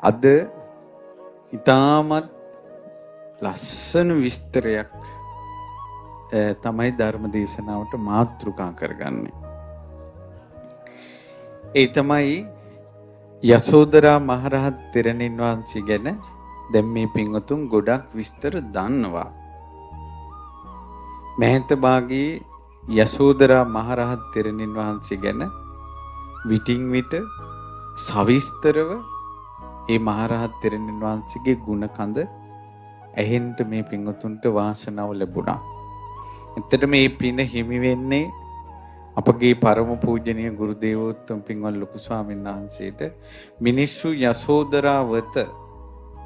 අද ඉතාමත් ලස්සන විස්තරයක් තමයි ධර්ම දේශනාවට මාතෘකා කරගන්නේ. ඒ තමයි යසෝදරා මහරහත් තෙරණින් වහන්සේ ගැන දැන් මේ පින්වතුන් ගොඩක් විස්තර දන්නවා. මහත භාගයේ යසෝදරා මහරහත් තෙරණින් වහන්සේ ගැන විටින් විට සවිස්තරව ඒ මහරහත් තෙරණින් වහන්සේගේ ගුණ කඳ ඇහෙන්න මේ පින්වතුන්ට වාසනාව ලැබුණා. එතකොට මේ පින හිමි වෙන්නේ අපගේ පරම පූජනීය ගුරු දේවෝත්තම පින්වත් ලොකු ස්වාමීන් වහන්සේට මිනිස්සු යසෝදරාවත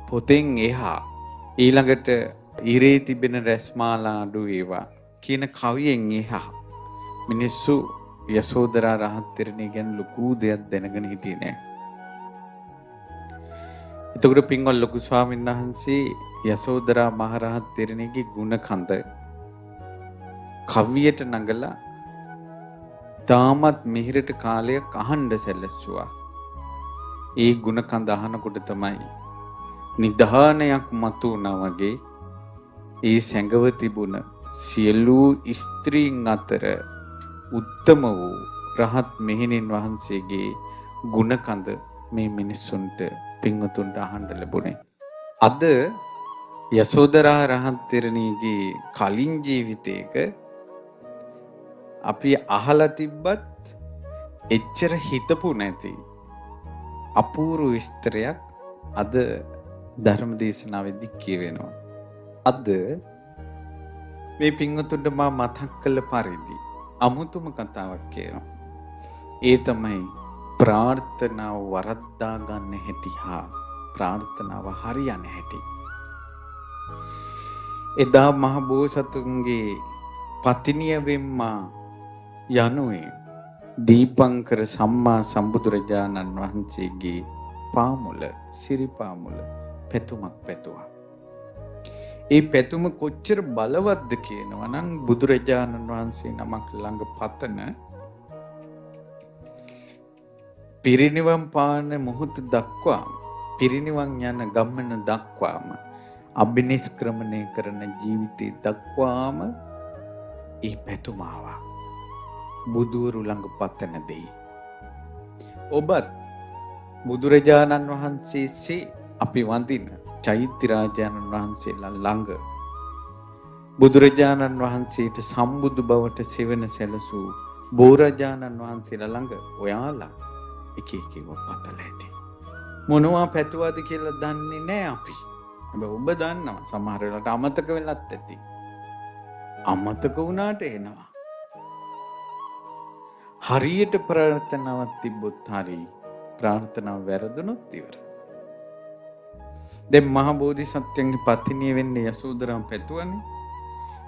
පොතෙන් එහා ඊළඟට ඉරේ තිබෙන රැස්මාලා අඩු ඒවා කියන කවියෙන් එහා මිනිස්සු යසෝදරා රහත් තෙරණිය ගැන ලොකු දෙයක් දැනගෙන හිටියේ නෑ. එතකොට පින්වත් ලොකු ස්වාමීන් වහන්සේ යසෝදරා මහරහත් තෙරණියගේ ගුණ කඳ කවියට නගලා තාමත් මිහිරට කාලයක් අහන්න සැලැස්සුවා. ඒ ගුණ කඳ අහනකොට තමයි නිධානයක් මතු වුණා වගේ ඒ සැඟව තිබුණ සියලු ස්ත්‍රීන් අතර උත්තම වූ රහත් මෙහෙණින් වහන්සේගේ ගුණ කඳ මේ මිනිස්සුන්ට පින්වතුන්ට අහන්න ලැබුණේ. අද යසෝදරා රහත් තෙරණියගේ කලින් ජීවිතයක අපි අහලා තිබ්බත් එච්චර හිතපු නැති අපූර්ව විස්තරයක් අද ධර්ම දේශනාවෙදි කියවෙනවා. අද මේ පින්වතුන්ට මා මතක් කළ පරිදි අමුතුම කතාවක් කියනවා. ඒ තමයි ප්‍රාර්ථනාව වරද්දා ගන්න හැටි හා ප්‍රාර්ථනාව හරියන හැටි. එදා මහ බෝසතුන්ගේ පතිනිය වෙම්මා යනුවේ දීපංකර සම්මා සම්බුදුරජාණන් වහන්සේගේ පාමුල සිරිපාමුල පැතුමක් පැතුවා. ඒ පැතුම කොච්චර බලවත්ද කියනවා නම් බුදුරජාණන් වහන්සේ නමක් ළඟ පතන පිරිනිවන් පාන මොහොත දක්වාම පිරිනිවන් යන ගමන දක්වාම අභිනිෂ්ක්‍රමණය කරන ජීවිතේ දක්වාම ඒ පැතුම ආවා. බුදුවරු ළඟ පතන දෙයි. ඔබත් බුදුරජාණන් වහන්සේසේ අපි වඳින චෛත්‍ය රාජානන් වහන්සේලා ළඟ බුදුරජාණන් වහන්සේට සම්බුදු බවට සෙවන සැලසූ බෝරජාණන් වහන්සේලා ළඟ ඔයාලා එක එක පතල ඇති. මොනවා පැතුවද කියලා දන්නේ නැහැ අපි. හැබැයි ඔබ දන්නවා සමහර වෙලාවට අමතක වෙලත් ඇති. අමතක වුණාට එනවා. හරියට ප්‍රාර්ථනාවක් තිබ්බොත් හරි ප්‍රාර්ථනාව වැරදුනොත් ඉවරයි. දැන් මහ බෝධිසත්වයන්ගේ පත්නිය වෙන්නේ යසෝදරාම පැතුවනේ.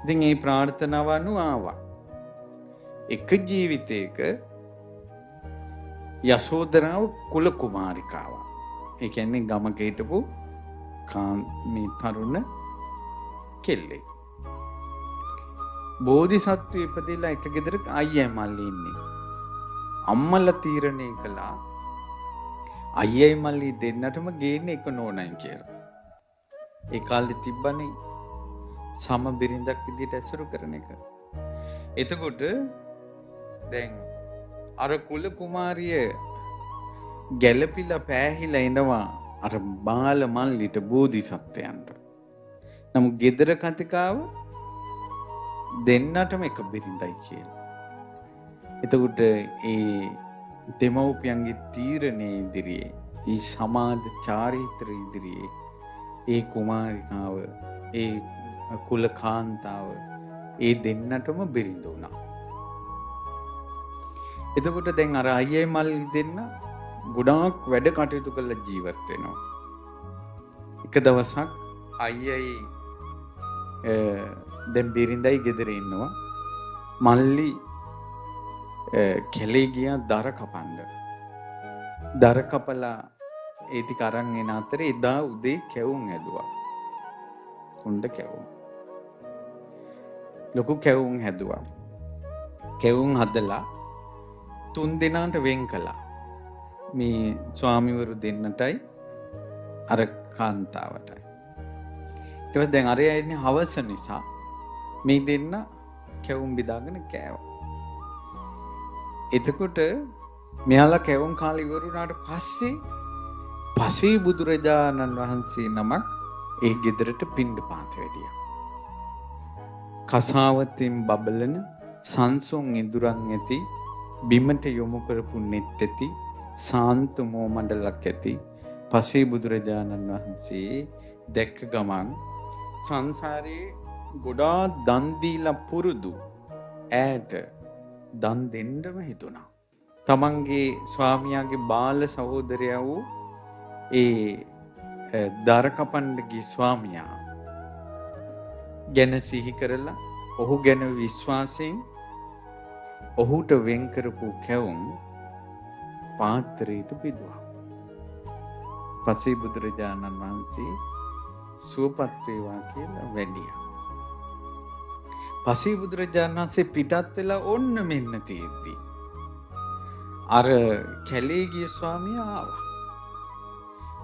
ඉතින් මේ ප්‍රාර්ථනාව අනුව ආවා. එක ජීවිතයක යසෝදරාව කුල කුමාරිකාවක්. ඒ කියන්නේ ගමක හිටපු මේ තරුණ කෙල්ලෙක්. බෝධිසත්වයෙ ඉපදෙලා එක ගෙදරක අයියා මල්ලි ඉන්නේ. අම්මලා තීරණය කළා අයියයි මල්ලි දෙන්නටම ගේන්නේ එක නෝනයි කියලා. ඒ කාලේ තිබ්බනේ සම බිරිඳක් විදිහට ඇසුරු කරන එක. එතකොට දැන් අර කුල කුමාරිය ගැළපිලා පෑහිලා එනවා අර බාල මල්ලිට බෝධිසත්වයන්ට. නමුත් ගෙදර කතිකාව දෙන්නටම එක බිරිඳයි කියලා. එතකොට ඒ දෙමව්පියන්ගේ තීරණේ ඉදිරියේ ඒ සමාජ චාරිත්‍ර ඉදිරියේ ඒ කුමාරිකාව ඒ කුල කාන්තාව ඒ දෙන්නටම බිරිඳ වුණා. එතකොට දැන් අර අයියයි මල්ලි දෙන්න ගොඩාක් වැඩ කටයුතු කරලා ජීවත් වෙනවා. එක දවසක් අයියයි දැන් බිරිඳයි ගෙදර ඉන්නවා. මල්ලි කෙලේ ගියා දර කපන්න. දර කපලා ඒ ටික අරන් එන අතරේ එදා උදේ කැවුම් හැදුවා. කුණ්ඩ කැවුම්. ලොකු කැවුම් හැදුවා. කැවුම් හදලා 3 දෙනාට වෙන් කළා. මේ ස්වාමිවරු දෙන්නටයි අර කාන්තාවටයි. ඊට පස්සේ දැන් අරයා ඉන්නේ හවස නිසා මේ දෙන්න කැවුම් බෙදාගෙන කෑවා. එතකොට මෙයාලා කැවුම් කාලා ඉවර වුණාට පස්සේ පසේ බුදුරජාණන් වහන්සේ නමක් ඒ ගෙදරට පිණ්ඩපාත වැඩියා. කසාවතින් බබලන සංසුන් ඉදුරන් ඇති බිමට යොමු කරපු නෙත් ඇති සාන්ත මෝමණ්ඩලක් ඇති පසේ බුදුරජාණන් වහන්සේ දැක්ක ගමන් සංසාරේ ගොඩාක් දන් දීලා පුරුදු ඈට දන් දෙන්නම හිතුණා. තමන්ගේ ස්වාමියාගේ බාල සහෝදරයා වූ ඒ දරකපණ්ඩගේ ස්වාමියා ගැන සිහි කරලා ඔහු ගැන විශ්වාසයෙන් ඔහුට වෙන් කරපු කැවුම් පාත්‍රයට බෙදුවා. පසේ බුදුරජාණන් වහන්සේ සුවපත් වේවා කියලා වැඩියා. පසේ බුදුරජාණන් වහන්සේ පිටත් වෙලා ඔන්න මෙන්න තියෙද්දි අර කැලේ ගිය ස්වාමියා ආවා.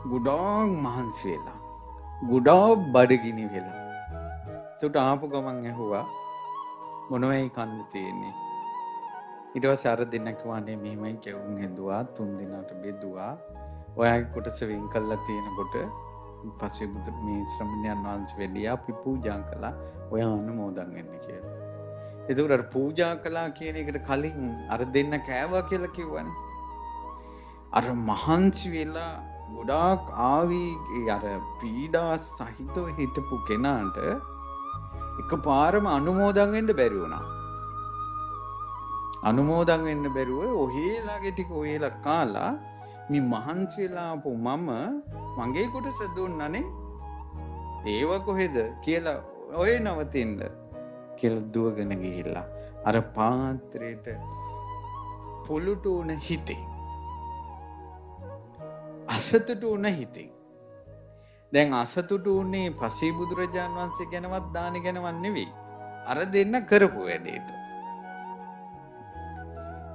ගොඩාක් මහන්සි වෙලා ගොඩාක් බඩගිනි වෙලා. ඒකට ආපු ගමන් ඇහුවා මොනවයි කන්න තියෙන්නේ. ඊට පස්සේ අර දෙන්න කිව්වානේ මෙහෙමයි කැවුම් හැදුවා 3 දිනකට බෙදුවා. ඔයාගේ කොටස වෙන් කළා තියෙනකොට පස්සේ බුදු මේ ශ්‍රමණයන් වහන්සේ වෙලිය අපි පූජා කළා. ඔයා අනුමෝදන් වෙන්න කියලා. ඒකට අර පූජා කළා කියන එකට කලින් අර දෙන්න කෑවා කියලා කිව්වනේ. අර මහන්සි වෙලා ගොඩාක් ආවි අර පීඩා සහිතව හිටපු කෙනාට එකපාරම අනුමෝදන් වෙන්න බැරි වුණා. අනුමෝදන් වෙන්න බැරුව ඔහේලාගේ ටික ඔහේලා කාලා මේ මහන්සි වෙලා ආපු මම මගේ කොටස දුන්නනේ ඒව කොහෙද කියලා ඔය නවතින්න කියලා දුවගෙන ගිහිල්ලා අර පාත්‍රයට පොළුට උන හිතේ අසතුට උන හිතේ දැන් අසතුට උනේ පසේ බුදුරජාණන් වහන්සේ ගැනවත් දාන ගැනවත් නෙවෙයි අර දෙන්න කරපු වැඩේට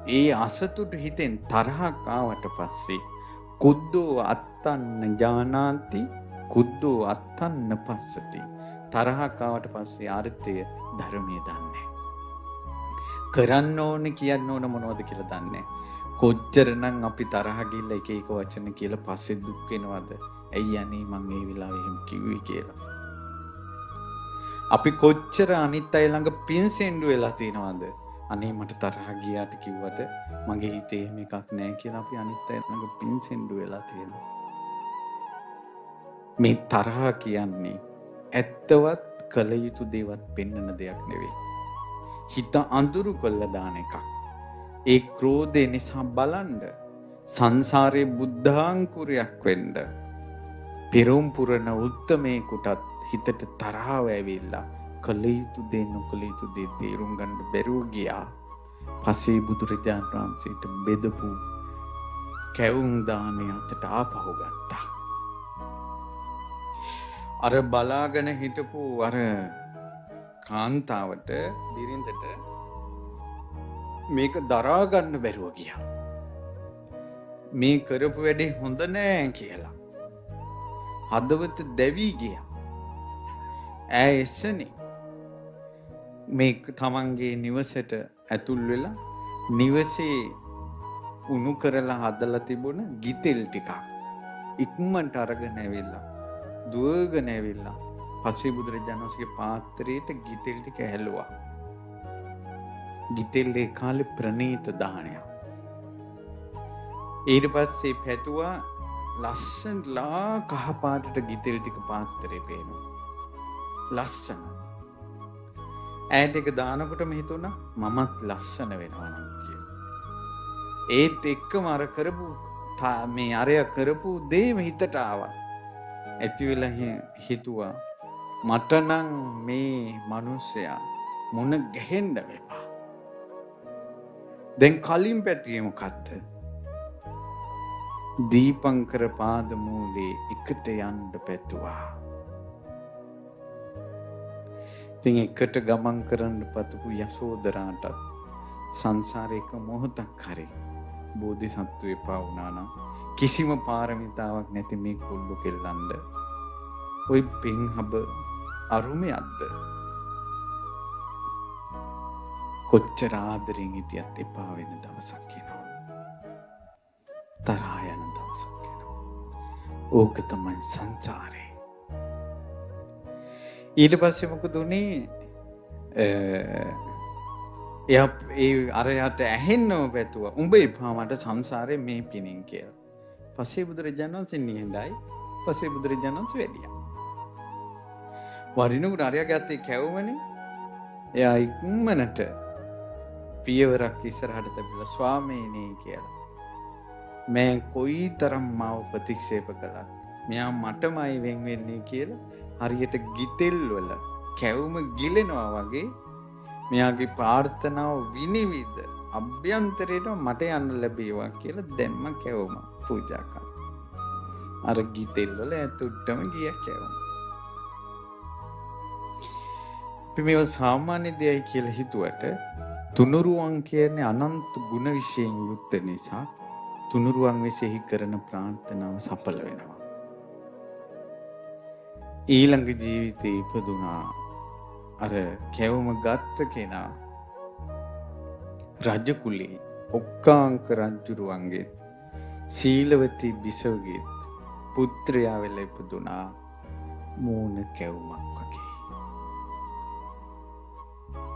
ඒ අසතුට හිතෙන් තරහක් ආවට පස්සේ කුද්දෝ අත්තන්න ජානාති කුද්දෝ අත්තන්න පස්සති තරහක් ආවට පස්සේ අර්ථය ධර්මයේ දන්නේ කරන්න ඕනේ කියන්න ඕන මොනවද කියලා දන්නේ කොච්චරනම් අපි තරහ ගිල්ල එක එක වචන කියලා පස්සේ දුක් වෙනවද ඇයි අනේ මං ඒ වෙලාවෙ එහෙම කිව්වේ කියලා අපි කොච්චර අනිත් අය ළඟ පින්සෙන්ඩු වෙලා තියෙනවද අනේ මට තරහ ගියාට කිව්වට මගේ හිතේ එහෙම එකක් නැහැ කියලා අපි අනිත් අය ළඟ පින්සෙන්ඩු වෙලා තියෙනවා මේ තරහ කියන්නේ ඇත්තවත් කළ යුතු දේවත් පෙන්වන දෙයක් නෙවෙයි හිත අඳුරු කළා දාන එකක් ඒ ක්‍රෝධය නිසා බලන්න සංසාරේ බුද්ධාංකුරයක් වෙන්න පෙරම් පුරන උත්තමේකටත් හිතට තරහව ඇවිල්ලා කළ යුතු දේ නොකළ යුතු දේ තේරුම් ගන්න බැරුව ගියා. පසේ බුදුරජාණන් වහන්සේට බෙදපු කැවුම් දානේ අතට ආපහු ගත්තා. අර බලාගෙන හිටපු අර කාන්තාවට බිරිඳට මේක දරා ගන්න බැරුව ගියා. මේ කරපු වැඩේ හොඳ නෑ කියලා. හදවත දැවි ගියා. ඈ එසනේ මේ තමන්ගේ නිවසට ඇතුල් වෙලා නිවසේ උණු කරලා හදලා තිබුණ ගිතෙල් ටිකක් ඉක්මනට අරගෙන ඇවිල්ලා දුවගෙන ඇවිල්ලා පසේ බුදුරජාණන් වහන්සේගේ පාත්‍රයට ගිතෙල් ටික ඇහැලුවා. ගිතෙල් ඒ කාලේ ප්‍රණීත දානයක්. ඊට පස්සේ පැතුවා ලස්සනලා කහ පාටට ගිතෙල් ටික පාත්‍රේ පේනවා. ලස්සන. ඈට එක දානකොටම හිතුණා මමත් ලස්සන වෙනවා නම් කියලා. ඒත් එක්කම අර කරපු මේ අරය කරපු දේම හිතට ආවා. ඇති වෙලා හිතුවා මට නම් මේ මිනිස්සයා මොන ගැහෙන්න වෙපා. දැන් කලින් පැතුවේ මොකද්ද? දීපංකර පාද මූලේ එකට යන්න පැතුවා. ඉතින් එකට ගමන් කරන්න පතපු යසෝදරාටත් සංසාරේක මොහොතක් හරි බෝධිසත්ව එපා වුණා නම් කිසිම පාරමිතාවක් නැති මේ කුල්ලු කෙල්ලන්ට ওই පින් හබ අරුමයක්ද? කොච්චර ආදරෙන් හිටියත් එපා වෙන දවසක් එනවා. තරහා යන දවසක් එනවා. ඕක තමයි සංසාරේ. ඊට පස්සේ මොකද උනේ? එයා ඒ අරයට ඇහෙන්නම පැතුවා. උඹ එපා මට සංසාරේ මේ පිනින් කියලා. පස්සේ බුදුරජාණන් වහන්සේ නිහඬයි. පස්සේ බුදුරජාණන් වහන්සේ වැඩියා. වරිණුකට අරයාගේ අතේ කැවුමනේ. එයා ඉක්මනට පියවරක් ඉස්සරහට තබලා ස්වාමීනි කියලා. මම කොයිතරම් මාව ප්‍රතික්ෂේප කළත් මෙයා මටමයි වෙන් වෙන්නේ කියලා හරියට ගිතෙල් වල කැවුම ගිලෙනවා වගේ මෙයාගේ ප්‍රාර්ථනාව විනිවිද අභ්‍යන්තරයට මට යන්න ලැබේවා කියලා දැම්ම කැවුම පූජා කරා. අර ගිතෙල් වල ඇතුළටම ගිය කැවුම. අපි මේව සාමාන්‍ය දෙයයි කියලා හිතුවට තුනුරුවන් කියන්නේ අනන්ත ගුණ විශේෂයෙන් යුක්ත නිසා තුනුරුවන් විශේෂ කරන ප්‍රාර්ථනාව සඵල වෙනවා. ඊළඟ ජීවිතේ ඉපදුනා අර කැවුම ගත්ත කෙනා රජ කුලේ ඔක්කාංක රජුරුවන්ගේ සීලවතී බිසවගේ පුත්‍රයා වෙලා ඉපදුනා මූණ කැවුමක් වගේ.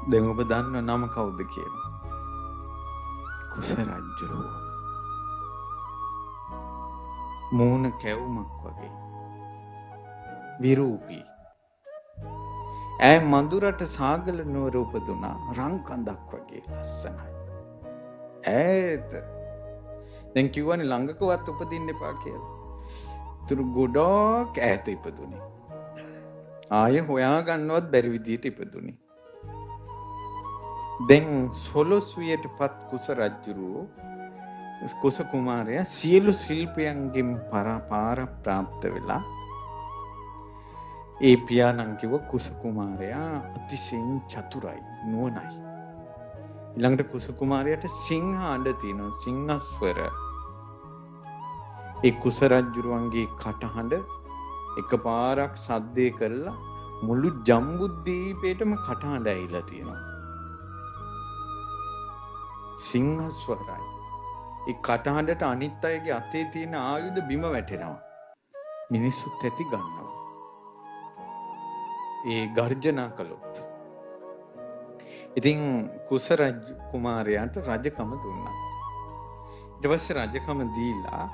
දැන් ඔබ දන්නව නම කවුද කියලා? කුස රජුරුව. මූණ කැවුමක් වගේ. විරූපී. ඈ මඳුරට සාගල නුවර උපදුනා රන් කඳක් වගේ ලස්සනයි. ඈත දැන් කිව්වනේ ළඟකවත් උපදින්න එපා කියලා. තුරු ගොඩක් ඈත ඉපදුනේ. ආයෙ හොයා ගන්නවත් බැරි විදියට ඉපදුනේ. දැන් සොළොස්වියටපත් කුස රජුරෝ කුස කුමාරයා සියලු ශිල්පයන්ගෙන් පාර ප්‍රාප්ත වෙලා ඒ පියාණන් කිව්ව කුස කුමාරයා අතිශයින් චතුරයි නුවණයි. ඊළඟට කුස කුමාරයාට සිංහ අඬ තියෙනවා සිංහස්වර. ඒ කුස රජුරුවන්ගේ කටහඬ එකපාරක් සද්දේ කරලා මුළු ජම්බුද්දීපේටම කටහඬ ඇහිලා තියෙනවා. සිංහස්වරයි. ඒ කටහඬට අනිත් අයගේ අතේ තියෙන ආයුධ බිම වැටෙනවා. මිනිස්සුත් ඇති ගන්නවා. ඒ ගර්ජනා කළොත්. ඉතින් කුස රජ කුමාරයාට රජකම දුන්නා. ඊට පස්සේ රජකම දීලා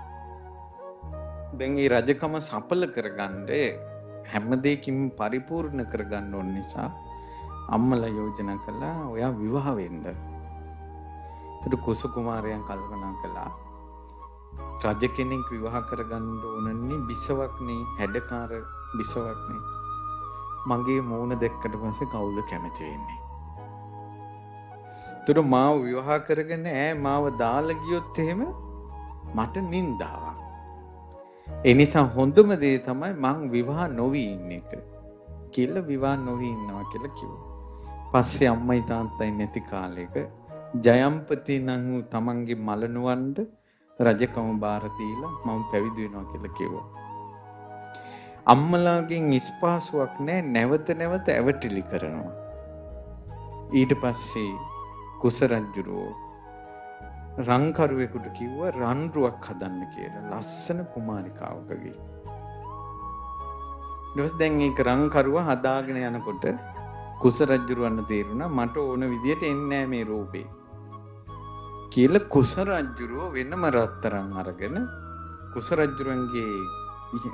දැන් මේ රජකම සඵල කරගන්න හැම දෙයකින් පරිපූර්ණ කරගන්න ඕන නිසා අම්මලා යෝජනා කළා ඔයා විවාහ වෙන්න. ඒත් කුස කුමාරයන් කල්පනා කළා රජ කෙනෙක් විවාහ කරගන්න ඕනන්නේ බිසවක්නේ හැඩකාර බිසවක්නේ. මගේ මූණ දැක්කට පස්සේ කවුද කැමති වෙන්නේ? ඒතර මාව විවාහ කරගෙන මාව දාලා ගියොත් එහෙම මට නින්දාවක්. ඒ නිසා හොඳම දේ තමයි මං විවාහ නොවි ඉන්න එක කියලා විවාහ නොවි ඉන්නවා කියලා කිව්වා. පස්සේ අම්මයි තාත්තයි නැති කාලෙක ජයම්පති නම් තමන්ගේ මලනුවන්ට රජකම බාර දීලා මම පැවිදි වෙනවා කියලා කිව්වා. අම්මලාගෙන් ඉස්පාසුවක් නැවත නැවත ඇවටිලි කරනවා. ඊට පස්සේ කුස රජුරෝ රංකරුවෙකුට කිව්වා රන්රුවක් හදන්න කියලා ලස්සන කුමාරිකාවකගේ. ඊට දැන් ඒක රංකරුව හදාගෙන යනකොට කුස රජුරවන්න තේරුණා මට ඕන විදියට එන්නේ මේ රූපේ කියලා කුස රජුරෝ වෙනම රත්තරන් අරගෙන කුස රජුරන්ගේ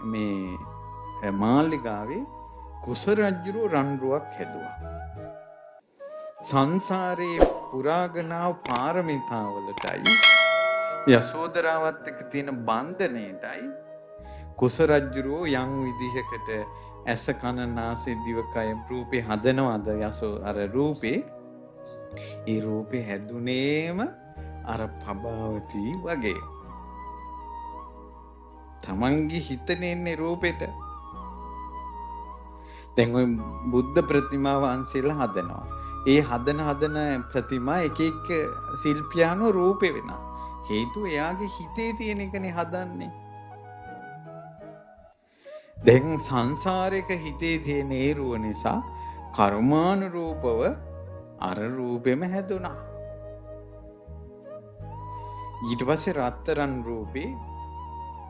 මේ මාලිගාවේ කුස රජුරෝ රන්රුවක් හැදුවා. සංසාරේ පුරාගනාව පාරමිතාවලටයි යසෝදරාවත් එක්ක තියෙන බන්ධනයටයි කුස රජුරෝ යම් විදිහකට ඇස කන නාසය දිවකය රූපේ හදනවද යසෝ අර රූපේ ඒ රූපේ හැදුනේම අර පබාවති වගේ තමන්ගේ හිතනේ රූපෙට. දැන් ඔය බුද්ධ ප්‍රතිමා වහන්සේලා හදනවා. ඒ හදන ප්‍රතිමා එක එක ශිල්පියානෝ රූපේ වෙනවා. හේතුව එයාගේ හිතේ තියෙන එකනේ හදන්නේ. දැන් සංසාරයක හිතේ තියෙන ඒ රුව නිසා කර්මානුරූපව අර රූපෙම හැදුනා. ඊට පස්සේ රත්තරන් රූපේ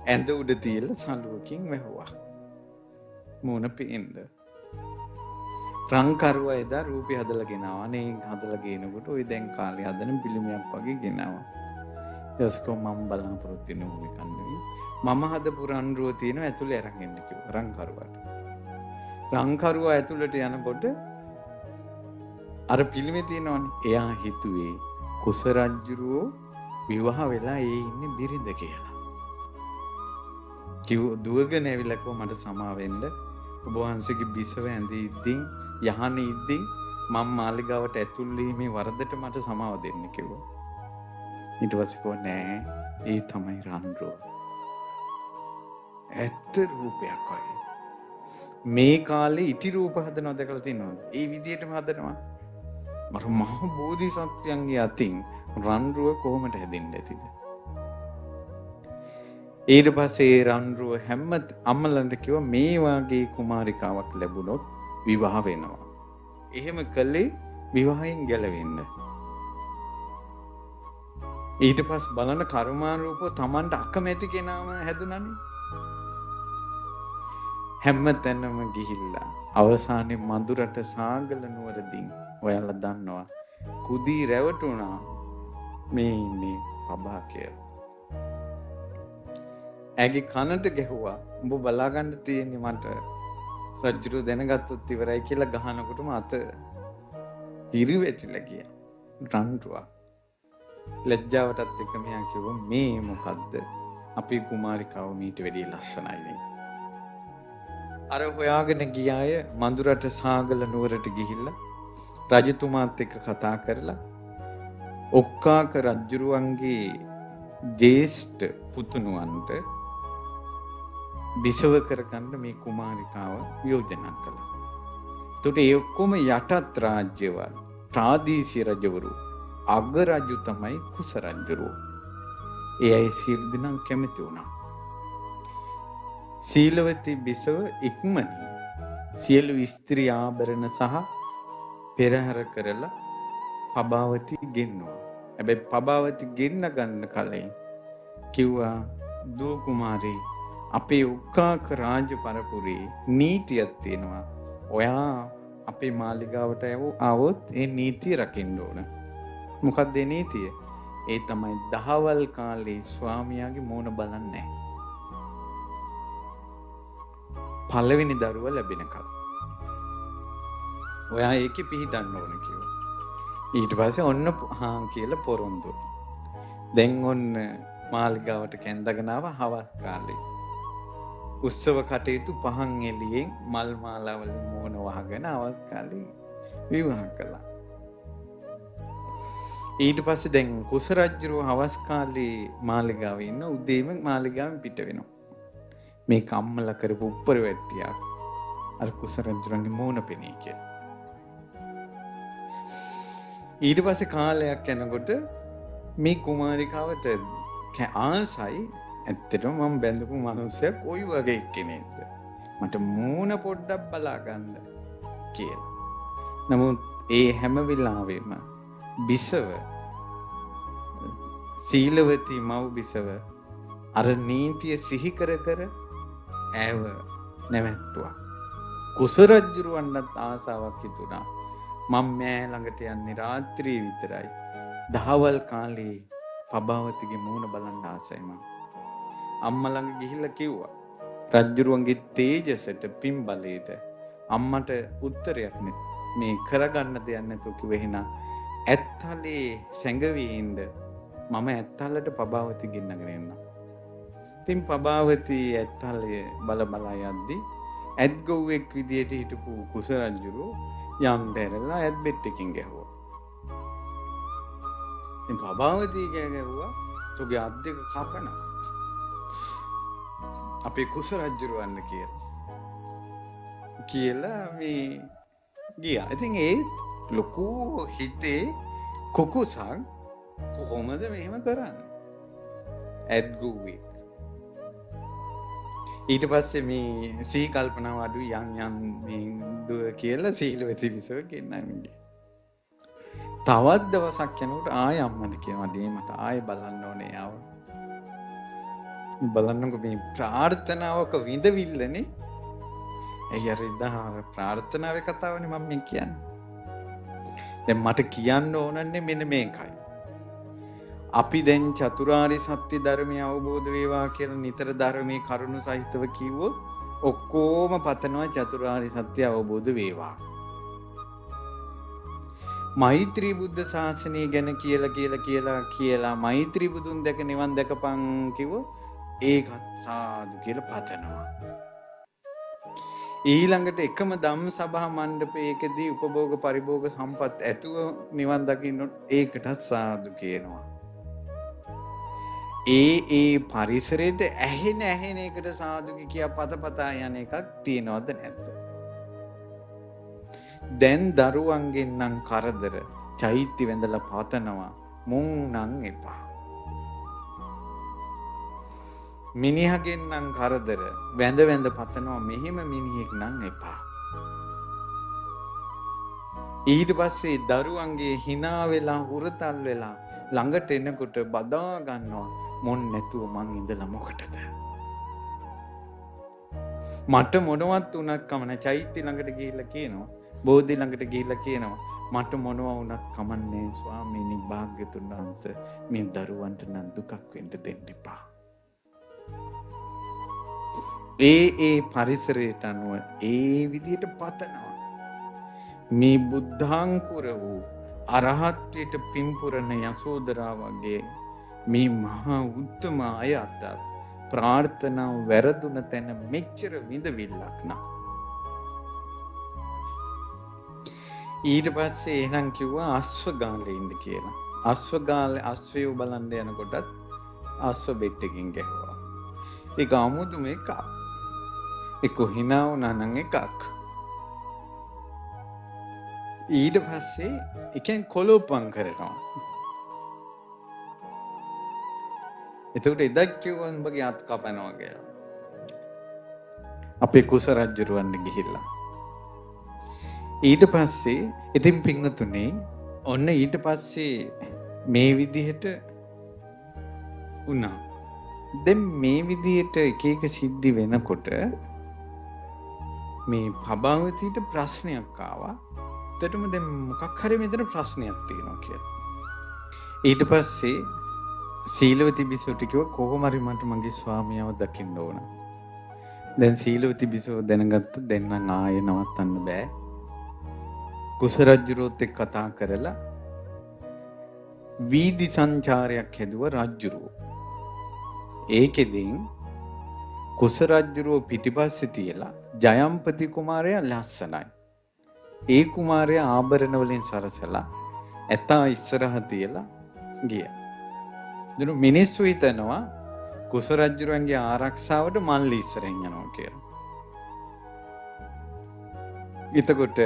ඇඳ උඩ තියලා සලුවකින් වැහුවා. මොන පේන්ද? රංකරුවා එදා රූපේ හදලා ගෙනාවා. අනේ හදලා ගේනකොට ওই දැන් කාලේ හදන පිළිමයක් වගේ ගෙනාවා. ඊස්කෝ මම බලාපොරොත්තු වෙන ඌ කන්නේ. මම හදපු රන්රුව තියෙනවා ඇතුලේ අරන් එන්න කිව්වා රංකරුවාට. රංකරුවා ඇතුලට යනකොට අර පිළිමේ තියෙනවනේ. එයා හිතුවේ කුස රජුරෝ විවාහ වෙලා ඒ ඉන්නේ බිරිඳ කියලා. දුවගෙන ඇවිල්ලා කිව්වා මට සමා වෙන්න. ඔබ වහන්සේගේ බිසව ඇඳී ඉද්දී යහනේ ඉද්දී මම මාලිගාවට ඇතුල් වීමේ වරදට මට සමාව දෙන්න කිව්වා. ඊට පස්සේ කිව්වා නෑ ඒ තමයි රන්රුව. ඇත්ත රූපයක් වගේ. මේ කාලේ ඉටි රූප හදනවා දැකලා තියෙනවද? ඒ විදිහටම හදනවා. මර මහ බෝධිසත්වයන්ගේ අතින් රන්රුව කොහොමද හැදෙන්නේ ඇතිද? ඊට පස්සේ රන්රුව හැම අම්මලන්ට කිව්වා මේ වාගේ කුමාරිකාවක් ලැබුණොත් විවාහ වෙනවා. එහෙම කළේ විවාහයෙන් ගැලවෙන්න. ඊට පස්සේ බලන කර්මානුරූපව Tamanට අකමැති කෙනාම හැදුණානේ. හැම තැනම ගිහිල්ලා අවසානයේ මඳුරට සාගල නුවරදී ඔයාලා දන්නවා කුදී රැවටුණා මේ ඉන්නේ පබා කියලා. ඇගේ කනට ගැහුවා උඹ බලා ගන්න තියෙන්නේ මට රජුරු දැනගත්තොත් ඉවරයි කියලා ගහනකොටම අත පිරිවැටිලා ගියා. රන්රුවා ලැජ්ජාවටත් එක්ක මෙයා කිව්වා මේ මොකද්ද? අපේ කුමාරිකාව මීට වැඩිය ලස්සනයි නේ. අර හොයාගෙන ගියාය මඳුරට සාගල නුවරට ගිහිල්ලා රජතුමාත් එක්ක කතා කරලා ඔක්කාක රජුරුවන්ගේ ජේෂ්ඨ පුතුණුවන්ට බිසව කරගන්න මේ කුමාරිකාව යෝජනා කළා. එතකොට ඒ ඔක්කොම යටත් රාජ්‍යවල ප්‍රාදේශීය රජවරු අග රජු තමයි කුස රජුරෝ. ඒ අය සියලු දෙනා කැමති වුණා. සීලවතී බිසව ඉක්මනින් සියලු ස්ත්‍රී ආභරණ සහ පෙරහැර කරලා පබාවති ගෙන්නවා. හැබැයි පබාවති ගෙන්න ගන්න කලින් කිව්වා දූ කුමාරී අපේ උක්කාක රාජ පරපුරේ නීතියක් තියෙනවා. ඔයා අපේ මාලිගාවට ආවොත් ඒ නීතිය රකින්න ඕන. මොකක්ද ඒ නීතිය? ඒ තමයි දහවල් කාලේ ස්වාමියාගේ මූණ බලන්නේ නැහැ. පළවෙනි දරුවා ලැබෙනකල්. ඔයා ඒකේ පිහිටන්න ඕන කිව්වා. ඊට පස්සේ ඔන්න හාන් කියලා පොරොන්දු. දැන් ඔන්න මාලිගාවට කැඳගෙන ආව හවස් කාලේ. උත්සව කටයුතු පහන් එළියෙන් මල් මාලා වලින් මෝන වහගෙන හවස් කාලේ විවාහ කළා. ඊට පස්සේ දැන් කුස රජුව හවස් කාලේ මාලිගාවේ ඉන්න උදේම මාලිගාවෙන් පිට වෙනවා. මේ කම්මල කරපු උඩර වැට්ටියක් අර කුස රජුගේ මෝන පෙනී කියලා. ඊට පස්සේ කාලයක් යනකොට මේ කුමාරිකාවට ආසයි ඇත්තටම මම බැඳපු මිනිස්සයා කොයි වගේ කෙනෙක්ද මට මූණ පොඩ්ඩක් බලා ගන්න කියලා. නමුත් ඒ හැම වෙලාවෙම බිසව සීලවතී මව් බිසව අර නීතිය සිහි කර කර ඇව නැවැත්තුවා. කුස රජුරවන්නත් ආසාවක් හිතුණා. මම මෑ ළඟට යන්නේ රාත්‍රියේ විතරයි. දහවල් කාලේ පබාවතිගේ මූණ බලන්න ආසයි මම. අම්මා ළඟ ගිහිල්ලා කිව්වා. රජුරුවන්ගේ තේජසට පින්බලයට අම්මට උත්තරයක් මේ කරගන්න දෙයක් නැතුව කිව්ව එහෙනම් ඇත්තලේ සැඟවී ඉන්න මම ඇත්තලට පබාවති ගෙන්නගෙන එන්නම්. ඉතින් පබාවති ඇත්තලේ බල බලා යද්දි ඇත්ගොව්වෙක් විදියට හිටපු කුස රජුරෝ යන්දරලා ඇත් බෙට් එකකින් ගැහුවා. ඉතින් පබාවති ගැහුවා තුගේ අත් දෙක කපනවා. අපේ කුස රජුරවන්න කියලා මේ ගියා. ඉතින් ඒ ලොකු හිතේ කුකුසක් කොහොමද මෙහෙම කරන්නේ? ඇත්ගුවේ. ඊට පස්සේ මේ සිහි කල්පනාව අඩු යන් දුව කියලා සීලවති විසව ගෙන්නන්නේ. තවත් දවසක් යනකොට ආය අම්මද කියනවා දී මට ආය බලන්න ඕනේ ආව. බලන්නකො මේ ප්‍රාර්ථනාවක විඳවිල්ලනේ. ඇයි අර ඉදා ප්‍රාර්ථනාවේ කතාවනේ මම මේ කියන්නේ. දැන් මට කියන්න ඕනන්නේ මෙන්න මේකයි. අපි දැන් චතුරාර්ය සත්‍ය ධර්මය අවබෝධ වේවා කියලා නිතර ධර්මයේ කරුණු සහිතව කිව්වොත් ඔක්කොම පතනවා චතුරාර්ය සත්‍ය අවබෝධ වේවා. මෛත්‍රී බුද්ධ ශාසනය ගැන කියලා මෛත්‍රී බුදුන් දැක නිවන් දැකපන් කිව්වොත් ඒකත් සාදු කියලා පතනවා. ඊළඟට එකම ධම්ම සභා මණ්ඩපයකදී උපභෝග පරිභෝග සම්පත් ඇතුව නිවන් දකින්න ඒකටත් සාදු කියනවා. ඒ පරිසරයට ඇහෙන එකට සාදු කියා පතපතා යන එකක් තියනවද නැද්ද? දැන් දරුවන්ගෙන් නම් කරදර චෛත්‍ය වැඳලා පතනවා මුන් නම් එපා. මිනිහගෙන් නම් කරදර වැඳ පතනවා මෙහෙම මිනිහෙක් නම් එපා. ඊට පස්සේ දරුවන්ගේ hina වෙලා හුරතල් වෙලා ළඟට එනකොට බදා ගන්නවා මොන් නැතුව මං ඉඳලා මොකටද? මට මොනවත් උනක් කමන චෛත්‍ය ළඟට ගිහිල්ලා කියනවා බෝධි ළඟට ගිහිල්ලා කියනවා මට මොනවා උනක් කමන්නේ ස්වාමීනි භාග්‍යතුන් වහන්සේ මේ දරුවන්ට නම් දුකක් වෙන්න දෙන්න එපා. ඒ පරිසරයට අනුව ඒ විදිහට පතනවා. මේ බුද්ධාංකුර වූ අරහත්ත්වයට පින්පුරන යසෝදරා වගේ මේ මහා උත්තම අය අතර ප්‍රාර්ථනාව වැරදුන තැන මෙච්චර විඳවිල්ලක් නා. ඊට පස්සේ එහෙනම් කිව්වා අශ්වගාලේ ඉන්න කියලා. අශ්වයෝ බලන්න යනකොටත් අශ්ව බෙට් එකකින් ගැහුවා. ඒක 아무දුම එකක්. ඒක hina වුණා නම් එකක්. ඊට පස්සේ එකෙන් කොලොප්පම් කරනවා. එතකොට එදා කිව්වා උඹගේ අත් කපනවා කියලා. අපේ කුස රජුරවන්න ගිහිල්ලා. ඊට පස්සේ ඉතින් පිංගුතුනේ ඔන්න ඊට පස්සේ මේ විදිහට වුණා. දැන් මේ විදිහට එක සිද්ධි වෙනකොට මේ පබාවතිට ප්‍රශ්නයක් ආවා. එතකොටම දැන් මොකක් හරි මෙතන ප්‍රශ්නයක් තියෙනවා කියලා. ඊට පස්සේ සීලවති බිසෝට කිව්වා කොහොම හරි මට මගේ ස්වාමියාව දකින්න ඕන. දැන් සීලවති බිසෝ දැනගත්ත දැන් නම් ආයෙ නවත්තන්න බෑ. කුස රජුරොත් එක්ක කතා කරලා වීදි සංචාරයක් හැදුවා රජුරෝ. ඒකෙදින් කුස රජුරෝ පිටිපස්සේ තියලා ජයම්පති කුමාරයා ලස්සනයි. ඒ කුමාරයා ආභරණ වලින් සරසලා ඇතා ඉස්සරහ තියලා ගියා. දුනු මිනිස්සු හිතනවා කුස රජුරන්ගේ ආරක්ෂාවට මල්ලි ඉස්සරහින් යනවා කියලා. එතකොට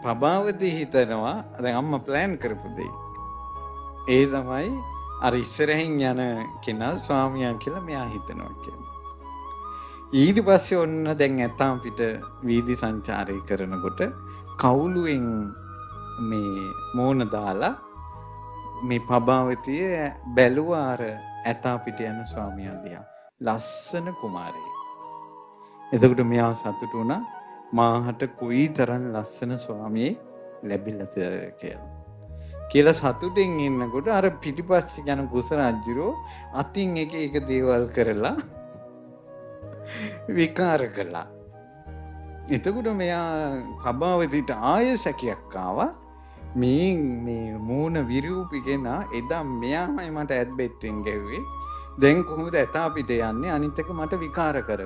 ප්‍රභාවති හිතනවා දැන් අම්මා ප්ලෑන් කරපු දෙයි. ඒ තමයි අර ඉස්සරහින් යන කෙනා ස්වාමියා කියලා මෙයා හිතනවා කියලා. ඊට පස්සේ ඔන්න දැන් ඇතාම් පිට වීදි සංචාරය කරනකොට කවුළුවෙන් මේ මෝන දාලා මේ ප්‍රභාවතිය බැලුවා අර ඇතා පිට යන ස්වාමියා දිහා. ලස්සන කුමාරයෙක්. එතකොට මෙයා සතුටු වුණා මාහට කොයිතරම් ලස්සන ස්වාමියෙක් ලැබිලාද කියලා සතුටින් ඉන්නකොට අර පිටිපස්සේ යන කුස රජුරෝ අතින් එක දේවල් කරලා විකාර කළා. එතකොට මෙයා ප්‍රභාවතිට ආයෙ සැකයක් ආවා. මේ මූණ විරූපිගෙන එදා මෙයාමයි මට ඇත් බෙට්ටෙන් ගැව්වේ. දැන් කොහොමද ඇතා පිට යන්නේ? අනිත් එක මට විකාර කර.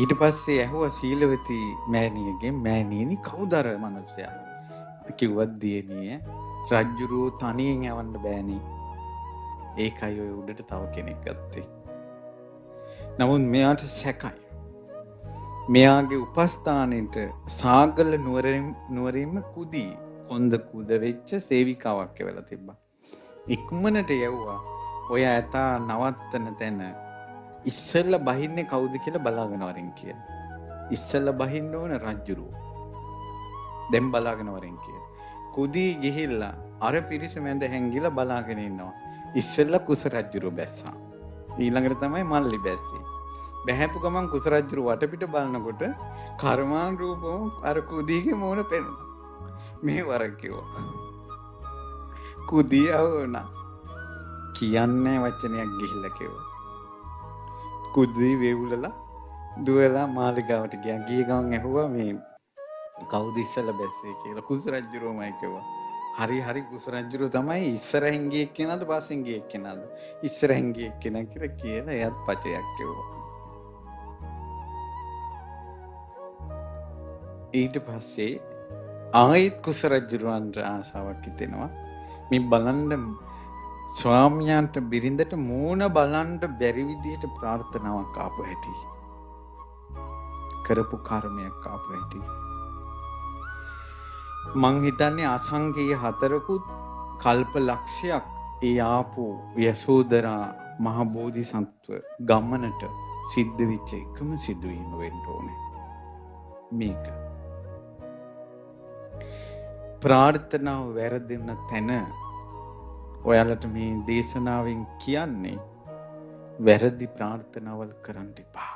ඊට පස්සේ ඇහුවා සීලවති මෑණියගෙන් මෑණියනි කවුද අර මනුස්සයා? කිව්වත් දියණිය රජුරෝ තනියෙන් යවන්න බෑනේ. ඒකයි ඔය උඩට තව කෙනෙක් ගත්තේ. නමුත් මෙයාට සැකයි. මෙයාගේ උපස්ථානෙට සාගල නුවරින්ම කුදී කොන්ද කුද වෙච්ච සේවිකාවක් එවලා තිබ්බා. ඉක්මනට යවුවා ඔය ඇතා නවත්තන තැන ඉස්සෙල්ලා බහින්නේ කවුද කියලා බලාගෙන වරින් කියලා. ඉස්සෙල්ලා බහින්න ඕන රජුරෝ. දැන් බලාගෙන වරින් කියලා. කුදී ගිහිල්ලා අර පිරිස මැද හැංගිලා බලාගෙන ඉන්නවා. ඉස්සෙල්ලා කුස රජුරෝ බැස්සා. ඊළඟට තමයි මල්ලි බැස්සේ. බැහැපු ගමන් කුස රජුරෝ වටපිට බලනකොට කර්මාන් රූපම අර කුදීගේ මූණ පෙනුණා. මේ වරක් කිව්වා. කුදියා වුණා. කියන්නේ වචනයක් ගිහිල්ලා කිව්වා. කුදී වේවුලලා දුවලා මාලිගාවට ගියා. ගිය ගමන් ඇහුවා මේ කවුද ඉස්සලා බැස්සේ කියලා. කුස රජුරෝමයි කිව්වා. හරි කුස රජුරෝ තමයි ඉස්සරහින් ගියේ කෙනාද පස්සෙන් ගියේ කෙනාද? ඉස්සරහින් ගියේ කෙනා කියලා එයාත් පචයක් කිව්වා. ඊට පස්සේ ආයෙත් කුස රජුරවන්ට ආසාවක් හිතෙනවා. මේ බලන්න ස්වාමියාන්ට බිරිඳට මූණ බලන්න බැරි විදිහට ප්‍රාර්ථනාවක් ආපු හැටි. කරපු කර්මයක් ආපු හැටි. මං හිතන්නේ අසංකේය 4කුත් කල්ප ලක්ෂයක් ඒ ආපු යසෝදරා මහ බෝධිසත්ව ගමනට සිද්ධ වෙච්ච එකම සිදුවීම වෙන්න ඕනේ. මේක ප්‍රාර්ථනාව වැරදෙන තැන ඔයාලට මේ දේශනාවෙන් කියන්නේ වැරදි ප්‍රාර්ථනාවල් කරන්න එපා.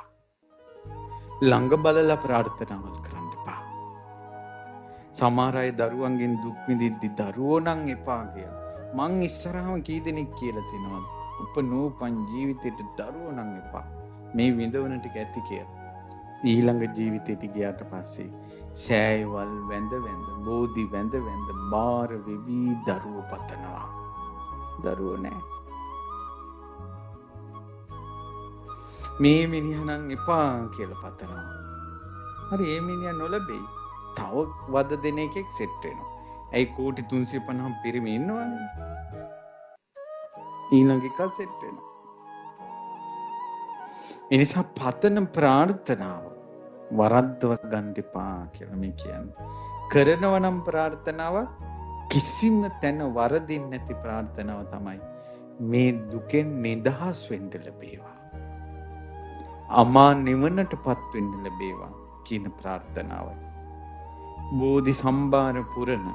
ළඟ බලලා ප්‍රාර්ථනාවල් කරන්න එපා. සමහර අය දරුවන්ගෙන් දුක් විඳිද්දි දරුවෝ නම් එපා කියලා. මං ඉස්සරහම කී දෙනෙක් කියලා තිනවා. උපනූපන් ජීවිතේට දරුවෝ නම් එපා. මේ විඳවන ටික ඇති කියලා. ඊළඟ ජීවිතේට ගියාට පස්සේ සෑයවල් වැඳ බෝධි වැඳ බාර වෙවි දරුවෝ පතනවා. දරුවෝ නෑ. මේ මිනිහා නම් එපා කියලා පතනවා. හරි ඒ මිනිහා නොලැබෙයි. තව වද දෙන එකෙක් සෙට් වෙනවා. ඇයි කෝටි 350 පිරිමි ඉන්නවනේ. ඊළඟ එක සෙට් වෙනවා. ඒ නිසා පතන ප්‍රාර්ථනාව වරද්දව ගන්න එපා කියලා මේ කියන්නේ. කරනව නම් ප්‍රාර්ථනාව කිසිම තැන වරදින් නැති ප්‍රාර්ථනාව තමයි මේ දුකෙන් නිදහස් වෙන්න ලැබේවා. අමා නිවනටපත් වෙන්න ලැබේවා කියන ප්‍රාර්ථනාවයි. බෝධි සම්භාර පුරණ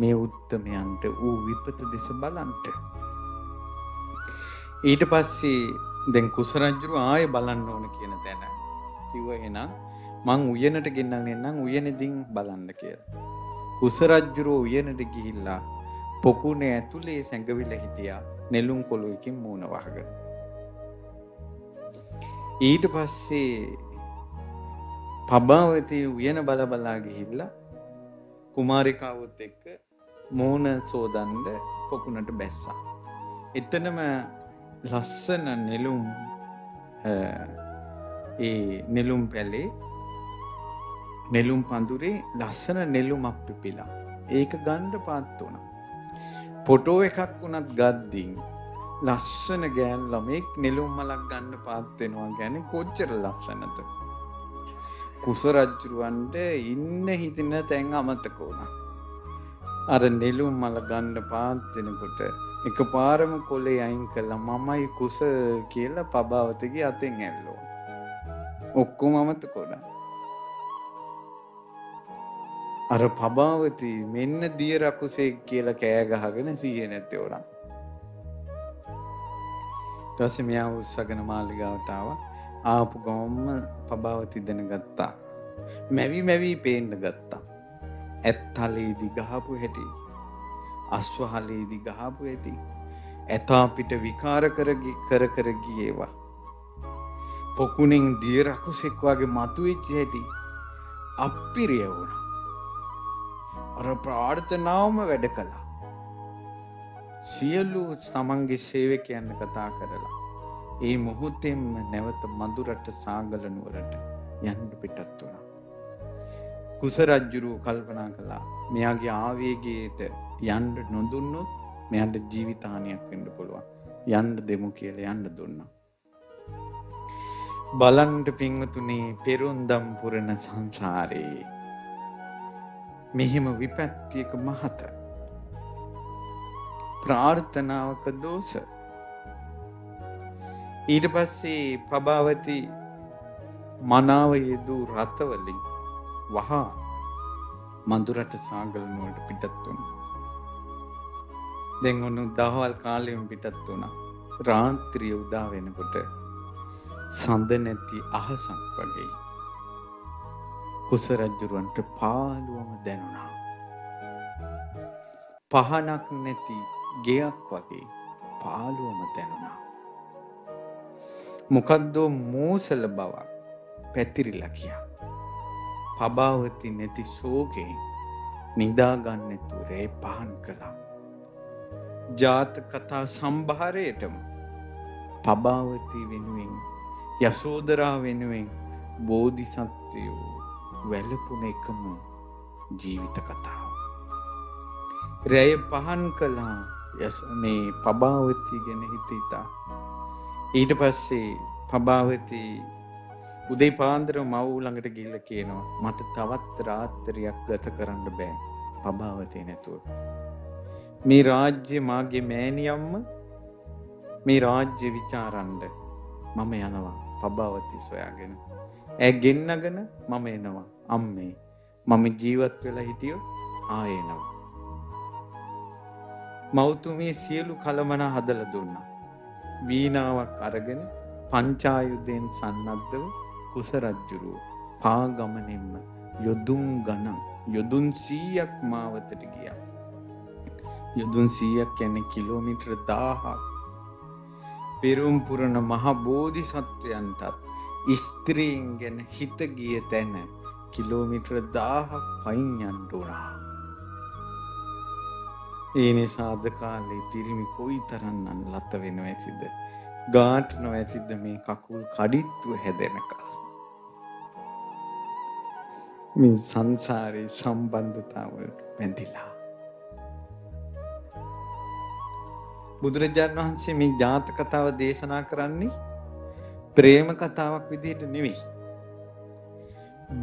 මේ උත්තමයන්ට ඌ විපත දෙස බලන්ට. ඊට පස්සේ දැන් කුස රජුරු ආයෙ බලන්න ඕන කියන තැන කිව්ව එහෙනම් මං උයනට ගෙන්නන්න එන්නම් උයනේදීන් බලන්න කියලා. කුස රජුරු උයනට ගිහිල්ලා පොකුණේ ඇතුලේ සැඟවිලා හිටියා නෙළුම් කොළුවකින් මූණ වහගෙන. ඊට පස්සේ පබාවතී උයන බලා ගිහිල්ලා කුමාරිකාවොත් එක්ක මූණ සෝදන්න පොකුණට බැස්සා. එතනම ලස්සන නෙළුම් ඒ නෙළුම් පැලේ නෙළුම් පඳුරේ ලස්සන නෙළුමක් පිපිලා ඒක ගන්න පාත් වුණා. ෆොටෝ එකක් වුණත් ගද්දින් ලස්සන ගෑන් ළමෙක් නෙළුම් මලක් ගන්න පාත් වෙනවා කියන්නේ කොච්චර ලස්සනද. කුස රජුරවන්ට ඉන්න හිතින තැන් අමතක වුණා. අර නෙළුම් මල ගන්න පාත් වෙනකොට එකපාරම කොලේ අයින් කළා මමයි කුස කියලා පබාවතගේ අතෙන් ඇල්ලුවා. ඔක්කොම අමතක වුණා. අර පබාවති මෙන්න දිය රකුසේ කියලා කෑ ගහගෙන සීයේ නැත්තේ උනා. ඊට පස්සේ මෙයා උස්සගෙන මාලිගාවට ආවා. ආපු ගමම පබාවති දැනගත්තා. මැවි පේන්න ගත්තා. ඇත්තලේදි ගහපු හැටි. අස්වහලේදි ගහපු හැටි. ඇතා පිට විකාර කර ගියේවා. පොකුණෙන් දිය රකුසෙක් වගේ මතුවෙච්ච හැටි අප්පිරිය වුණා. අර ප්‍රාර්ථනාවම වැඩ කළා. සියලු තමන්ගේ සේවකයන් කතා කරලා ඒ මොහොතේම නැවත මధుරට සාගල නුවරට යන්න පිටත් වුණා. කුස රජුරු කල්පනා කළා මෙයාගේ ආවේගයට යන්න නොදුන්නොත් මෙයාට ජීවිතහානියක් වෙන්න පුළුවන්. යන්න දෙමු කියලා යන්න දුන්නා. බලන්න පින්වතුනි පෙරුම්දම් පුරන සංසාරේ මෙහිම විපත්තියක මහත ප්‍රාර්ථනාවක දෝෂ ඊට පස්සේ පබාවති මනාව යෙදූ රථවලින් වහා මඳුරට සාගල නුවරට පිටත් වුණා. දැන් ඔන්න දහවල් කාලෙම පිටත් වුණා. රාත්‍රිය උදා වෙනකොට සඳ නැති අහසක් වගේ කුස රජුරන්ට පාළුවම දැනුණා. පහනක් නැති ගෙයක් වගේ පාළුවම දැනුණා. මොකද්දෝ මෝසල බවක් පැතිරිලා ගියා. පබාවති නැති ශෝකේ නිදාගන්නතු රේ පහන් කළා. ජාත කතා සම්භාරයටම පබාවති වෙනුවෙන් යසෝදරා වෙනුවෙන් බෝධිසත්වයෝ වැළපුණ එකම ජීවිත කතාව. රැය පහන් කළා මේ පබාවති ගැන හිතා. ඊට පස්සේ පබාවති උදේ පාන්දර මව් ළඟට ගිහිල්ලා කියනවා මට තවත් රාත්‍රියක් ගත කරන්න බෑ පබාවතේ නැතුව. මේ රාජ්‍ය මාගේ මෑණියම්ම මේ රාජ්‍ය විචාරන්න මම යනවා පබාවති සොයාගෙන. ඈ ගෙන්නගෙන මම එනවා අම්මේ. මම ජීවත් වෙලා හිටියොත් ආයෙ එනවා. මෞතුමිය සියලු කලමන හදලා දුන්නා. වීණාවක් අරගෙන පංචායුධයෙන් සන්නද්ධව කුස රජුරෝ පාගමනින්ම යොදුන් ගණන් යොදුන් 100ක් මාවතට ගියා. යොදුන් 100ක් කියන්නේ කිලෝමීටර 1000ක්. පෙරම් පුරන මහ බෝධිසත්වයන්ටත් ස්ත්‍රීන් ගැන හිත ගිය තැන කිලෝමීටර 1000ක් පයින් යන්න උනා. ඒ නිසා අද කාලේ පිරිමි කොයිතරම්නම් ලත වෙනව ඇතිද? ගාටනව ඇතිද මේ කකුල් කඩਿੱත්ව හැදෙනකල්. මේ සංසාරේ සම්බන්ධතාවලට බැඳිලා. බුදුරජාණන් වහන්සේ මේ ජාතක කතාව දේශනා කරන්නේ ප්‍රේම කතාවක් විදිහට නෙවෙයි.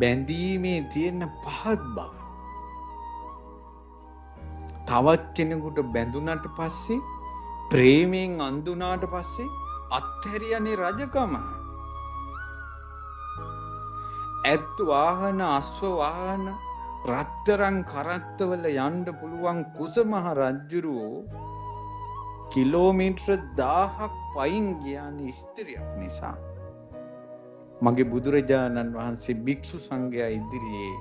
බැඳීමේ තියෙන පහත් බව. තවත් කෙනෙකුට බැඳුනට පස්සේ ප්‍රේමයෙන් අඳුනාට පස්සේ අත්හැරියනේ රජකම. ඇත් වාහන අශ්ව වාහන රත්තරන් කරත්තවල යන්න පුළුවන් කුස මහ රජුරෝ කිලෝමීටර 1000ක් පයින් ගියානේ ස්ත්‍රියක් නිසා. මගේ බුදුරජාණන් වහන්සේ භික්ෂු සංඝයා ඉදිරියේ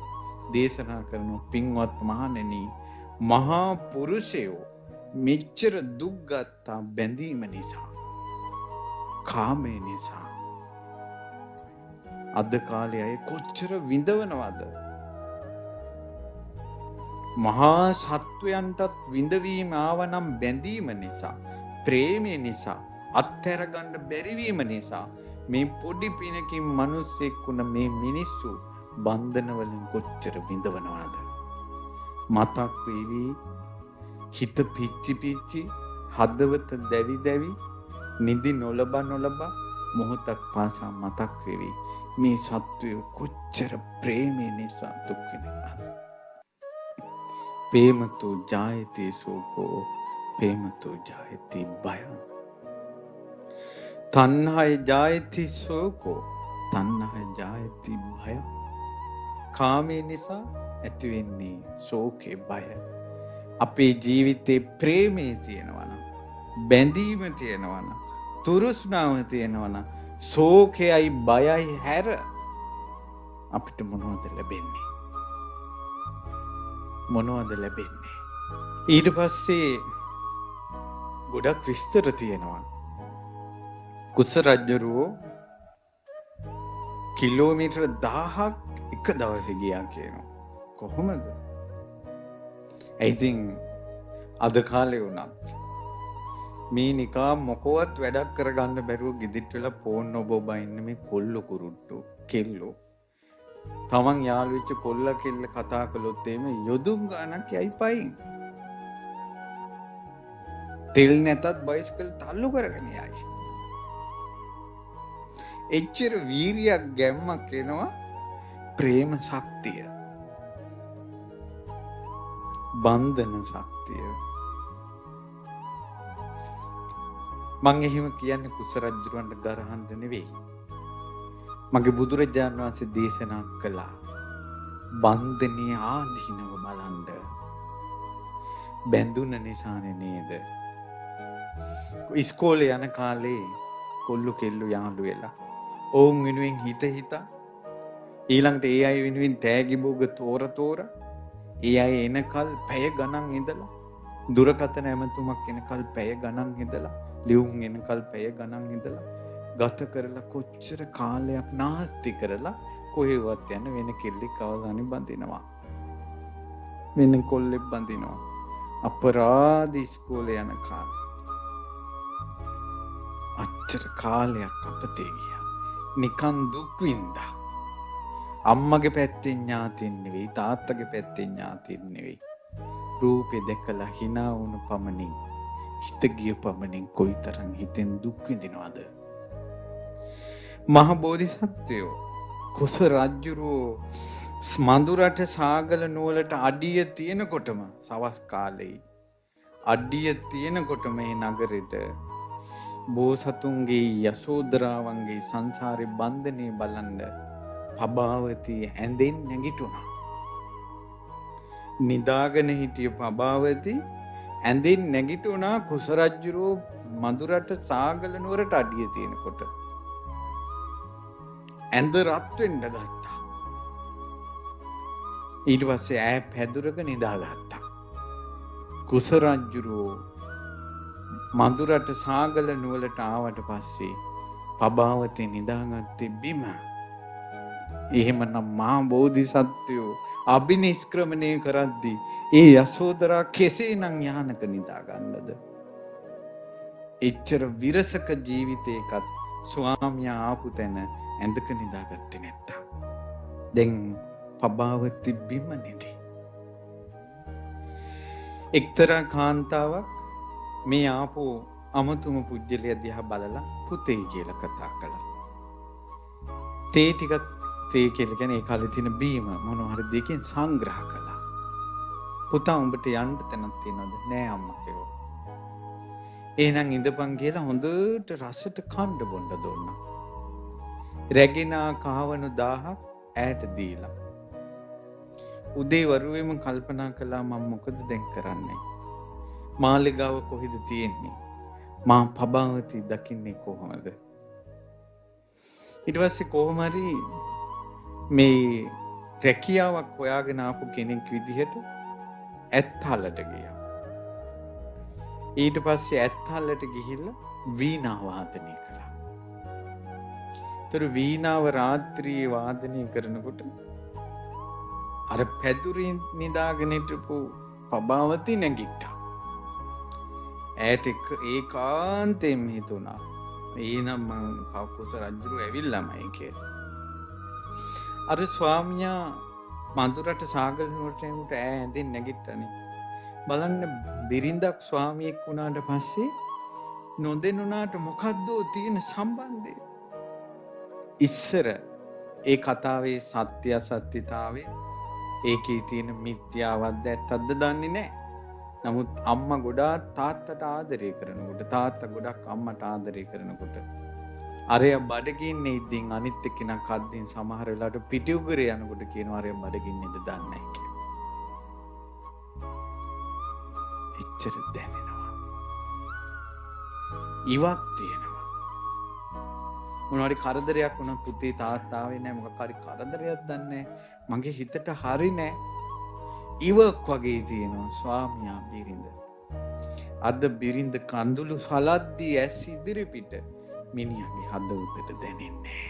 දේශනා කරන පින්වත් මහණෙනි මහා පුරුෂයෝ මෙච්චර දුක් ගත්තා බැඳීම නිසා, කාමය නිසා. අද කාලේ අය කොච්චර විඳවනවද? මහා සත්වයන්ටත් විඳවීම ආවනම් බැඳීම නිසා, ප්‍රේමය නිසා, අත්හැර ගන්න බැරිවීම නිසා මේ පොඩි පිනකින් මිනිස්සෙක් වුණ මේ මිනිස්සු බන්ධන වලින් කොච්චර විඳවනවද? මතක් වේවි හිත පිච්චි පිච්චි හදවත දැවි දැවි නිදි නොලබ මොහොතක් පාසා මතක් වේවි මේ සත්වය කොච්චර ප්‍රේමය නිසා දුක් විඳිනවද? ප්‍රේමතෝ ජායති සෝකෝ ප්‍රේමතෝ ජායති භය. තණ්හාය ජායති සෝකෝ තණ්හාය ජායති භය. කාමයේ නිසා ඇති වෙන්නේ ශෝකේ බය. අපේ ජීවිතේ ප්‍රේමයේ තියෙනවා නම්, බැඳීම තියෙනවා නම්, තුරුස්නාව තියෙනවා නම්, ශෝකයයි බයයි හැර අපිට මොනවද ලැබෙන්නේ? මොනවද ලැබෙන්නේ? ඊට පස්සේ ගොඩක් විස්තර තියෙනවා. කුස රජුරෝ කිලෝමීටර 1000ක් එක දවසේ ගියා කියනවා. කොහොමද? ඉතින් අද කාලේ වුණත් මේ නිකා මොකවත් වැඩක් කරගන්න බැරුව ගෙදිට වෙලා ෆෝන් ඔබ ඉන්න මේ කොල්ල කුරුට්ටු කෙල්ලෝ තමන් යාළු වෙච්ච කොල්ල කෙල්ල කතා කළොත් එimhe යොදුන් ගානක් යයි පයින්. තෙල් නැතත් බයිසිකල් තල්ලු කරගෙන යයි. එච්චර වීරියක් ගැම්මක් එනවා ප්‍රේම ශක්තිය, බන්ධන ශක්තිය. මං එහෙම කියන්නේ කුස රජුරවන්ට ගරහන්න නෙවෙයි. මගේ බුදුරජාණන් වහන්සේ දේශනා කළා බන්ධනීය ආදීනව බලන්න. බැඳුන නිසානේ නේද? ඉස්කෝලේ යන කාලේ කොල්ලු කෙල්ලු යාළු වෙලා ඔවුන් වෙනුවෙන් හිත ඊළඟට ඒ අය වෙනුවෙන් තෑගි බෝග තෝර ඒ අය එනකල් පැය ගණන් ඉඳලා දුරකථන ඇමතුමක් එනකල් පැය ගණන් ඉඳලා ලියුම් එනකල් පැය ගණන් ඉඳලා ගත කරලා කොච්චර කාලයක් නාස්ති කරලා කොහෙවත් යන වෙන කෙල්ලෙක් අවදානි බඳිනවා වෙන කොල්ලෙක් බඳිනවා අපරාධ ඉස්කෝලේ යන කාලේ අච්චර කාලයක් අපතේ ගියා නිකන් දුක් විඳා අම්මගේ පැත්තෙන් ඥාතින් නෙවෙයි තාත්තගේ පැත්තෙන් ඥාතින් නෙවෙයි රූපේ දැකලා hina වුණ පමණින් හිත ගිය පමණින් කොයිතරම් හිතෙන් දුක් විඳිනවද මහ බෝධිසත්වයෝ කුස රජුරෝ මඳුරට සාගල නුවලට අඩිය තියෙනකොටම සවස් කාලේ අඩිය තියෙනකොටම මේ නගරෙට බෝසතුන්ගේ යසෝදරාවන්ගේ සංසාරේ බන්ධනේ බලන්න පබාවතී ඇඳෙන් නැගිටුණා. නිදාගෙන හිටිය පබාවතී ඇඳෙන් නැගිටුණා කුස රජුරෝ මඳුරට සාගල නුවරට අඩිය තියෙනකොට. ඇඳ රත් වෙන්න ගත්තා. ඊට පස්සේ ඈ පැදුරක නිදාගත්තා. කුස රජුරෝ මඳුරට සාගල නුවලට ආවට පස්සේ පබාවතී නිදාගත්තේ බිම. එහෙමනම් මහා බෝධිසත්වයෝ අභිනිෂ්ක්‍රමණය කරද්දී ඒ යසෝදරා කෙසේනම් යහනක නිදා ගන්නද? එච්චර විරසක ජීවිතයකත් ස්වාමියා ආපු තැන ඇඳක නිදාගත්තේ නැත්තම් දැන් පබාවති බිම නිදි. එක්තරා කාන්තාවක් මේ ආපු අමතුම පුජ්‍යලිය දිහා බලලා පුතේ කියලා කතා කළා. තේ ටිකක් තේ කියලා කියන්නේ ඒ කාලේ තියෙන බීම මොනවා හරි දෙකෙන් සංග්‍රහ කළා. පුතා උඹට යන්න තැනක් තියනවද? නෑ අම්මා කිව්වා. එහෙනම් ඉඳපන් කියලා හොඳට රසට කන්න බොන්න දුන්නා. රැගිනා කහවණු 1000ක් ඈට දීලා. උදේ වරුවේම කල්පනා කළා මම මොකද දැන් කරන්නේ? මාලිගාව කොහෙද තියෙන්නේ? මා පබාවති දකින්නේ කොහොමද? ඊට පස්සේ කොහොම හරි මේ රැකියාවක් හොයාගෙන ආපු කෙනෙක් විදිහට ඇත්හලට ගියා. ඊට පස්සේ ඇත්හලට ගිහිල්ලා වීණා වාදනය කළා. ඒතර වීණාව රාත්‍රියේ වාදනය කරනකොට අර පැදුරින් නිදාගෙන හිටපු පබාවති නැගිට්ටා. ඈට ඒකාන්තයෙන් හිතුණා එහෙනම් මම කුස රජුරු ඇවිල්ලාමයි කියලා. අර ස්වාමියා මඳුරට සාගල නුවරට එමුට ඇඳෙන් නැගිට්ටනේ. බලන්න බිරිඳක් ස්වාමියෙක් වුණාට පස්සේ නොදෙනුණාට මොකද්ද තියෙන සම්බන්ධය? ඉස්සර ඒ කතාවේ සත්‍ය අසත්‍යතාවය ඒකේ තියෙන මිත්‍යාවද්ද ඇත්තක්ද දන්නේ නැහැ. නමුත් අම්මා ගොඩාක් තාත්තට ආදරය කරනකොට තාත්තා ගොඩක් අම්මට ආදරය කරනකොට අරයා බඩගින්නේ ඉඳින් අනිත් එක්කෙනා කද්දින් සමහර වෙලාවට පිටි උගරේ යනකොට කියනවා අරයා බඩගින්නේද දන්නේ නැහැ කියලා. එච්චර දැනෙනවා. ඉවක් තියෙනවා. මොනවාරි කරදරයක් වුණා පුතේ තාත්තා ආවේ නැහැ මොකක් හරි කරදරයක් දන්නේ මගේ හිතට හරි නැහැ. ඉවක් වගේ තියෙනවා ස්වාමියා බිරිඳ. අද බිරිඳ කඳුළු සලද්දී ඇස් ඉදිරි පිට මිනිහගේ හදවතට දැනෙන්නේ.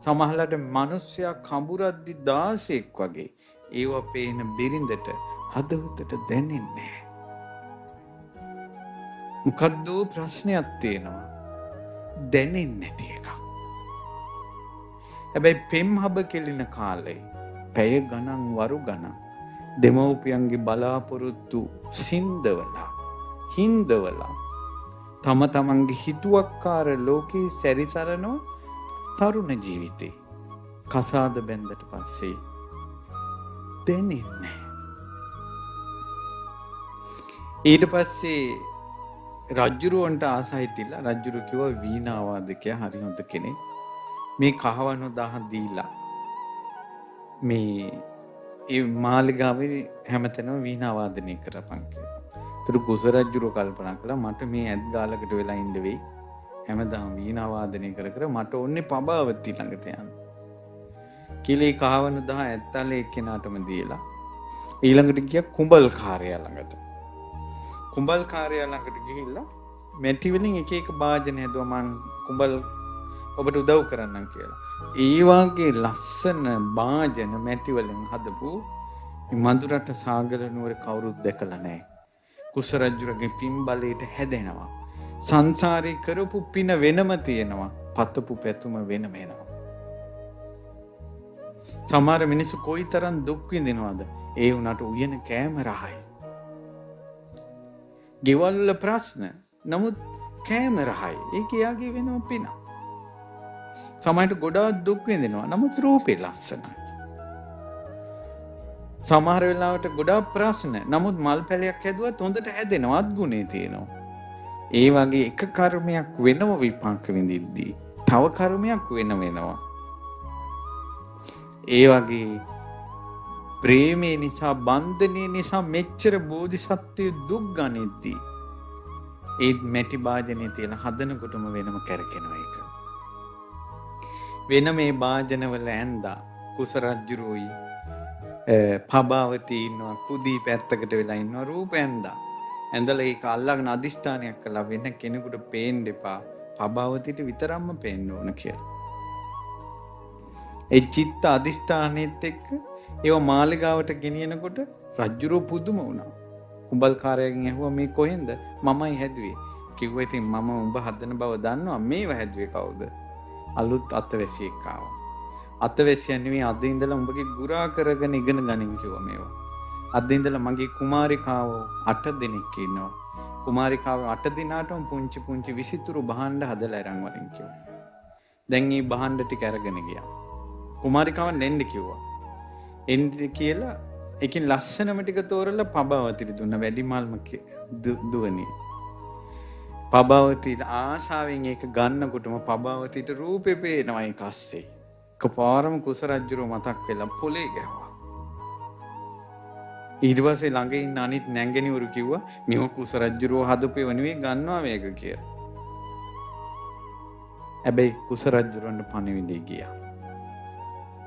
සමහරවිට මිනිස්සයා කඹරද්දි 16ක් වගේ ඒව පේන බිරිඳට හදවතට දැනෙන්නේ. මොකද්ද ප්‍රශ්නයක් තියෙනවා. දැනෙන්නේ නැති එකක්. හැබැයි පෙම්හබ කෙලින කාලේ පැය ගණන් වරු ගණන් දෙමව්පියන්ගේ බලාපොරොත්තු හින්දවලා තම තමන්ගේ හිතුවක්කාර ලෝකේ සැරිසරනෝ තරුණ ජීවිතේ කසාද බැන්දට පස්සේ දැනෙන්නේ. ඊට පස්සේ රජ්ජුරුවන්ට ආසයි තියලා රජ්ජුරුව කිව්වා වීණා වාදකයා හරි හොඳ කෙනෙක්. මේ කහවණු 1000 දීලා මේ ඒ මාලිගාවේ හැමතැනම වීණා වාදනය කරපන් කියලා. ඒතර කුස රජ්ජුරුව කල්පනා කළා මට මේ ඇත් ගාලකට වෙලා ඉන්න වෙයි. හැමදාම වීණා වාදනය කර කර මට ඕනේ පබාවති ළඟට යන්න. කිලේ කහවණු 10 ඇත්තල්ලේ එක්කෙනාටම දීලා ඊළඟට ගියා කුඹල්කාරයා ළඟට. කුඹල්කාරයා ළඟට ගිහිල්ලා මැටි වලින් එක එක වාදන හැදුවා මං කුඹල් ඔබට උදව් කරන්නම් කියලා. ඒ වාගේ ලස්සන වාදන මැටි වලින් හදපු මඳුරට සාගර නුවර කවුරුත් දැකලා නැහැ. කුස රජුගේ පින්බලයට හැදෙනවා. සංසාරේ කරපු පින වෙනම තියෙනවා. පතපු පැතුම වෙනම එනවා. සමහර මිනිස්සු කොයිතරම් දුක් විඳිනවද? ඒ උනට උයන කෑම රහයි. ගෙවල් වල ප්‍රශ්න. නමුත් කෑම රහයි. ඒක යාගේ වෙනම පින. සමහරට ගොඩාක් දුක් විඳිනවා. නමුත් රූපේ ලස්සනයි. සමහර වෙලාවට ගොඩාක් ප්‍රශ්න. නමුත් මල් පැලයක් හැදුවත් හොඳට හැදෙනවා. අත්ගුණේ තියෙනවා. ඒ වගේ එක කර්මයක් වෙනම විපාක විඳිද්දී තව කර්මයක් වෙනවා. ඒ වගේ ප්‍රේමේ නිසා බන්ධනේ නිසා මෙච්චර බෝධිසත්වය දුක් ගනිද්දී ඒ මැටි වාදනේ තියෙන හදනකොටම වෙනම කැරකෙනවා ඒක. වෙන මේ වාදනවල ඇඳා කුස රජුරුයි පබාවති ඉන්නවා කුදී පැත්තකට වෙලා ඉන්නවා රූප ඇඳා. ඇඳලා ඒක අල්ලගෙන අදිෂ්ඨානයක් කළා වෙන කෙනෙකුට පේන්න එපා. පබාවතිට විතරක්ම පේන්න ඕන කියලා. ඒ චිත්ත අදිෂ්ඨානෙත් එක්ක ඒව මාලිගාවට ගෙනියනකොට රජුරෝ පුදුම වුණා. කුඹල්කාරයෙන් ඇහුවා මේ කොහෙන්ද? මමයි හැදුවේ. කිව්වා ඉතින් මම උඹ හදන බව දන්නවා. මේව හැදුවේ කවුද? අලුත් අතවැසියෙක් ආවා. අතවැසියා නෙවෙයි අද ඉඳලා උඹගේ ගුරා කරගෙන ඉගෙන ගනින් කිව්වා මේවා. අද ඉඳලා මගේ කුමාරිකාවෝ 8 දෙනෙක් ඉන්නවා. කුමාරිකාවෝ 8 දිනාටම පුංචි පුංචි විසිතුරු භාණ්ඩ හදලා අරන් වරින් කිව්වා. දැන් මේ භාණ්ඩ ටික අරගෙන ගියා. කුමාරිකාවන් එන්න කිව්වා. එන්න කියලා ඒකෙන් ලස්සනම ටික තෝරලා පබාවතිට දුන්න වැඩිමල්ම දුවනේ. පබාවති ආශාවෙන් ඒක ගන්නකොටම පබාවතිට රූපේ පේනවා ඒක අස්සේ. කපාරම කුස රජුරෝ මතක් වෙලා පොලේ ගැහුවා. ඊට පස්සේ ළඟ ඉන්න අනිත් නැංගණිවරු කිව්වා මෙව කුස රජුරෝ හදපේව නෙවෙයි ගන්නවා මේක කියලා. හැබැයි කුස රජුරන්ට පණිවිඩය ගියා.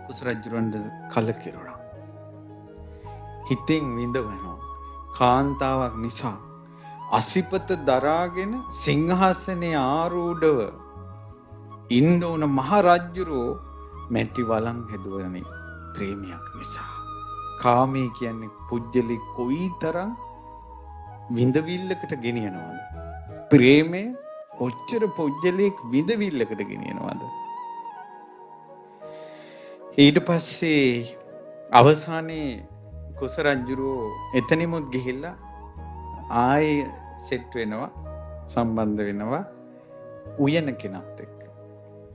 කුස රජුරන්ට කලකිරුණා. හිතෙන් විඳවනවා. කාන්තාවක් නිසා අසිපත දරාගෙන සිංහාසනේ ආරූඪව ඉන්න උන මහ රජුරෝ මැටි වලන් හැදුවනේ ප්‍රේමයක් නිසා. කාමී කියන්නේ පුජ්‍යලි කොයිතරම් විඳවිල්ලකට ගෙනියනවද? ප්‍රේමය කොච්චර පුජ්‍යලික විඳවිල්ලකට ගෙනියනවද? ඊට පස්සේ අවසානයේ කුස රජුරෝ එතනිමුත් ගිහිල්ලා ආයේ සෙට් වෙනවා සම්බන්ධ වෙනවා උයන කෙනත් එක්ක.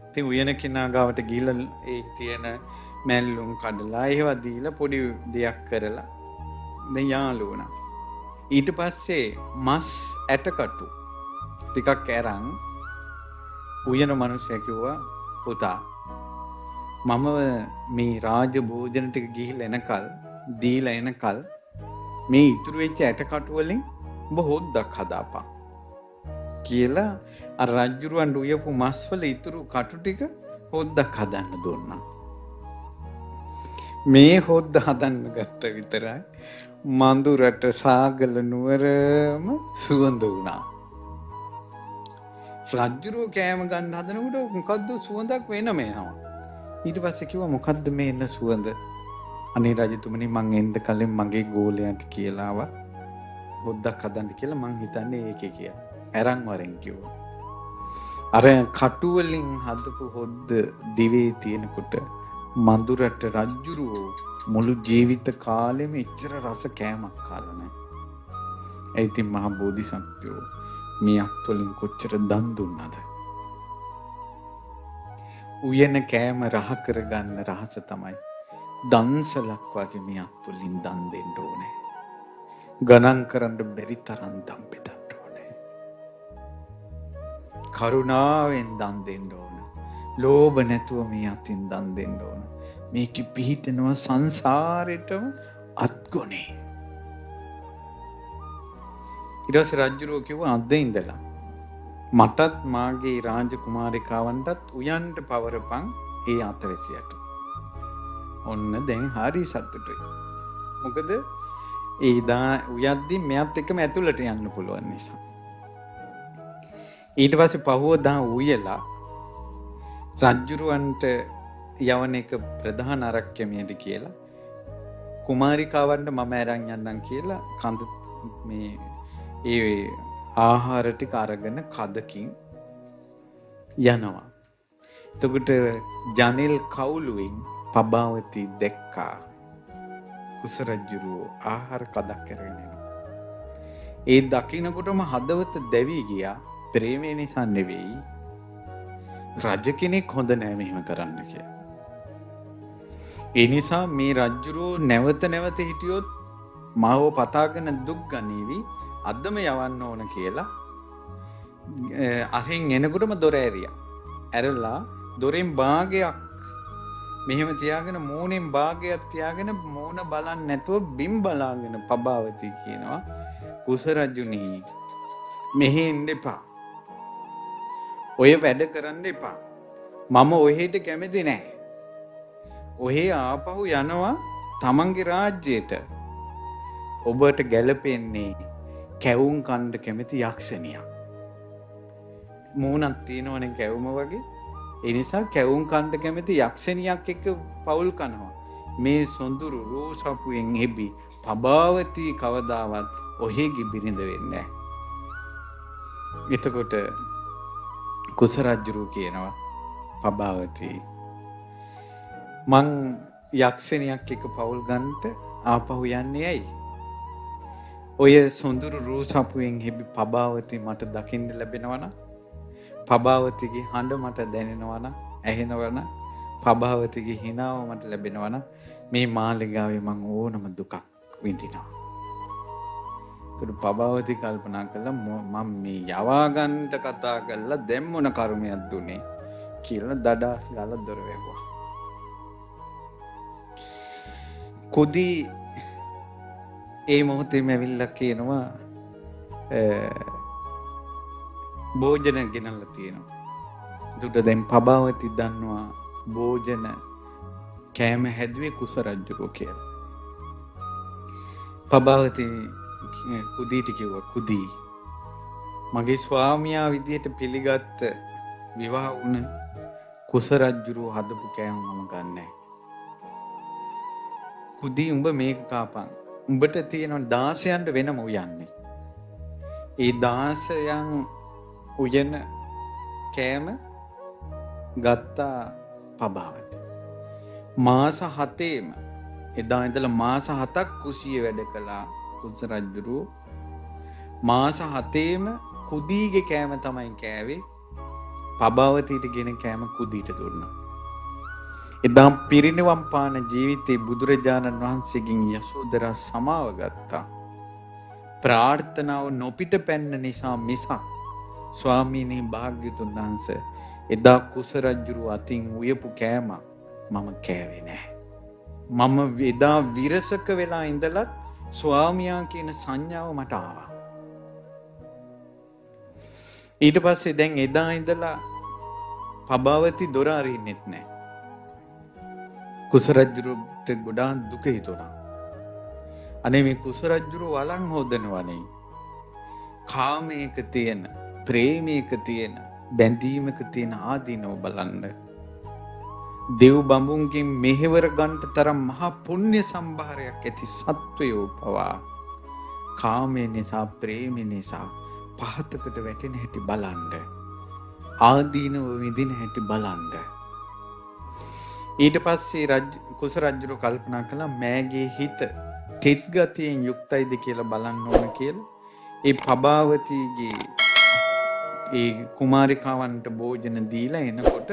ඉතින් උයන කෙනා ගාවට ගිහිල්ලා ඒ තියෙන මැල්ලුම් කඩලා ඒවා දීලා පොඩි දෙයක් කරලා දැන් යාළු වුණා. ඊට පස්සේ මස් ඇටකටු ටිකක් අරන් උයන මිනිහා කිව්වා පුතා මම මේ රාජ භෝජන ටික ගිහිල්ලා එනකල් දීලා එනකල් මේ ඉතුරු වෙච්ච ඇටකටු වලින් ඔබ හොද්දක් හදාපන් කියලා අර රජුරවන්ට උයපු මස් වල ඉතුරු කටු ටික හොද්දක් හදන්න දුන්නා. මේ හොද්ද හදන්න ගත්ත විතරයි මඳුරට සාගල නුවරම සුවඳ වුණා. රජුරෝ කෑම ගන්න හදනකොට මොකද්ද සුවඳක් වෙනම එනවා. ඊට පස්සේ කිව්වා මොකද්ද මේ එන සුවඳ? අනේ රජතුමනි මං එන්න කලින් මගේ ගෝලයන්ට කියලා ආවා හොද්දක් හදන්න කියලා මං හිතන්නේ ඒකේ කියලා. අරන් වරෙන් කිව්වා. අර කටු වලින් හදපු හොද්ද දිවේ තියෙනකොට මඳුරට රජුරෝ මුළු ජීවිත කාලෙම ඉච්චර රස කෑමක් කාලා නැහැ. ඒ ඉතින් මහ බෝධිසත්වෝ මේ අත්වලින් කොච්චර දන් දුන්නද? උයන කෑම රහ කරගන්න රහස තමයි දන්සලක් වගේ මේ අත්වලින් දන් දෙන්න ඕනේ. ගණන් කරන්න බැරි තරම් දන් බෙදන්න ඕනේ. කරුණාවෙන් දන් දෙන්න ඕන. ලෝභ නැතුව මේ අතින් දන් දෙන්න ඕන. මේක පිහිටනවා සංසාරෙටම අත්ගුණේ. ඊට පස්සේ රජුරෝ කිව්වා අද ඉඳලා මටත් මාගේ රාජකුමාරිකාවන්ටත් උයන්ට පවරපන් ඒ අතවැසියට. ඔන්න දැන් හරි සතුටුයි. මොකද ඒ උයද්දි මෙයත් එක්කම ඇතුළට යන්න පුළුවන් නිසා. ඊට පස්සේ පහුවදා උයලා රජුරවන්ට යවන එක ප්‍රධාන ආරක්ෂකමියට කියලා කුමාරිකාවන්ට මම අරන් යන්නම් කියලා කඳ මේ ඒ ආහාර ටික අරගෙන කදකින් යනවා. එතකොට ජනෙල් කවුළුවෙන් පබාවති දැක්කා කුස රජුරෝ ආහාර කදක් කරගෙන එනවා. ඒ දකින්නකොටම හදවත දැවි ගියා. ප්‍රේමය නිසා නෙවෙයි. රජ කෙනෙක් හොඳ නෑ මෙහෙම කරන්න කියලා. ඒ නිසා මේ රජුරෝ නැවත නැවත හිටියොත් මාව පතාගෙන දුක් ගනීවි. අදම යවන්න ඕන කියලා අහෙන් එනකොටම දොර ඇරියා. ඇරලා දොරෙන් භාගයක් මෙහෙම තියාගෙන මූණෙන් භාගයක් තියාගෙන මූණ බලන්නේ නැතුව බිම් බලාගෙන පබාවති කියනවා කුස රජුනි මෙහෙ එන්න එපා. ඔය වැඩ කරන්න එපා. මම ඔහෙට කැමති නැහැ. ඔහෙ ආපහු යනවා තමන්ගේ රාජ්‍යයට. ඔබට ගැලපෙන්නේ කැවුම් කන්න කැමති යක්ෂණියක්. මූණක් තියෙනවනේ කැවුම වගේ. ඒ නිසා කැවුම් කන්න කැමති යක්ෂණියක් එක්ක පවුල් කනවා. මේ සොඳුරු රෝසපුවෙන් එබි පබාවති කවදාවත් ඔහෙගේ බිරිඳ වෙන්නේ නැහැ. එතකොට කුස රජුරු කියනවා පබාවති මං යක්ෂණියක් එක්ක පවුල් ගන්නට ආපහු යන්නේ ඇයි? ඔය සොඳුරු රූසපුවෙන් හිබි පබාවති මට දකින්න ලැබෙනවනම් පබාවතිගේ හඬ මට දැනෙනවනම් ඇහෙනවනම් පබාවතිගේ හිනාව මට ලැබෙනවනම් මේ මාලිගාවේ මං ඕනම දුකක් විඳිනවා. ඒක පබාවති කල්පනා කළා මම මේ යවා ගන්නට කතා කරලා දැන් මොන කර්මයක් දුන්නේ කියලා දඩාස් ගාලා දොර වැහුවා. කුදී ඒ මොහොතේම ඇවිල්ලා කියනවා භෝජන ගෙනල්ලා තියෙනවා. දුට දැන් පබාවති දන්නවා භෝජන කෑම හැදුවේ කුස රජුරෝ කියලා. පබාවති කුදීට කිව්වා කුදී මගේ ස්වාමියා විදියට පිළිගත් විවාහ වුණ කුස රජුරෝ හදපු කෑම මම ගන්නෑ. කුදී උඹ මේක කාපන්. උඹට තියෙන 16න්ට වෙනම උයන්නේ. ඒ 16න් උයන කෑම ගත්තා පබාවති. මාස 7ෙම එදා ඉඳලා මාස 7ක් කුසියේ වැඩ කළා කුස රජුරෝ. මාස 7ෙම කුදීගේ කෑම තමයි කෑවේ. පබාවතිට ගෙන කෑම කුදීට දුන්නා. එදා පිරිනිවන් පාන ජීවිතේ බුදුරජාණන් වහන්සේගෙන් යශෝදරා සමාව ගත්තා. ප්‍රාර්ථනාව නොපිට පැන්න නිසා මිසක් ස්වාමීනි භාග්‍යතුන් වහන්සේ එදා කුස රජුරු අතින් උයපු කෑම මම කෑවේ නැහැ. මම එදා විරසක වෙලා ඉඳලත් ස්වාමියා කියන සංඥාව මට ආවා. ඊට පස්සේ දැන් එදා ඉඳලා පබාවති දොර අරින්නෙත් නැහැ. කුස රජුට ගොඩාක් දුක හිතුණා. අනේ මේ කුස රජුරු වළං හොදනවනේ. කාමයක තියෙන, ප්‍රේමයක තියෙන, බැඳීමක තියෙන ආදීනව බලන්න. දෙව් බඹුන්ගෙන් මෙහෙවර ගන්නට තරම් මහා පුණ්‍ය සම්භාරයක් ඇති සත්වයෝ පවා කාමය නිසා, ප්‍රේමය නිසා පහතකට වැටෙන හැටි බලන්න. ආදීනව විඳින හැටි බලන්න. ඊට පස්සේ කුස රජුරු කල්පනා කළා මෑගේ හිත තෙත් ගතියෙන් යුක්තයිද කියලා බලන්න ඕන කියලා. ඒ පබාවතිගේ ඒ කුමාරිකාවන්ට භෝජන දීලා එනකොට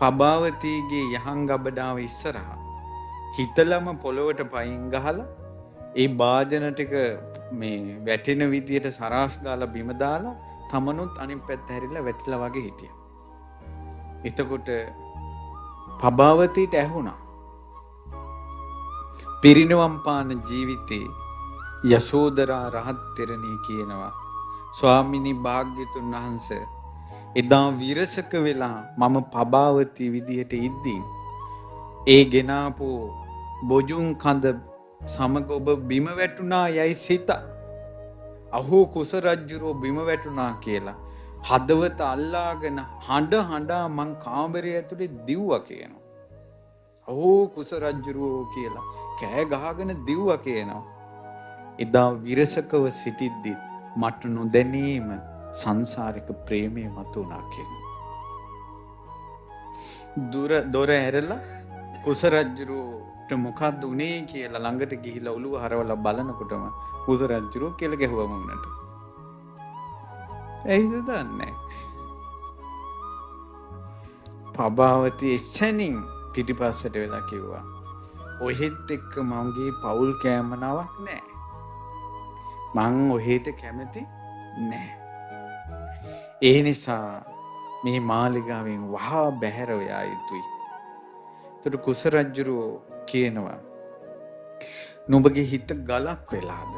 පබාවතිගේ යහන් ගබඩාව ඉස්සරහා හිතලම පොළොවට පයින් ගහලා ඒ භාජන ටික මේ වැටෙන විදියට සරාස් ගාලා බිම දාලා තමනුත් අනිත් පැත්ත හැරිලා වැටිලා වගේ හිටියා. එතකොට පබාවතීට ඇහුණා. පිරිනිවන් පාන ජීවිතේ යශෝදරා රහත් තෙරණිය කියනවා ස්වාමිනී භාග්‍යතුන් වහන්සේ එදා විරසක වෙලා මම පබාවතී විදිහට ඉද්දී ඒ ගෙනාපු බොජුන් කඳ සමග ඔබ බිම වැටුණා යයි සිත අහෝ කුස රජුරෝ බිම වැටුණා කියලා හදවත අල්ලාගෙන හඬා මං කාමරය ඇතුලේ දිව්වා කියනවා. අහෝ කුස රජුරෝ කියලා කෑ ගහගෙන දිව්වා කියනවා. එදා විරසකව සිටිද්දි මට නොදැනීම සංසාරික ප්‍රේමය මතුණා කියනවා. දොර ඇරලා කුස රජුට මොකද්ද උනේ කියලා ළඟට ගිහිලා ඔළුව හරවලා බලනකොටම කුස රජු කියලා ගැහුවා මුන්නට. ඇයිද දන්නේ? පබාවතී එසනින් පිටිපස්සට වෙලා කිව්වා ඔහෙත් එක්ක මගේ පවුල් කෑමනාවක් නැහැ. මං ඔහෙට කැමති නැහැ. ඒ නිසා මේ මාලිගාවෙන් වහා බැහැර යා යුතුයි. ඒතර කුස රජු කියනවා නුඹගේ හිත ගලක් වෙලාද?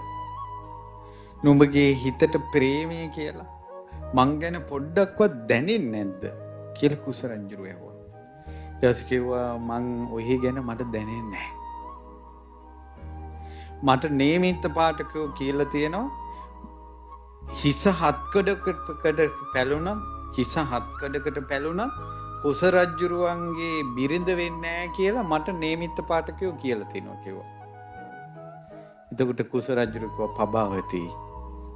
නුඹගේ හිතට ප්‍රේමය කියලා මං ගැන පොඩ්ඩක්වත් දැනෙන්නේ නැද්ද කියලා කුස රජු ඇහුවා. ඊට කිව්වා මං ඔහි ගැන මට දැනෙන්නේ නැහැ. මට නේමිත පාඨකෝ කියලා තියෙනවා හිස හත්කඩකට පැලුණා හිස හත්කඩකට පැලුණා කුස රජුරුවන්ගේ බිරිඳ වෙන්නේ නැහැ කියලා මට නේමිත පාඨකෝ කියලා තියෙනවා කිව්වා. එතකොට කුස රජුරු කිව්වා පබාවතී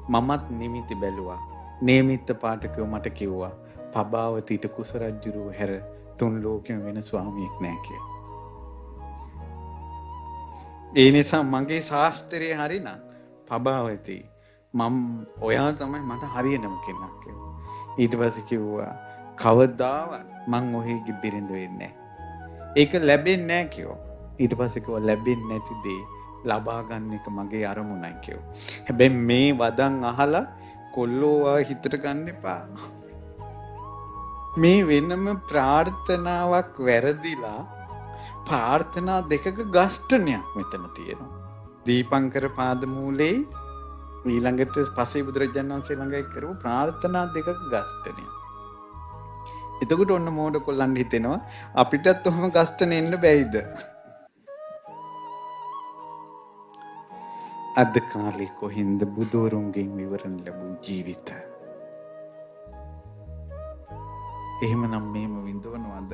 මමත් නිමිති බැලුවා. නේමිත පාඨකෝ මට කිව්වා පබාවතීට කුස රජුරුව හැර තුන් ලෝකෙම වෙන ස්වාමියෙක් නැහැ කියලා. ඒ නිසා මගේ ශාස්ත්‍රයේ හරිනම් පබාවතී මම ඔයා තමයි මට හරියනම කෙනෙක් කියලා. ඊට පස්සේ කිව්වා කවදාවත් මං ඔහෙගේ බිරිඳ වෙන්නේ නැහැ. ඒක ලැබෙන්නේ නැහැ කිව්වා. ඊට පස්සේ කිව්වා ලැබෙන්නේ නැති දේ ලබා ගන්න එක මගේ අරමුණයි කිව්වා. හැබැයි මේ වදන් අහලා කොල්ලෝ හිතට ගන්න එපා. මේ වෙනම ප්‍රාර්ථනාවක් වැරදිලා ප්‍රාර්ථනා දෙකක ගස්ඨනයක් මෙතන තියෙනවා. දීපංකර පාදමූලේ ඊළඟට පසේ බුදුරජාණන් වහන්සේ ළඟයි කරපු ප්‍රාර්ථනා දෙකක ගස්ඨනය. එතකොට ඔන්න මෝඩ කොල්ලන් හිතෙනවා අපිටත් ඔහොම ගස්ඨන එන්න බැයිද? අද කාලේ කොහින්ද බුදුරුන්ගෙන් විවරණ ලැබුණු ජීවිත. එහෙමනම් මේම විඳවනවද?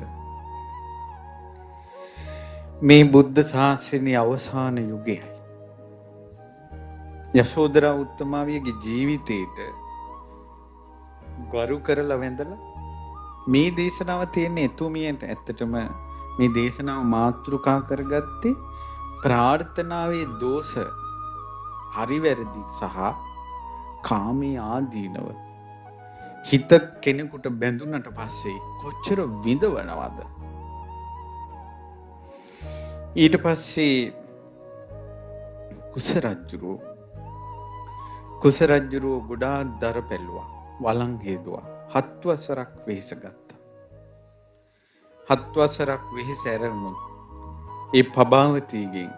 මේ බුද්ධ ශාසනයේ අවසාන යුගයයි. යශෝදරා උත්තමාවියගේ ජීවිතේට ගරු කරලා වැඳලා මේ දේශනාව තියෙන්නේ එතුමියට. ඇත්තටම මේ දේශනාව මාතෘකා කරගත්තේ ප්‍රාර්ථනාවේ දෝෂ හරි වැරදි සහ කාමී ආදීනව හිත කෙනෙකුට බැඳුනට පස්සේ කොච්චර විඳවනවද? ඊට පස්සේ කුස රජුරෝ ගොඩාක් දර පැල්ලුවා, වළං හේදුවා. 7 වසරක් වෙහෙස ගත්තා. 7 වසරක් වෙහෙස ඇරෙමුත් ඒ පබාවතීගෙන්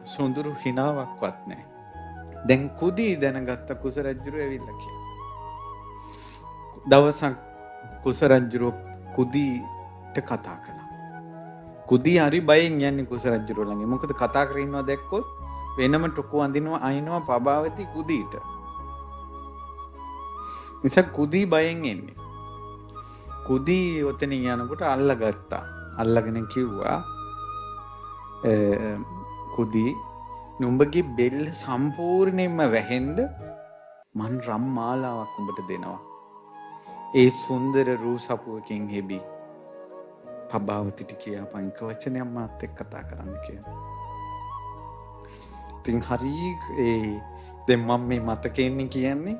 සොඳුරු හිනාවක්වත් නැහැ. දැන් කුදී දැනගත්ත කුස රජුරෝ ඇවිල්ලා කියලා. දවසක් කුස රජුරෝ කුදීට කතා කළා. කුදී හරි බයෙන් යන්නේ කුස රජුරෝ ළඟ. මොකද කතා කරගෙන ඉන්නවා දැක්කොත් වෙනම ටොකු අඳිනවා අයින්නවා පබාවතී කුදීට. නිසා කුදී බයෙන් එන්නේ. කුදී ඔතනින් යනකොට අල්ලගත්තා. අල්ලගෙන කිව්වා කුදී නුඹගේ බෙල්ල සම්පූර්ණයෙන්ම වැහෙන්න මං රම් මාලාවක් උඹට දෙනවා. ඒ සුන්දර රූ සපුවකින් හෙබි පබාවතිට කියපන් එක වචනයක් මාත් එක්ක කතා කරන්න කියලා. ඉතින් හරි දැන් මම මේ මතකෙන්නේ කියන්නේ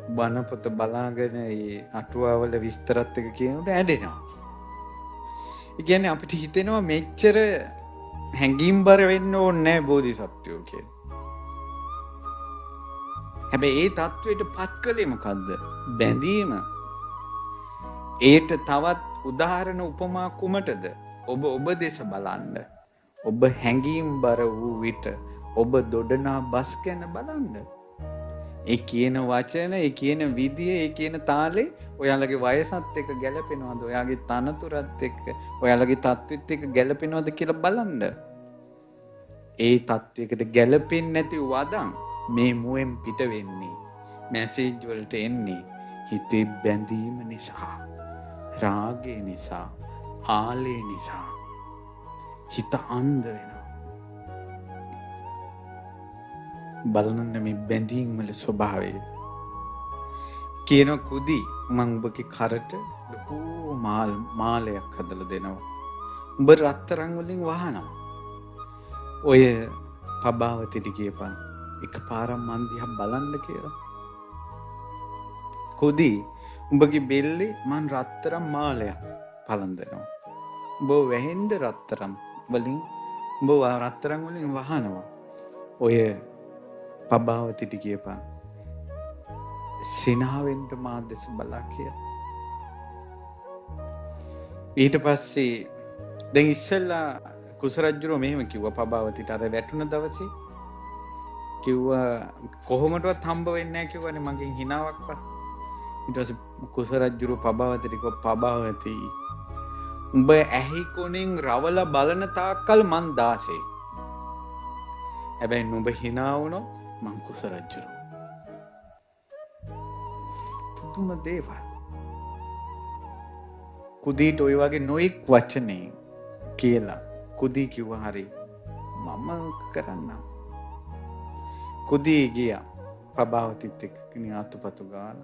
බණ පොත බලාගෙන ඒ අටුවාවල විස්තරත් එක කියනකොට ඇඬෙනවා. ඒ කියන්නේ අපිට හිතෙනවා මෙච්චර හැඟීම්බර වෙන්න ඕනේ නැහැ බෝධිසත්වෝ කියලා. හැබැයි ඒ தത്വෙට පත් කළේ මොකද්ද? බැඳීම. ඒට තවත් උදාහරණ උපමා කුමටද? ඔබ දෙස බලන්න. ඔබ හැඟීම් බර වූ විට ඔබ දොඩනා බස් ගැන බලන්න. ඒ කියන වචන, ඒ කියන විදිය, ඒ කියන තාලේ ඔයාලගේ වයසත් එක්ක ගැලපෙනවද? ඔයාගේ තනතුරත් එක්ක, ඔයාලගේ තත්ත්වෙත් එක්ක ගැලපෙනවද කියලා බලන්න. ඒ තත්ත්වයකට ගැලපෙන්නේ නැති වදන් මේ මුවෙන් පිට වෙන්නේ. මැසේජ් වලට එන්නේ හිතේ බැඳීම නිසා, රාගය නිසා, ආලේ නිසා. හිත අන්ධ වෙනවා. බලන්න මේ බැඳීම් වල ස්වභාවය. කියන කුදි මං ඔබගේ කරට ලොකු මාලයක් හදලා දෙනවා. උඹ රත්තරන් වලින් වහනවා. ඔය පබාවතිට කියපන් එකපාරක් මන් දිහා බලන්න කියලා. කුදි උඹගේ බෙල්ලේ මං රත්තරන් මාලයක් පලඳනවා. උඹ වැහෙන්න රත්තරන් වලින් උඹ රත්තරන් වලින් වහනවා. ඔය පබාවතිට කියපන් සිනාවෙන්ට මා දෙස බලා කියලා. ඊට පස්සේ දැන් ඉස්සෙල්ලා කුසරජ්ජුරෝ මෙහෙම කිව්වා පබාවතිට අර වැටුණ දවසේ කිව්වා කොහොමදවත් හම්බ වෙන්නේ නැහැ කිව්වනේ මගෙන් හිනාවක්වත්. ඊට පස්සේ කුසරජ්ජුරෝ පබාවතිට කිව්වා පබාවති උඹ ඇහි කොණෙන් රවල බලන තාක්කල් මං 16. හැබැයි නුඹ hina වුණොත් මං කුසරජ්ජුරෝ. පුදුම දේවල්. කුදීට ඔය වගේ නොඑක් වචනේ කියලා කුදී කිව්වා හරි මම කරන්නම්. කුදී ගියා පබාවතිත් එක්ක අතුපතු ගාන.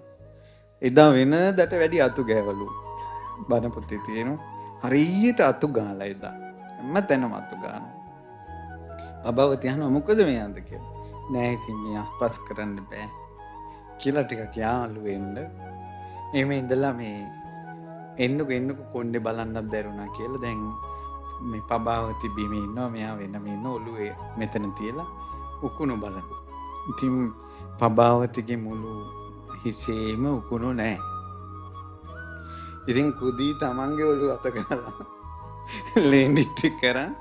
එදා වෙනදට වැඩි අතු ගෑවලු. බණ පොතේ තියෙනවා. හරියට අතු ගාලා එදා. හැමතැනම අතු ගානවා. පබාවති අහනවා මොකද මේ යන්ද කියලා. නෑ ඉතින් මේ අස්පස් කරන්න බෑ කියලා ටිකක් යාළු වෙන්න. එහෙම ඉඳලා මේ එන්නකො කොණ්ඩේ බලන්නත් බැරුණා කියලා දැන් මේ පබාවති බිමේ ඉන්නවා මෙයා වෙනම ඉන්න ඔළුවේ මෙතන තියලා උකුණු බලන. ඉතින් පබාවතිගේ මුළු හිසේම උකුණු නැහැ. ඉතින් කුදී තමන්ගේ ඔළුව අත ගාලා ලේනිත් කරන්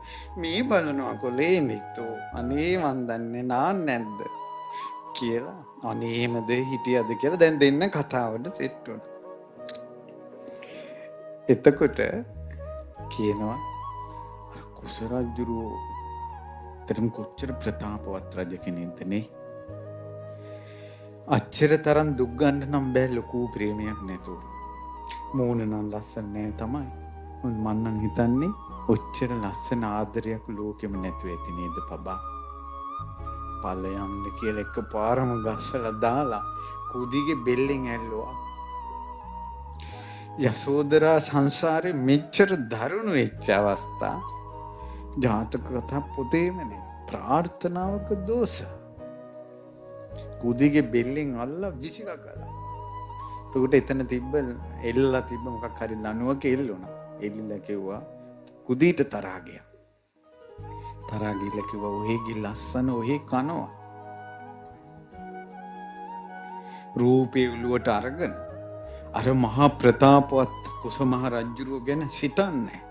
මේ බලනවා කොලේනිතෝ අනේ මන් දන්නේ නැද්ද කියලා. අනේ එහෙමද හිටියද කියලා දැන් දෙන්න කතාවට සෙට් වුණා. එතකොට කියනවා කුසරජ්ජුරුවෝ තරම් කොච්චර ප්‍රතාපවත් රජ කෙනෙක්ද නේ. අච්චර තරම් දුක් ගන්න නම් බෑ ලොකු ප්‍රේමයක් නැතුව. මූණ නම් ලස්සන නෑ තමයි. මම නම් හිතන්නේ ඔච්චර ලස්සන ආදරයක් ලෝකෙම නැතුව ඇති නේද පබා. පල්ලයන්ද කියලා එකපාරම ගස්සලා දාලා කුදීගේ බෙල්ලෙන් ඇල්ලුවා. යසෝදරා සංසාරේ මෙච්චර දරුණු වෙච්ච අවස්ථා ජාතක කතා පොතේමනේ ප්‍රාර්ථනාවක දෝෂ. කුදීගේ බෙල්ලෙන් අල්ලා විසිකලා. ඒකට එතන එල්ලලා තිබ්බ මොකක් හරි ලණුවක එල්ලුණා. එල්ලලා කිව්වා කුදීට තරහා ගියා. තරහා ගිහලා කිව්වා ඔහෙගේ ලස්සන ඔහෙ කනවා. රූපේ උළුවට අරගෙන අර මහා ප්‍රතාපවත් කුසමහ රජුරුව ගැන සිතන්නේ.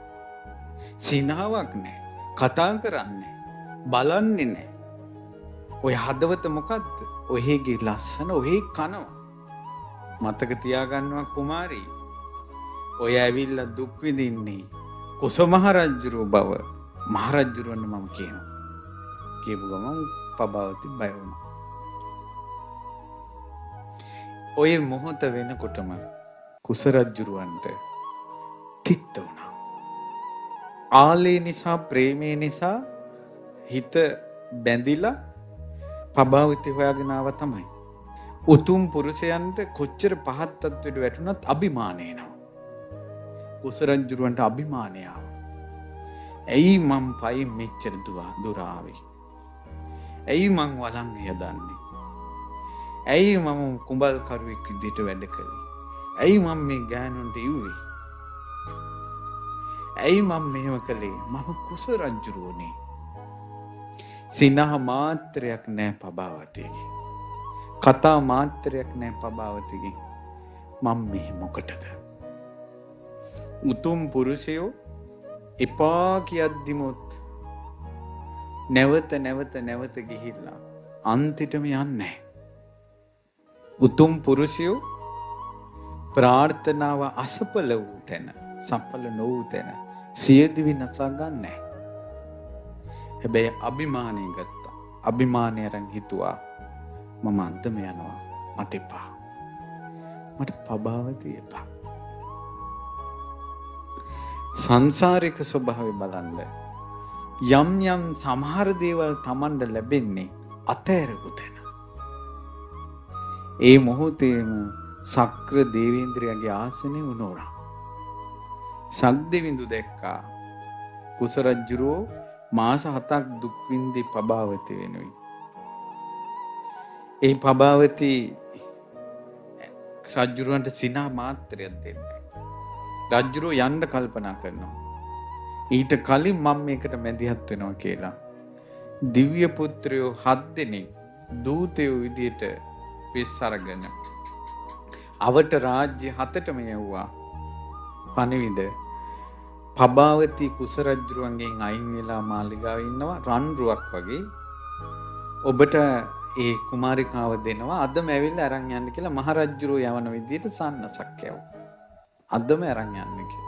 සිනාවක් නැහැ. කතා කරන්නේ. බලන්නේ නැහැ. ඔය හදවත මොකද්ද? ඔහෙගේ ලස්සන ඔහෙ කනවා. මතක තියාගන්නවා කුමාරී. ඔය ඇවිල්ලා දුක් විඳින්නේ කුසමහ රජුරුව බව මහරජුරුවන්ට මම කියනවා. කියපු ගමන් පබාවති බය වුණා. ඔය මොහොත වෙනකොටම කුසරජුරුවන්ට තිත්ත වුණා. ආලේ නිසා ප්‍රේමේ නිසා හිත බැඳිලා පබාවති හොයාගෙන ආව තමයි. උතුම් පුරුෂයන්ට කොච්චර පහත් තත්ත්වයට වැටුණත් අභිමානය එනවා. කුසරජුරුවන්ට අභිමානය ආවා. ඇයි මං පයින් මෙච්චර දුර ආවේ? ඇයි මං වලං යදන්නේ? ඇයි මම කුඹල් කරුවෙක් විදිහට වැඩ කළේ? ඇයි මම මේ ගෑනුන්ට ඉව්වේ? ඇයි මම මෙහෙම කළේ? මම කුසරජුරුවනේ. සිනහ මාත්‍රයක් නෑ පබාවතේ. කතා මාත්‍රයක් නෑ පබාවතිගේ. මම මේ මොකටද? උතුම් පුරුෂයෝ එපා කියද්දිමුත් නැවත ගිහිල්ලා අන්තිටම යන්නේ. උතුම් පුරුෂයෝ ප්‍රාර්ථනාව අසඵල වූ තැන, සඵල නොවූ තැන සියදිවි නසා ගන්නෑ. හැබැයි අභිමානය ගත්තා. අභිමානය අරන් හිතුවා මම අන්තම යනවා. මට එපා. මට පබාවතිය එපා. සංසාරික ස්වභාවය බලන්න. යම් සමහර දේවල් Tamanට ලැබෙන්නේ අතෑරපු තැන. ඒ මොහොතේම සක්‍ර දේවේන්ද්‍රයාගේ ආසනේ උනෝරා. සක්දෙවිඳු දැක්කා කුස රජුරෝ මාස 7ක් දුක් විඳි පබාවති වෙනුයි. ඒ පබාවති රජුරවන්ට සිනා මාත්‍රයක් දෙන්නේ. රජුරෝ යන්න කල්පනා කරනවා. ඊට කලින් මම මේකට මැදිහත් වෙනවා කියලා. දිව්‍ය පුත්‍රයෝ 7 දෙනෙක් දූතයෝ විදියට පිස් අරගෙන අවට රාජ්‍ය 7ටම යවුවා. පණිවිඩ පබාවති කුස රජුරුවන්ගෙන් අයින් වෙලා මාලිගාවේ ඉන්නවා රන් රුවක් වගේ. ඔබට ඒ කුමාරිකාව දෙනවා අදම ඇවිල්ලා අරන් යන්න කියලා මහරජුරෝ යවන විදියට සන්නසක් යවුවා. අදම අරන් යන්න කියලා.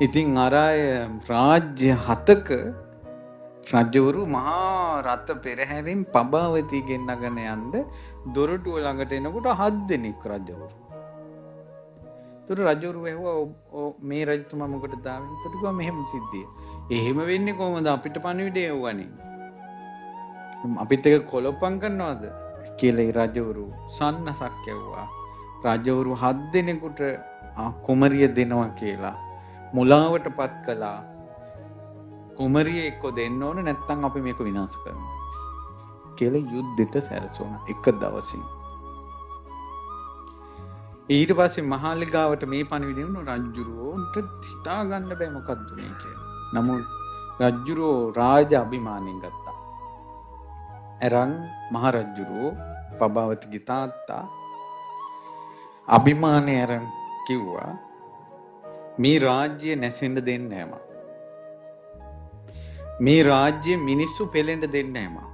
ඉතින් අරාය රාජ්‍ය 7ක රජවරු මහා රත පෙරහැරින් පබාවති ගෙන්නගෙන යන්න දොරටුව ළඟට එනකොට 7 දෙනෙක් රජවරු. ඒතර රජවරු ඇහුවා මේ රජතුමා මොකටද ආවේ? ඒකට කිව්වා මෙහෙම සිද්ධිය. එහෙම වෙන්නේ කොහොමද? අපිට පණිවිඩය එවුවනේ. අපිත් එක කොලොප්පම් කරනවද කියලා ඒ රජවරු සන්නසක් ඇව්වා. රජවරු 7 දෙනෙකුට කුමරිය දෙනවා කියලා මුලාවටපත් කළා. කුමරිය එක්ක දෙන්න ඕන නැත්නම් අපි මේක විනාශ කරනවා කියලා යුද්ධෙට සැරසුණා එක දවසින්. ඊට පස්සේ මහලිගාවට මේ පණිවිඩය වුණ රජුරෝන්ට හිතා ගන්න බෑ මොකක්ද මේ කියලා. නමුත් රජුරෝ රාජ අභිමානයෙන් ගත්තා. එරන් මහරජුරෝ පබාවතිගේ තාත්තා අභිමානය අරන් කිව්වා මේ රාජ්‍ය නැසෙන්න දෙන්නේ නැහැ මම. මේ රාජ්‍ය මිනිස්සු පෙලෙන්න දෙන්නේ නැහැ මම.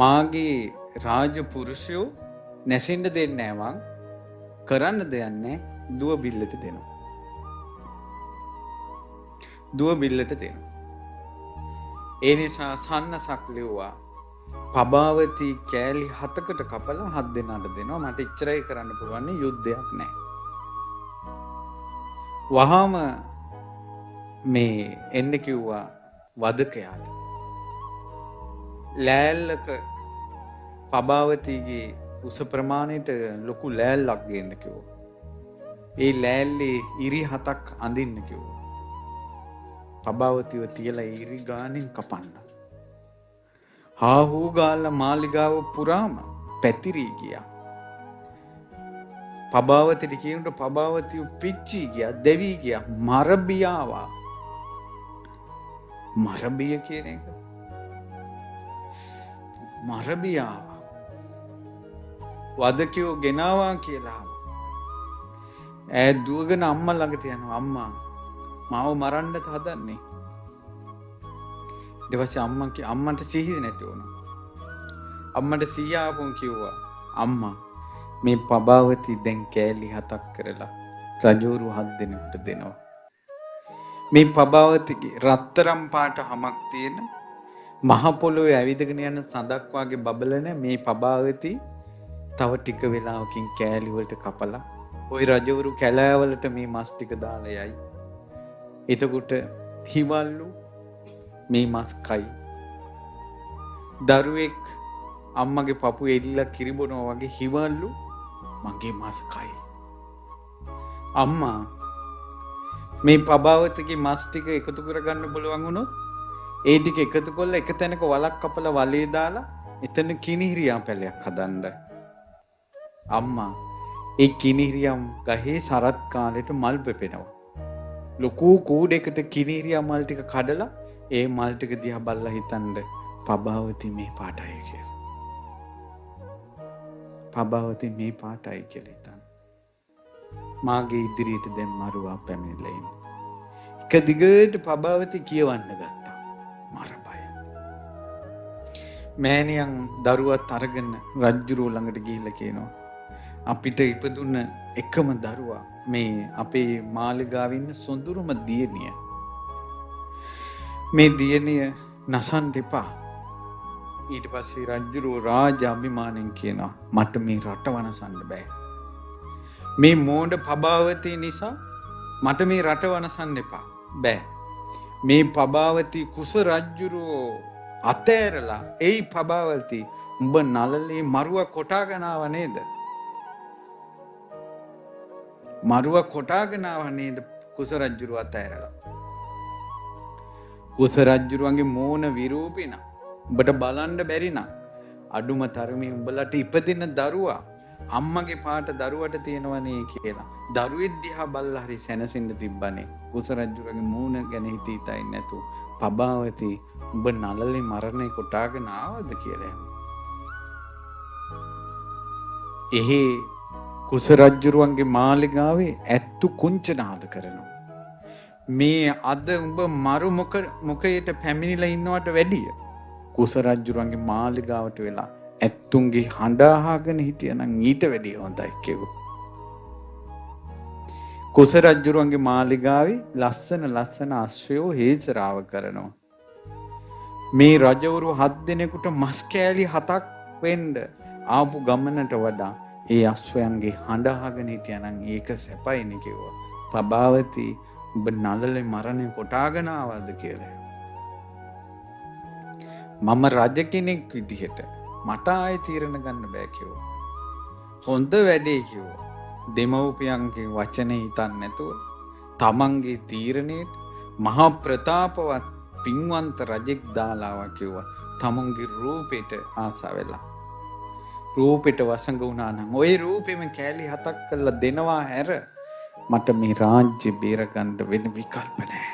මාගේ රාජ පුරුෂයෝ නැසෙන්න දෙන්නේ නැහැ මම. කරන්න දෙයක් නැහැ. දුව බිල්ලට දෙනවා. දුව බිල්ලට දෙනවා. ඒ නිසා සන්නසක් ලිව්වා පබාවති කෑලි 7කට කපලා 7 දෙනාට දෙනවා. මට ඉච්චරයි කරන්න පුළුවන් යුද්ධයක් නැහැ. වහාම මේ එන්න කිව්වා වදකයාට. ලෑල්ලක පබාවතිගේ උස ප්‍රමාණයට ලොකු ලෑල්ලක් ගේන්න කිව්වා. ඒ ලෑල්ලේ ඉරි 7ක් අඳින්න කිව්වා. පබාවතිව තියලා ඉරි ගානෙන් කපන්න. හාහූ ගාලා මාලිගාව පුරාම පැතිරී ගියා. පබාවතිට කියනකොට පබාවතිව පිච්චී ගියා, දෙවි ගියා, මරබියාවා. මරබිය කියන එක මරබියාවා. වදකියෝ ගෙනාවා කියලා. ඈ දුවගෙන අම්මා ළඟට යනවා. අම්මා මාව මරන්නත් හදන්නේ. ඊට පස්සේ අම්මන්ට සිහිය නැති වුණා. අම්මන්ට සිහිය ආපුම කිව්වා අම්මා මේ පබාවති දැන් කෑලි 7ක් කරලා රජවරු 7 දෙනෙකුට දෙනවා. මේ පබාවතිගේ රත්තරම් පාට හමක් තියෙන මහ පොළොවේ ඇවිදගෙන යන සඳක් වාගේ බබලන මේ පබාවති තව ටික වෙලාවකින් කෑලි වලට කපලා ওই රජවරු කැලෑවලට මේ මස් ටික දාලා යයි. එතකොට හිවල්ලු මේ මස් කයි. දරුවෙක් අම්මගේ පපු එල්ලලා කිරිබොනවා වගේ හිවල්ලු මගේ මස් කයි. අම්මා මේ පබාවතගේ මස් ටික එකතු කරගන්න පුළුවන් වුණොත් ඒ ටික එකතු කරලා එක තැනක වලක් කපලා වලේ දාලා එතන කිනිහිරියා පැලයක් හදන්න. අම්මා ඒ කිනිහිරියම් ගහේ සරත් කාලෙට මල් පෙපෙනවා. ලොකු කූඩේකට කිනිහිරියා මල් ටික කඩලා ඒ මල් ටික දිහා බලලා හිතන්න පබාවති මේ පාටයි කියලා. පබාවති මේ පාටයි කියලා හිතන්න. මාගේ ඉදිරියට දැන් මරුවා පැමිණිලා ඉන්නේ. එක දිගට පබාවති කියවන්න ගත්තා. මර බය. මෑණියන් දරුවත් අරගෙන රජුරෝ ළඟට ගිහිල්ලා කියනවා අපිට ඉපදුන එකම දරුවා මේ අපේ මාලිගාවේ ඉන්න සොඳුරුම දියණිය. මේ දියණිය නසන්න එපා. ඊට පස්සේ රජුරෝ රාජ අභිමාණයෙන් කියනවා මට මේ රට වනසන්න බෑ. මේ මෝඩ පබාවති නිසා මට මේ රට වනසන්න එපා. බෑ. මේ පබාවති කුස රජුරෝ අතෑරලා එයි පබාවති උඹ නලලේ මරුව කොටාගෙන ආව නේද? මරුව කොටාගෙන ආව නේද කුස රජුරෝ අතෑරලා? කුස රජුරුවන්ගේ මෝන විරූපින උඹට බලන්න බැරි නම් අඩුම තරමේ උඹලට ඉපදින දරුවා අම්මගේ පාට දරුවට තියෙනවනේ කියලා. දරුවෙක් දිහා බලලා හරි සැනසෙන්න තිබ්බනේ. කුස රජුරුවන්ගේ මූණ ගැන හිතීතයි නැතු. පබාවති උඹ නලලේ මරණය කොටාගෙන ආවද කියලා. එහි කුස රජුරුවන්ගේ මාලිගාවේ ඇත්තු කුංචනාද කරනවා. මේ අද උඹ මරු මුඛයට පැමිණිලා ඉන්නවට වැඩිය කුස රජුරුවන්ගේ මාලිගාවට වෙලා ඇත්තුන්ගේ හඬ අහගෙන හිටියනම් ඊට වැඩිය හොඳයි කිව්වා. කුස රජුරුවන්ගේ මාලිගාවේ ලස්සන අශ්වයෝ හේචරාව කරනවා. මේ රජවරු 7 දිනෙකට මස් කෑලි 7ක් වෙන්න ආපු ගමනට වඩා ඒ අශ්වයන්ගේ හඬ අහගෙන හිටියනම් ඒක සැපයිනේ කිව්වා. පබාවති ඔබ නලලේ මරණය කොටාගෙන ආවද කියලා. මම රජ කෙනෙක් විදිහට මට ආයේ තීරණ ගන්න බෑ කිව්වා. හොඳ වැඩේ කිව්වා. දෙමව්පියන්ගේ වචනේ හිතන්නේ නැතුව තමන්ගේ තීරණයට මහා ප්‍රතාපවත් පින්වන්ත රජෙක් දාලාවා කිව්වා. තමන්ගේ රූපෙට ආසා වෙලා. රූපෙට වසඟ වුණා නම් ওই රූපෙම කෑලි 7ක් කරලා දෙනවා හැර මට මේ රාජ්‍ය බේර ගන්න වෙන විකල්ප නැහැ.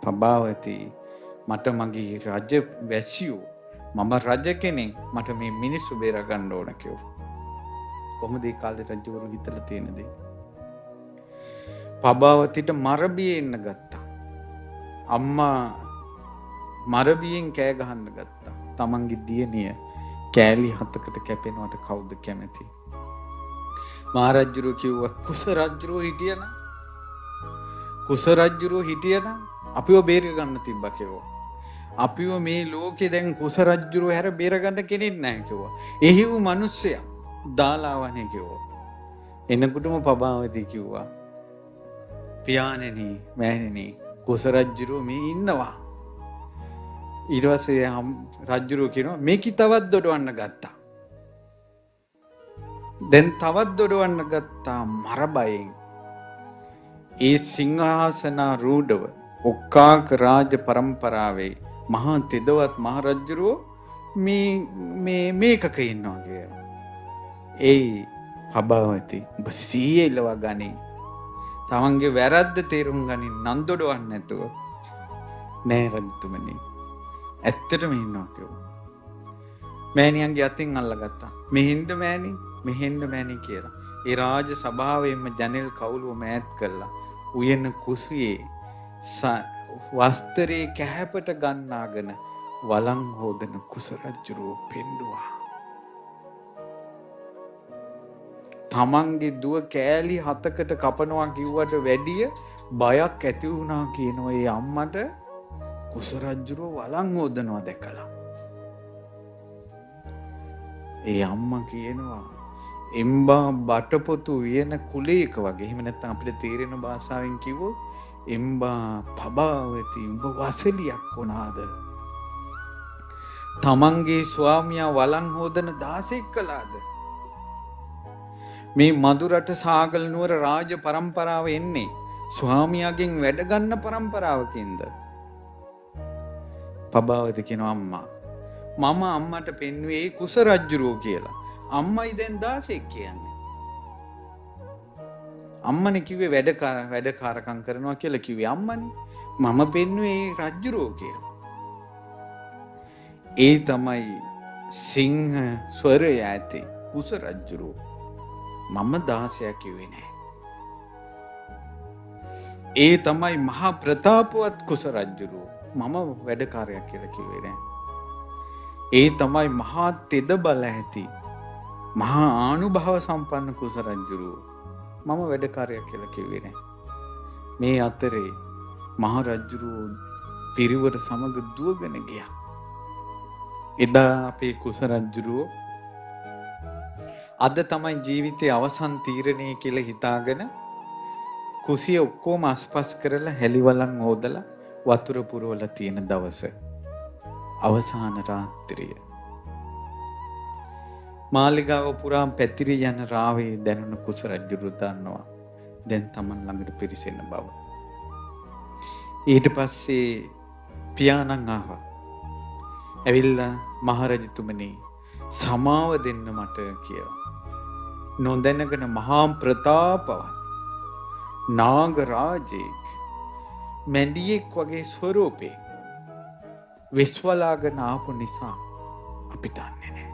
පබාවති මට මගේ රජ වැසියෝ මම රජ කෙනෙක් මට මේ මිනිස්සු බේර ගන්න ඕන කිව්වා. කොහොමද ඒ කාලේ රජවරු හිතලා තියෙන දේ? පබාවතිට මරබියේ ඉන්න ගත්තා. අම්මා මරබියෙන් කෑ ගහන්න ගත්තා. තමන්ගේ දියණිය කෑලි 7කට කැපෙනවට කවුද කැමති? මහරජුරෝ කිව්වා කුස රජුරෝ හිටියනම් අපිව බේර ගන්න තිබ්බා කිව්වා. අපිව මේ ලෝකේ දැන් කුස රජුරෝ හැර බේර ගන්න කෙනෙක් නැහැ කිව්වා. එහි වූ මිනිස්සයා දාලාවනේ කිව්වා. එනකොටම පබාවති කිව්වා පියාණෙනි මෑණෙනි කුස රජුරෝ මේ ඉන්නවා. ඊට පස්සේ රජුරෝ කියනවා මේකි තවත් දොඩවන්න ගත්තා. දැන් තවත් දොඩවන්න ගත්තා මරබයෙන්. ඒ සිංහාසනාරූඪව ඔක්කාක රාජ පරම්පරාවේ මහා තෙදවත් මහරජුරෝ මේකක ඉන්නවා කියලා. ඒ පබාවති ඔබ සීයේ ඉලවා ගනි. තමන්ගේ වැරද්ද තේරුම් ගනි නන් දොඩවන්න නැතුව. නෑ රජතුමනි. ඇත්තටම ඉන්නවා කිව්වා. මෑණියන්ගේ අතින් අල්ලගත්තා. මෙහෙන්න මෑණි කියලා. ඒ රාජ සභාවෙම ජනෙල් කවුළුව මෑත් කළා. උයන කුසියේ වස්ත්‍රයේ කැහැපට ගන්නාගෙන වළං හොදන කුස රජුරෝ පෙන්නුවා. තමන්ගේ දුව කෑලි 7කට කපනවා කිව්වට වැඩිය බයක් ඇති වුණා කියනවා ඒ අම්මට කුස රජුරෝ වළං හොදනවා දැකලා. ඒ අම්මා කියනවා එම්බා බටපොතු වියන කුලයක වගේ. එහෙම නැත්නම් අපිට තේරෙන භාෂාවෙන් කිව්වොත් එම්බා පබාවති උඹ වසලියක් වුණාද? තමන්ගේ ස්වාමියා වළං හොදන 16ක් කළාද? මේ මදුරට සාගල නුවර රාජ පරම්පරාව එන්නේ ස්වාමියාගෙන් වැඩ ගන්න පරම්පරාවකින්ද? පබාවති කියනවා අම්මා මම අම්මට පෙන්වුවේ කුස රජුරෝ කියලා. අම්මයි දැන් 16ක් කියන්නේ. අම්මනේ කිව්වේ වැඩකාරකම් කරනවා කියලා කිව්වේ අම්මනේ. මම පෙන්වුවේ රජුරෝ කියලා. ඒ තමයි සිංහ ස්වරය ඇති කුස රජුරෝ. මම 16 කිව්වේ නෑ. ඒ තමයි මහා ප්‍රතාපවත් කුස රජුරෝ. මම වැඩකාරයක් කියලා කිව්වේ නෑ. ඒ තමයි මහා තෙද බල ඇති මහා ආනුභාව සම්පන්න කුස රජුරෝ. මම වැඩකාරයක් කියලා කිව්වේ නෑ. මේ අතරේ මහ රජුරෝ පිරිවර සමග දුවගෙන ගියා. එදා අපේ කුස රජුරෝ අද තමයි ජීවිතයේ අවසන් තීරණය කියලා හිතාගෙන කුසිය ඔක්කොම අස්පස් කරලා හැලිවලන් හොදලා වතුර පුරවලා තියෙන දවස අවසාන රාත්‍රිය. මාලිගාව පුරාම පැතිරී යන රාවේ දැනුණු කුස රජුරු දන්නවා දැන් Taman ළඟට පිරිසෙන බව. ඊට පස්සේ පියාණන් ආවා. ඇවිල්ලා මහරජතුමනි සමාව දෙන්න මට කියලා. නොදැනගෙන මහා ප්‍රතාපවත් නාග රාජෙක් මැඩියෙක් වගේ ස්වරූපේ විශ්වලාගෙන ආපු නිසා අපි දන්නේ නැහැ.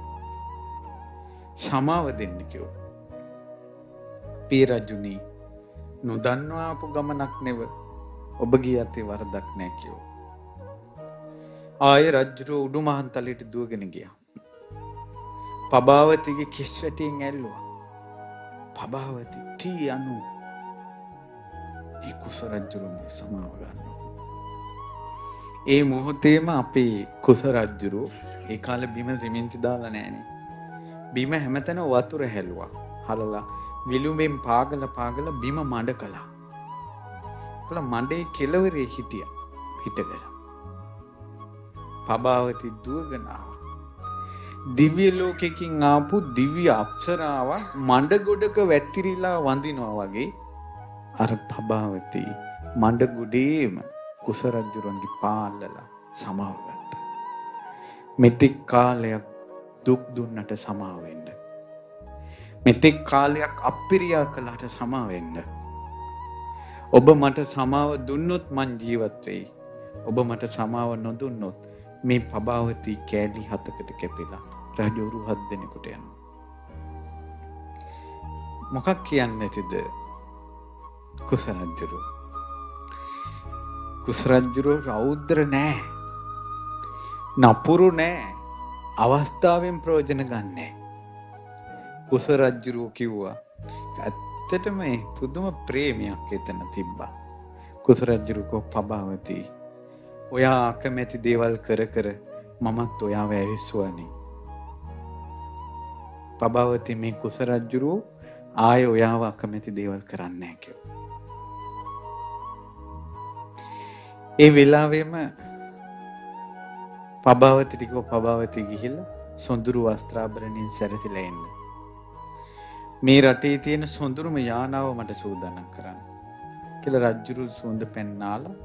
සමාව දෙන්න කිව්වා. පිය රජුනි නොදන්වා ආපු ගමනක් නෙව ඔබගේ අතේ වරදක් නැහැ කිව්වා. ආය රජුරු උඩුමහන්තලයට දුවගෙන ගියා. පබාවතිගේ කිස් වැටියෙන් ඇල්ලුවා. පබාවති තී අනු ඒ කුස රජුරුන්ගේ සමාව ගන්නවා. ඒ මොහොතේම අපේ කුස රජුරු ඒ කාලේ බිම සිමෙන්ති දාලා නැහනේ. බිම හැමතැන වතුර හැලුවා. හලලා විලුඹෙන් පාගල බිම මඩ කළා. කළා මඩේ කෙළවරේ හිටියා. හිටගෙන. පබාවති දුවගෙන ආවා. දිව්‍ය ලෝකෙකින් ආපු දිව්‍ය අප්සරාවක් මඩ ගොඩක වැතිරිලා වඳිනවා වගේ අර පබාවති මඩ ගොඩේම කුස රජුරන්ගේ පාලලා සමාව ගත්තා. මෙතෙක් කාලයක් දුක් දුන්නට සමාව වෙන්න. මෙතෙක් කාලයක් අප්පිරියා කළාට සමාව වෙන්න. ඔබ මට සමාව දුන්නොත් මං ජීවත් වෙයි. ඔබ මට සමාව නොදුන්නොත් මේ පබාවති කෑලි 7කට කැපිලා රජවරු 7 දෙනෙකුට යනවා. මොකක් කියන්නේ නැතිද කුස රජුරෝ? කුස රජුරෝ රෞද්‍ර නෑ. නපුරු නෑ. අවස්ථාවෙන් ප්‍රයෝජන ගන්නෑ. කුස රජුරෝ කිව්වා ඇත්තටම පුදුම ප්‍රේමයක් එතන තිබ්බා. කුස රජුරෝ පබාවති ඔයා අකමැති දේවල් කර කර මමත් ඔයාව ඇවිස්සුවනේ. පබාවති මේ කුස රජුරෝ ආයෙ ඔයාව අකමැති දේවල් කරන්නේ නැහැ කිව්වා. ඒ වෙලාවෙම පබාවති ගිහිල්ලා සොඳුරු වස්ත්‍රාභරණින් සැරසිලා එන්න. මේ රටේ තියෙන සොඳුරුම යානාව මට සූදානම් කරන්න කියලා රජුරු සුවඳ පැන්නාලා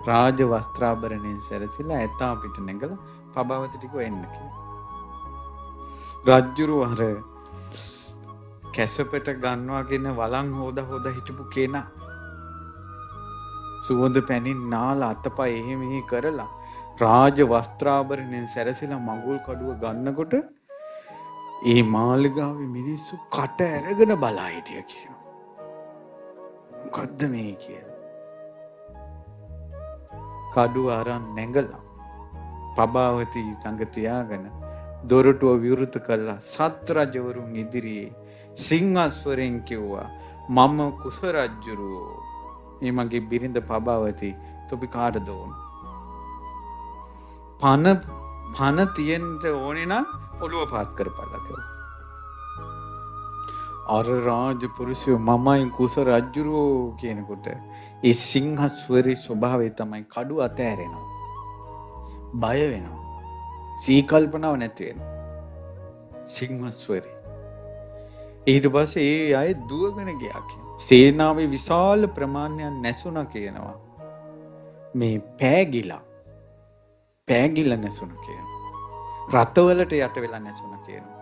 රාජ වස්ත්‍රාභරණින් සැරසිලා ඇතා පිට නැගලා පබාවති ටික එන්න කිව්වා. රජුරු අර කැසපට ගන්නවාගෙන වලං හොදා හිටපු කෙනා සුවඳ පැනින් නාලා අතපය එහෙ මෙහෙ කරලා රාජ වස්ත්‍රාභරණෙන් සැරසිලා මඟුල් කඩුව ගන්නකොට ඒ මාලිගාවේ මිනිස්සු කට ඇරගෙන බලා හිටිය කියනවා. මොකද්ද මේ කියලා? කඩුව අරන් නැගලා පබාවති ළඟ තියාගෙන දොරටුව විවෘත කළා. සත් රජවරුන් ඉදිරියේ සිංහස්වරෙන් කිව්වා මම කුස රජුරෝ මේ මගේ බිරිඳ පබාවති තොපි කාටද ඕන? පන තියෙන්න ඕනේ නම් ඔළුව පාත් කරපළා කියලා. අර රාජ පුරුෂයෝ මමයි කුස රජුරෝ කියනකොට ඒ සිංහස්වරේ ස්වභාවය තමයි කඩුව අතෑරෙනවා. බය වෙනවා. සීකල්පනාව නැති වෙනවා. සිංහස්වරේ. ඊට පස්සේ ඒ අය දුවගෙන ගියා කියනවා. සේනාවේ විශාල ප්‍රමාණයක් නැසුණා කියනවා. මේ පෑගිලා නැසුණා කියනවා. රතවලට යට වෙලා නැසුණා කියනවා.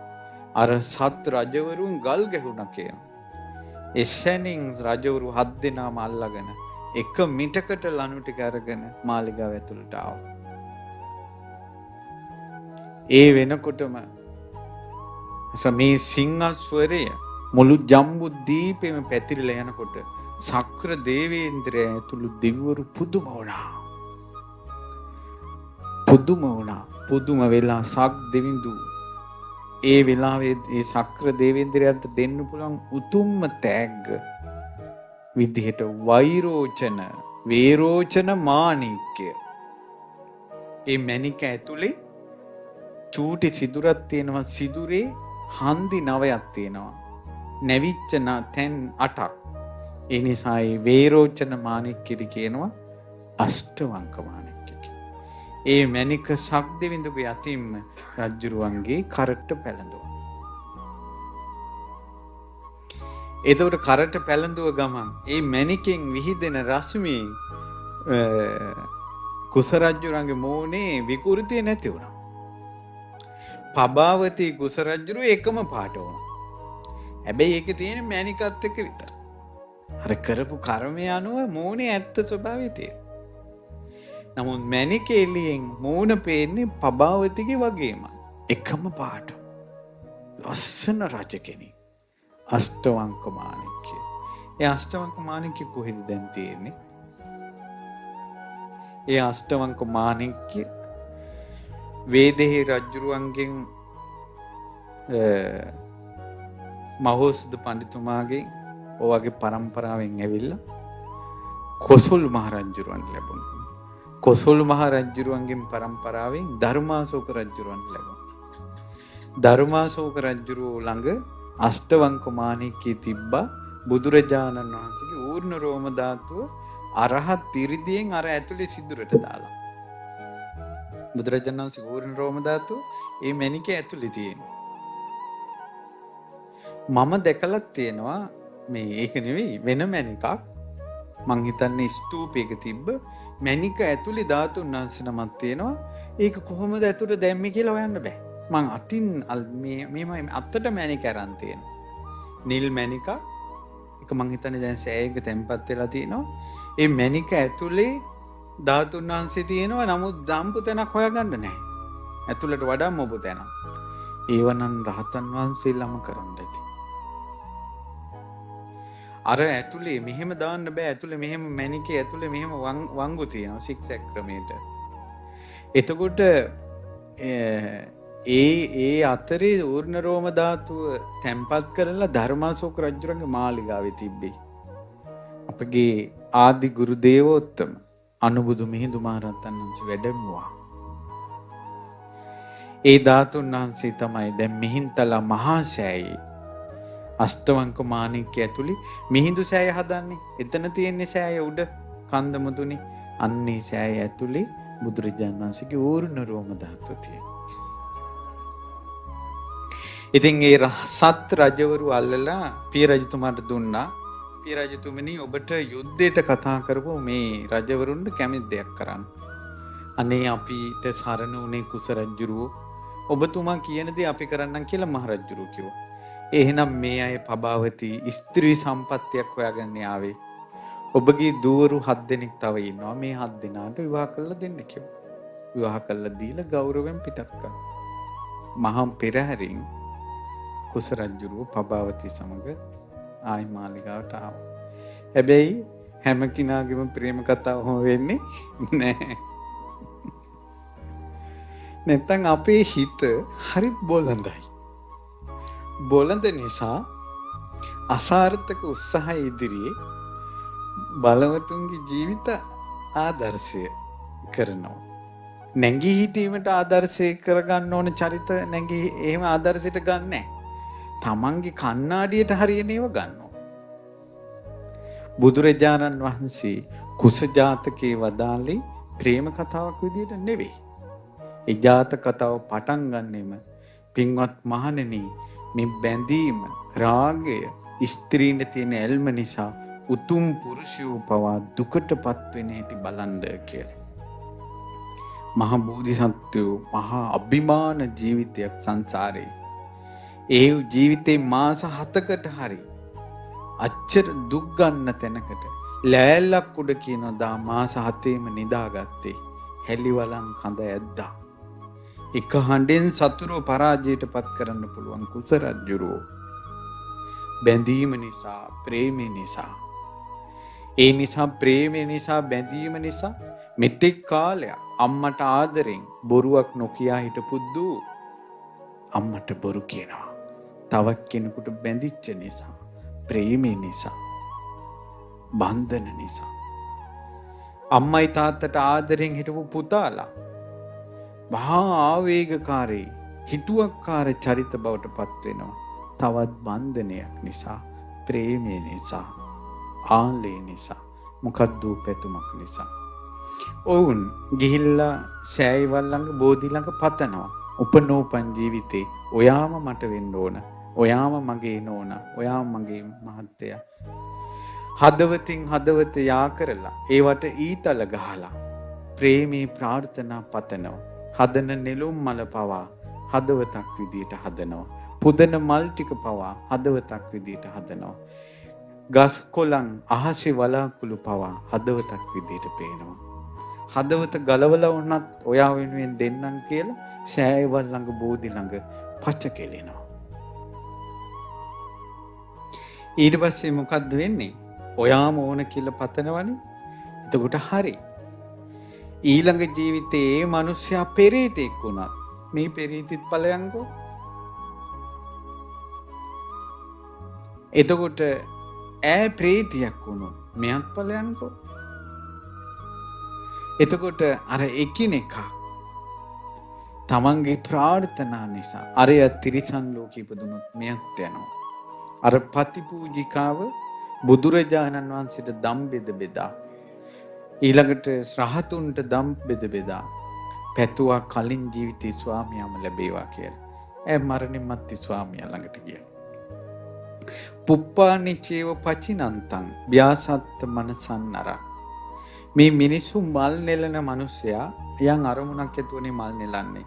අර සත් රජවරුන් ගල් ගැහුණා කියනවා. එසැනින් රජවරු 7 දෙනාම අල්ලගෙන එක මිටකට ලනු ටික අරගෙන මාලිගාව ඇතුළට ආවා. ඒ වෙනකොටම මේ සිංහ ස්වරය මුළු ජම්බු දීපෙම පැතිරිලා යනකොට සක්‍ර දේවේන්ද්‍රය ඇතුළු දෙවිවරු පුදුම වුණා. පුදුම වෙලා සක් දෙවිඳු ඒ වෙලාවේ ඒ සක්‍ර දේවේන්ද්‍රයන්ට දෙන්න පුළුවන් උතුම්ම තෑග්ග විදිහට වේරෝචන මාණික්‍ය. ඒ මණික ඇතුලේ චූටි සිදුරක් තියෙනවා. සිදුරේ හන්දි 9ක් තියෙනවා. නැවිච්ච තැන් 8ක්. ඒ නිසා ඒ වේරෝචන මාණික්‍යටි කියනවා අෂ්ටවංක මාණික්‍ය. ඒ මණික සක්දෙවිඳුගේ අතින්ම රජුරුවන්ගේ කරට පැලඳුවා. එතකොට කරට පැලඳුව ගමන් ඒ මණිකෙන් විහිදෙන රශ්මියෙන් කුස රජුරන්ගේ මෝනේ විකෘතිය නැති වුණා. පබාවතී කුස රජුරු එකම පාට වුණා. හැබැයි ඒකේ තියෙන මණිකත් එක්ක විතර. අර කරපු කර්මය අනුව මෝනේ ඇත්ත ස්වභාවය තියෙනවා. නමුත් මණික එළියෙන් මෝන පේන්නේ පබාවතිගේ වගේම. එකම පාට. ලස්සන රජ කෙනෙක්. අෂ්ටවංක මාණික්‍ය. ඒ අෂ්ටවංක මාණික්‍ය කොහෙද දැන් තියෙන්නේ? ඒ අෂ්ටවංක මාණික්‍ය වේදෙහි රජුරුවන්ගෙන් මහෝසුදු පඬිතුමාගෙන් ඔයගේ පරම්පරාවෙන් ඇවිල්ලා කොසල් මහ රජුරුවන්ට ලැබුණා. කොසල් මහ රජුරුවන්ගෙන් පරම්පරාවෙන් ධර්මාශෝක රජුරුවන්ට ලැබුණා. ධර්මාශෝක රජුරුව ළඟ අෂ්ටවංක මාණික්‍ය තිබ්බා. බුදුරජාණන් වහන්සේගේ ඌර්ණ රෝම ධාතුව අරහත් ඉරිදියෙන් අර ඇතුලේ සිදුරට දාලා. බුදුරජාණන් වහන්සේගේ ඌර්ණ රෝම ධාතුව ඒ මණික ඇතුලේ තියෙනවා. මම දැකලා තියෙනවා මේ ඒක නෙවෙයි වෙන මණිකක්. මං හිතන්නේ ස්තූපයක තිබ්බ මණික ඇතුලේ ධාතුන් වහන්සේ නමක් තියෙනවා. ඒක කොහොමද ඇතුලට දැම්මේ කියලා හොයන්න බෑ. මං අතින් මේ අත්තට මණික අරන් තියෙනවා. නිල් මණික. ඒක මං හිතන්නේ දැන් සෑයක තැම්පත් වෙලා තියෙනවා. ඒ මණික ඇතුලේ ධාතුන් වහන්සේ තියෙනවා. නමුත් දම්පු තැනක් හොයාගන්න නැහැ. ඇතුලට වඩා මොබු තැනක්. ඒවනම් රහතන් වහන්සේලාම කරන්න ඇති. අර ඇතුලේ මෙහෙම දාන්න බෑ. ඇතුලේ මෙහෙම මණිකේ ඇතුලේ මෙහෙම වංගු තියෙනවා සික්සැක් ක්‍රමයට. එතකොට ඒ අතරේ ඌර්ණ රෝම ධාතුව තැම්පත් කරලා ධර්මාශෝක රජුරන්ගේ මාලිගාවේ තිබ්බේ. අපගේ ආදි ගුරු දේවෝත්තම අනුබුදු මිහිඳු මහරහතන් වහන්සේ වැඩමුවා. ඒ ධාතුන් වහන්සේ තමයි දැන් මිහින්තලා මහා සෑයේ අෂ්ටවංක මාණික්‍ය ඇතුලේ මිහිඳු සෑය හදන්නේ. එතන තියෙන්නේ සෑය උඩ කන්ද මුදුනේ. අන්නේ සෑය ඇතුලේ බුදුරජාණන් වහන්සේගේ ඌර්ණ රෝම ධාතුව තියෙනවා. ඉතින් ඒ සත් රජවරු අල්ලලා පිය රජතුමාට දුන්නා. පිය රජතුමනි ඔබට යුද්ධයට කතා කරපු මේ රජවරුන්ට කැමති දෙයක් කරන්න. අනේ අපිට සරණ උනේ කුස රජුරුවෝ. ඔබතුමා කියන දේ අපි කරන්නම් කියලා මහ රජුරුවෝ කිව්වා. එහෙනම් මේ අය පබාවතී ස්ත්‍රී සම්පත්තියක් හොයාගන්න ආවේ. ඔබගේ දූවරු 7 දෙනෙක් තව ඉන්නවා. මේ 7 දෙනාට විවාහ කරලා දෙන්න කිව්වා. විවාහ කරලා දීලා ගෞරවයෙන් පිටත් කරා. මහා පෙරහැරින් කුස රජුරුව පබාවතී සමග ආයි මාලිගාවට ආවා. හැබැයි හැම කෙනාගේම ප්‍රේම කතාව වෙන්නේ නැහැ. නැත්තම් අපේ හිත හරි බොළඳයි. බොළඳ නිසා අසාර්ථක උත්සාහය ඉදිරියේ බලවතුන්ගේ ජීවිත ආදර්ශය කරනවා. නැගී හිටීමට ආදර්ශය කරගන්න ඕන චරිත නැගී එහෙම ආදර්ශයට ගන්නෑ. තමන්ගේ කණ්ණාඩියට හරියනේව ගන්නවා. බුදුරජාණන් වහන්සේ කුස ජාතකයේ වදාළේ ප්‍රේම කතාවක් විදියට නෙවෙයි. ඒ ජාතක කතාව පටන් ගන්නෙම පින්වත් මහණෙනි මේ බැඳීම රාගය ස්ත්‍රීන්ට තියෙන ඇල්ම නිසා උතුම් පුරුෂයෝ පවා දුකටපත් වෙන හැටි බලන්න කියලා. මහා බෝධිසත්වයෝ මහා අභිමාන ජීවිතයක් සංසාරේ. ඒ ජීවිතේ මාස 7කට හරි අච්චර දුක් ගන්න තැනකට ලෑල්ලක් උඩ කියනවා දා මාස 7ෙම නිදාගත්තේ. හැලිවලන් කඳ ඇද්දා. එක හඬෙන් සතුරු පරාජයට පත් කරන්න පුළුවන් කුස රජුරෝ බැඳීම නිසා, ප්‍රේමය නිසා. ඒ නිසා ප්‍රේමය නිසා, බැඳීම නිසා මෙතෙක් කාලයක් අම්මට ආදරෙන් බොරුවක් නොකියා හිටපු දූ අම්මට බොරු කියනවා. තවත් කෙනෙකුට බැඳිච්ච නිසා, ප්‍රේමය නිසා, බන්ධන නිසා. අම්මයි තාත්තට ආදරෙන් හිටපු පුතාලා මහා ආවේගකාරී, හිතුවක්කාර චරිත බවට පත් වෙනවා. තවත් බන්ධනයක් නිසා, ප්‍රේමය නිසා, ආලේ නිසා, මොකද්ද පැතුමක් නිසා. ඔවුන් ගිහිල්ලා සෑයිවල් ළඟ බෝධි ළඟ පතනවා. උපනෝපන් ජීවිතේ ඔයාම මට වෙන්න ඕන. ඔයාම මගේ නෝන. ඔයාම මගේ මහත්තයා. හදවතින් හදවත යා කරලා ඒවට ඊතල ගහලා ප්‍රේමී ප්‍රාර්ථනා පතනවා. හදන නෙළුම් මල පවා හදවතක් විදියට හදනවා. පුදන මල් ටික පවා හදවතක් විදියට හදනවා. ගස් කොළන් අහසේ වලාකුළු පවා හදවතක් විදියට පේනවා. හදවත ගලවලා වුණත් ඔයා වෙනුවෙන් දෙන්නම් කියලා සෑයවල් ළඟ බෝධි ළඟ පච කෙලෙනවා. ඊට පස්සේ මොකද්ද වෙන්නේ? ඔයාම ඕන කියලා පතනවනේ. එතකොට හරි. ඊළඟ ජීවිතේ මේ මිනිස්සයා පෙරේතෙක් වුණත් මේ පෙරේතිත් ඵලයන්කෝ. එතකොට ඈ ප්‍රේතියක් වුණොත් මෙයත් ඵලයන්කෝ. එතකොට අර එකිනෙකා තමන්ගේ ප්‍රාර්ථනා නිසා අරය තිරිසන් ලෝකෙ ඉපදුනොත් මෙයත් යනවා. අර පතිපූජිකාව බුදුරජාණන් වහන්සේට දම් බෙදා ඊළඟට රහතුන්ට දම් බෙදා පැතුවා කලින් ජීවිතේ ස්වාමියාම ලැබේවා කියලා. ඒ මරණින් මත්තේ ස්වාමියා ළඟට ගියා. පුප්පානිචේව පචිනන්තං ව්‍යාසත්ත මනසන්නර. මේ මිනිස්සු මල් නෙලන මිනිසයා යන් අරමුණක් ඇතුවනේ මල් නෙලන්නේ.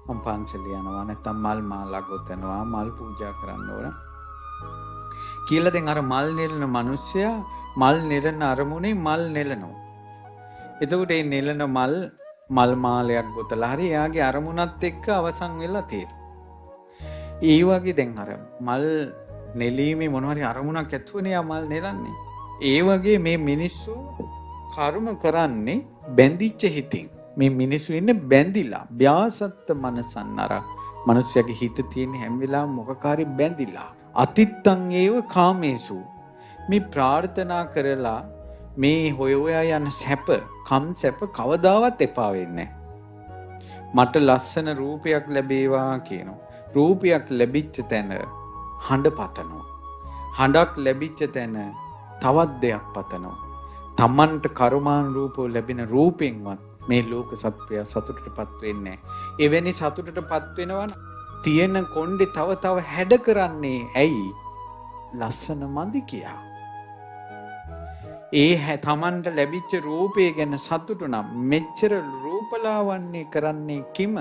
මම පන්සල යනවා නැත්නම් මල් මාලා ගොතනවා මල් පූජා කරන්න ඕන කියලා දැන් අර මල් නෙලන මිනිසයා මල් නෙලන අරමුණේ මල් නෙලනවා. එතකොට මේ නෙලන මල් මාලයක් ගොතලා හරි එයාගේ අරමුණත් එක්ක අවසන් වෙලා තියෙනවා. ඒ වගේ දැන් අර මල් නෙලීමේ මොනවාරි අරමුණක් ඇතුවනේ යා මල් නෙලන්නේ. ඒ වගේ මේ මිනිස්සු කර්ම කරන්නේ බැඳිච්ච හිතින්. මේ මිනිස්සු ඉන්නේ බැඳිලා. ව්‍යාසත්ත මනසන්නර. මිනිස්යාගේ හිත තියෙන හැම වෙලාවෙම මොකකාරී බැඳිලා. අතිත්තං ඒව කාමේසු. මේ ප්‍රාර්ථනා කරලා මේ හොය යන සැප, කම් සැප කවදාවත් එපා වෙන්නේ නැහැ. මට ලස්සන රූපයක් ලැබේවා කියනවා. රූපයක් ලැබිච්ච තැන හඬ පතනවා. හඬක් ලැබිච්ච තැන තවත් දෙයක් පතනවා. තමන්ට කර්මානුරූපව ලැබෙන රූපෙන්වත් මේ ලෝක සත්වයා සතුටටපත් වෙන්නේ නැහැ. එවැනි සතුටටපත් වෙනවනම් තියෙන කොණ්ඩේ තව හැඩ කරන්නේ ඇයි? ලස්සන මදි කියා. ඒ තමන්ට ලැබිච්ච රූපය ගැන සතුටු නම් මෙච්චර රූපලාවන්‍ය කරන්නේ කිම?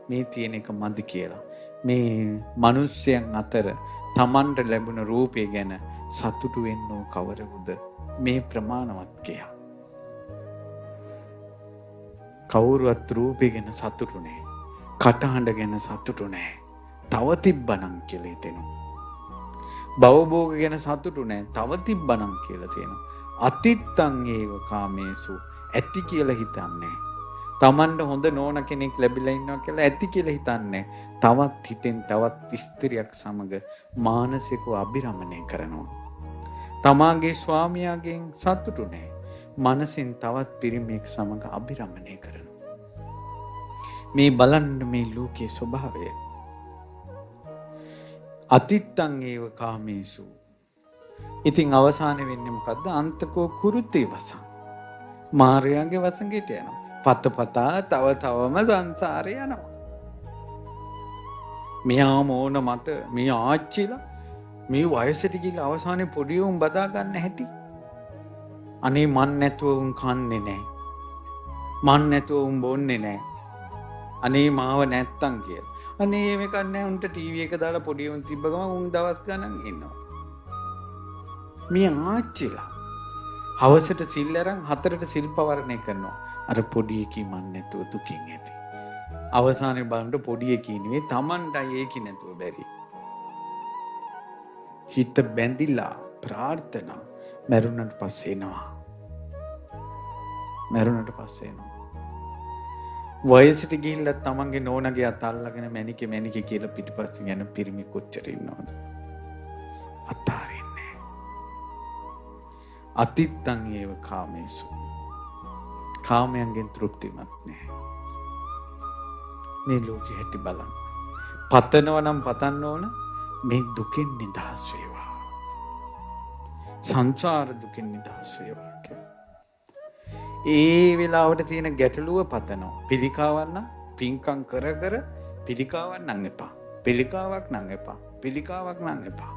මේ තියෙන එක මදි කියලා. මේ මිනිස්යන් අතර තමන්ට ලැබුණ රූපය ගැන සතුටු වෙන්නෝ කවරෙකුද? මේ ප්‍රමාණවත් කියා. කවුරුවත් රූපය ගැන සතුටු නැහැ. කටහඬ ගැන සතුටු නැහැ. තව තිබ්බනම් කියලා හිතෙනවා. භවභෝග ගැන සතුටු නැහැ. තව තිබ්බනම් කියලා තියෙනවා. අතිත්තං ඒව කාමේසු. ඇති කියලා හිතන්නේ. Tamanda හොඳ නෝන කෙනෙක් ලැබිලා ඉන්නවා කියලා ඇති කියලා හිතන්නේ. තවත් හිතෙන් තවත් ස්ත්‍රියක් සමග මානසිකව අභිරමණය කරනවා. තමාගේ ස්වාමියාගෙන් සතුටු නැහැ. මනසින් තවත් පිරිමියෙක් සමග අභිරමණය කරනවා. මේ බලන්න මේ ලෝකයේ ස්වභාවය. අතිත්තං ඒව කාමේසු. ඉතින් අවසානයේ වෙන්නේ මොකද්ද? අන්තකෝ කුරුතේ වසං. මාර්යාගේ වසඟයට යනවා. පතපතා තවම සංසාරේ යනවා. මෙයාම ඕන මට මේ ආච්චිලා මේ වයසට ගිහලා අවසානයේ පොඩි උන් බදා ගන්න හැටි. අනේ මන් නැතුව උන් කන්නේ නැහැ. මන් නැතුව උන් බොන්නේ නැහැ. අනේ මාව නැත්තම් කියලා. අනේ මේක නැහැ උන්ට ටීවී එක දාලා පොඩි උන් තිබ්බ ගමන් උන් දවස් ගණන් ඉන්නවා. මේ ආච්චිලා හවසට සිල් අරන් 4ට සිල් පවරණය කරනවා. අර පොඩි එකී මන් නැතුව දුකින් ඇති. අවසානයේ බලන්න පොඩි එකී නෙවෙයි Tamanටයි ඒකි නැතුව බැරි. හිත බැඳිලා ප්‍රාර්ථනා මරුණට පස්සේ එනවා. මරුණට පස්සේ එනවා. වයසට ගිහිල්ලා තමන්ගේ නෝනගේ අත අල්ලගෙන මැනිකේ කියලා පිටිපස්සෙන් යන පිරිමි කොච්චර ඉන්නවද? අතාරින්නේ. අතිත්තං ඒව කාමේසු. කාමයන්ගෙන් තෘප්තිමත් නැහැ. මේ ලෝකෙ හැටි බලන්න. පතනවා නම් පතන්න ඕන මේ දුකෙන් නිදහස් වේවා. සංසාර දුකෙන් නිදහස් වේවා. ඒ වෙලාවට තියෙන ගැටලුව පතනවා. පිළිකාවක් නම් පින්කම් කර කර පිළිකාවක් නම් එපා. පිළිකාවක් නම් එපා. පිළිකාවක් නම් එපා.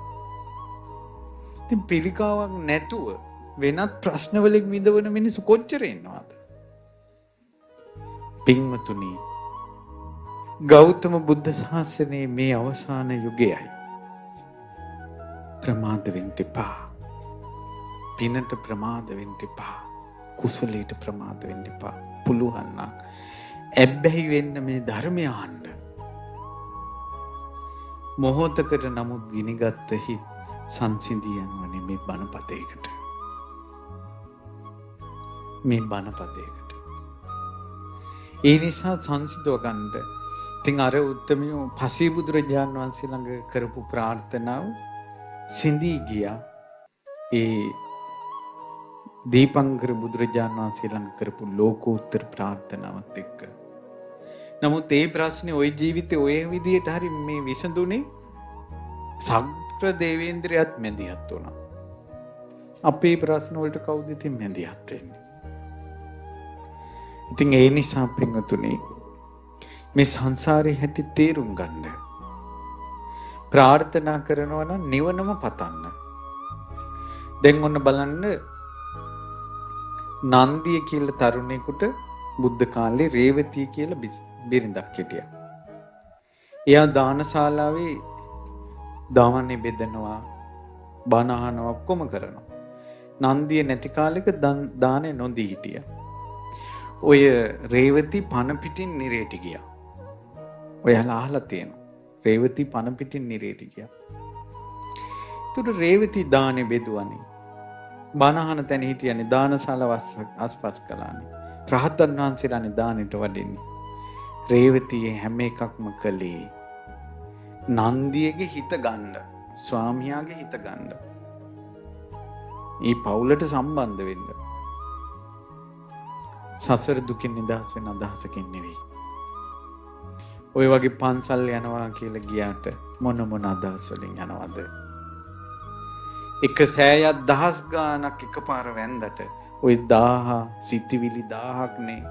ඉතින් පිළිකාවක් නැතුව වෙනත් ප්‍රශ්න වලින් විඳවන මිනිස්සු කොච්චර ඉන්නවද? පින්වතුනි, ගෞතම බුද්ධ ශාසනයේ මේ අවසාන යුගයයි. ප්‍රමාද වෙන්න එපා. පිනට ප්‍රමාද වෙන්න එපා. කුසලයට ප්‍රමාද වෙන්න එපා. පුළුවන් නම් ඇබ්බැහි වෙන්න මේ ධර්මය අහන්න. මොහොතකට නමුත් ගිනිගත් හිත් සංසිඳී යනවනේ මේ බණපතේකට. මේ බණපතේකට. ඒ නිසා සංසිඳව ගන්න. ඉතින් අර උත්තමියෝ පසේ බුදුරජාණන් වහන්සේ ළඟ කරපු ප්‍රාර්ථනාව සිඳී ගියා. ඒ දීපංකර බුදුරජාණන් වහන්සේ ළඟ කරපු ලෝකෝත්තර ප්‍රාර්ථනාවත් එක්ක. නමුත් ඒ ප්‍රශ්නේ ওই ජීවිතේ ඔය විදියට හරි මේ විසඳුනේ සග්‍ර දේවේන්ද්‍රයත් මැදිහත් වුණා. අපේ ප්‍රශ්න වලට කවුද ඉතින් මැදිහත් වෙන්නේ? ඉතින් ඒ නිසා පින්වතුනි මේ සංසාරේ හැටි තේරුම් ගන්න. ප්‍රාර්ථනා කරනවා නම් නිවනම පතන්න. දැන් ඔන්න බලන්න නන්දිය කියලා තරුණයෙකුට බුද්ධ කාලේ රේවතිය කියලා බිරිඳක් හිටියා. එයා දානශාලාවේ දානේ බෙදනවා, බණ අහනවා, ඔක්කොම කරනවා. නන්දිය නැති කාලෙක දානේ නොදී හිටියා. ඔය රේවති පණ පිටින් නිරේට ගියා. ඔයාලා අහලා තියෙනවා. රේවති පණ පිටින් නිරේට ගියා. ඒතර රේවති දානේ බෙදුවනේ. බණහන තැන හිටියනේ දානශාලාව අස්පස් කළානේ. රහතන් වහන්සේලානේ දානෙට වඩින්නේ. රේවතියේ හැම එකක්ම කළේ නන්දියගේ හිත ගන්න, ස්වාමියාගේ හිත ගන්න. මේ පවුලට සම්බන්ධ වෙන්න. සසර දුකින් නිදහස් වෙන අදහසකින් නෙවෙයි. ඔය වගේ පන්සල් යනවා කියලා ගියාට මොන අදහස් වලින් යනවද? එක සෑයක් දහස් ගානක් එකපාර වැන්දට ওই 1000 සිතිවිලි 1000ක් නේ.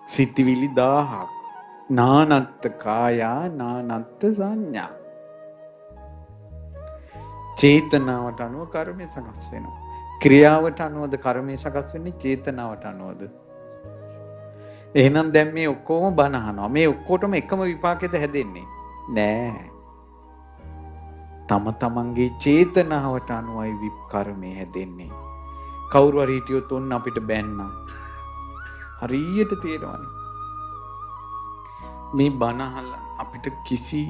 සිතිවිලි 1000ක්. නානත්ත කායා නානත්ත සංඥා. චේතනාවට අනුව කර්මය සකස් වෙනවා. ක්‍රියාවට අනුවද කර්මය සකස් වෙන්නේ? චේතනාවට අනුවද? එහෙනම් දැන් මේ ඔක්කොම බණ අහනවා. මේ ඔක්කොටම එකම විපාකෙද හැදෙන්නේ? නෑ. තම තමන්ගේ චේතනාවට අනුවයි කර්මය හැදෙන්නේ. කවුරු හරි හිටියොත් ඔන්න අපිට බැන්නා. හරියට තේරෙනවනේ. මේ බණ අහලා අපිට කිසි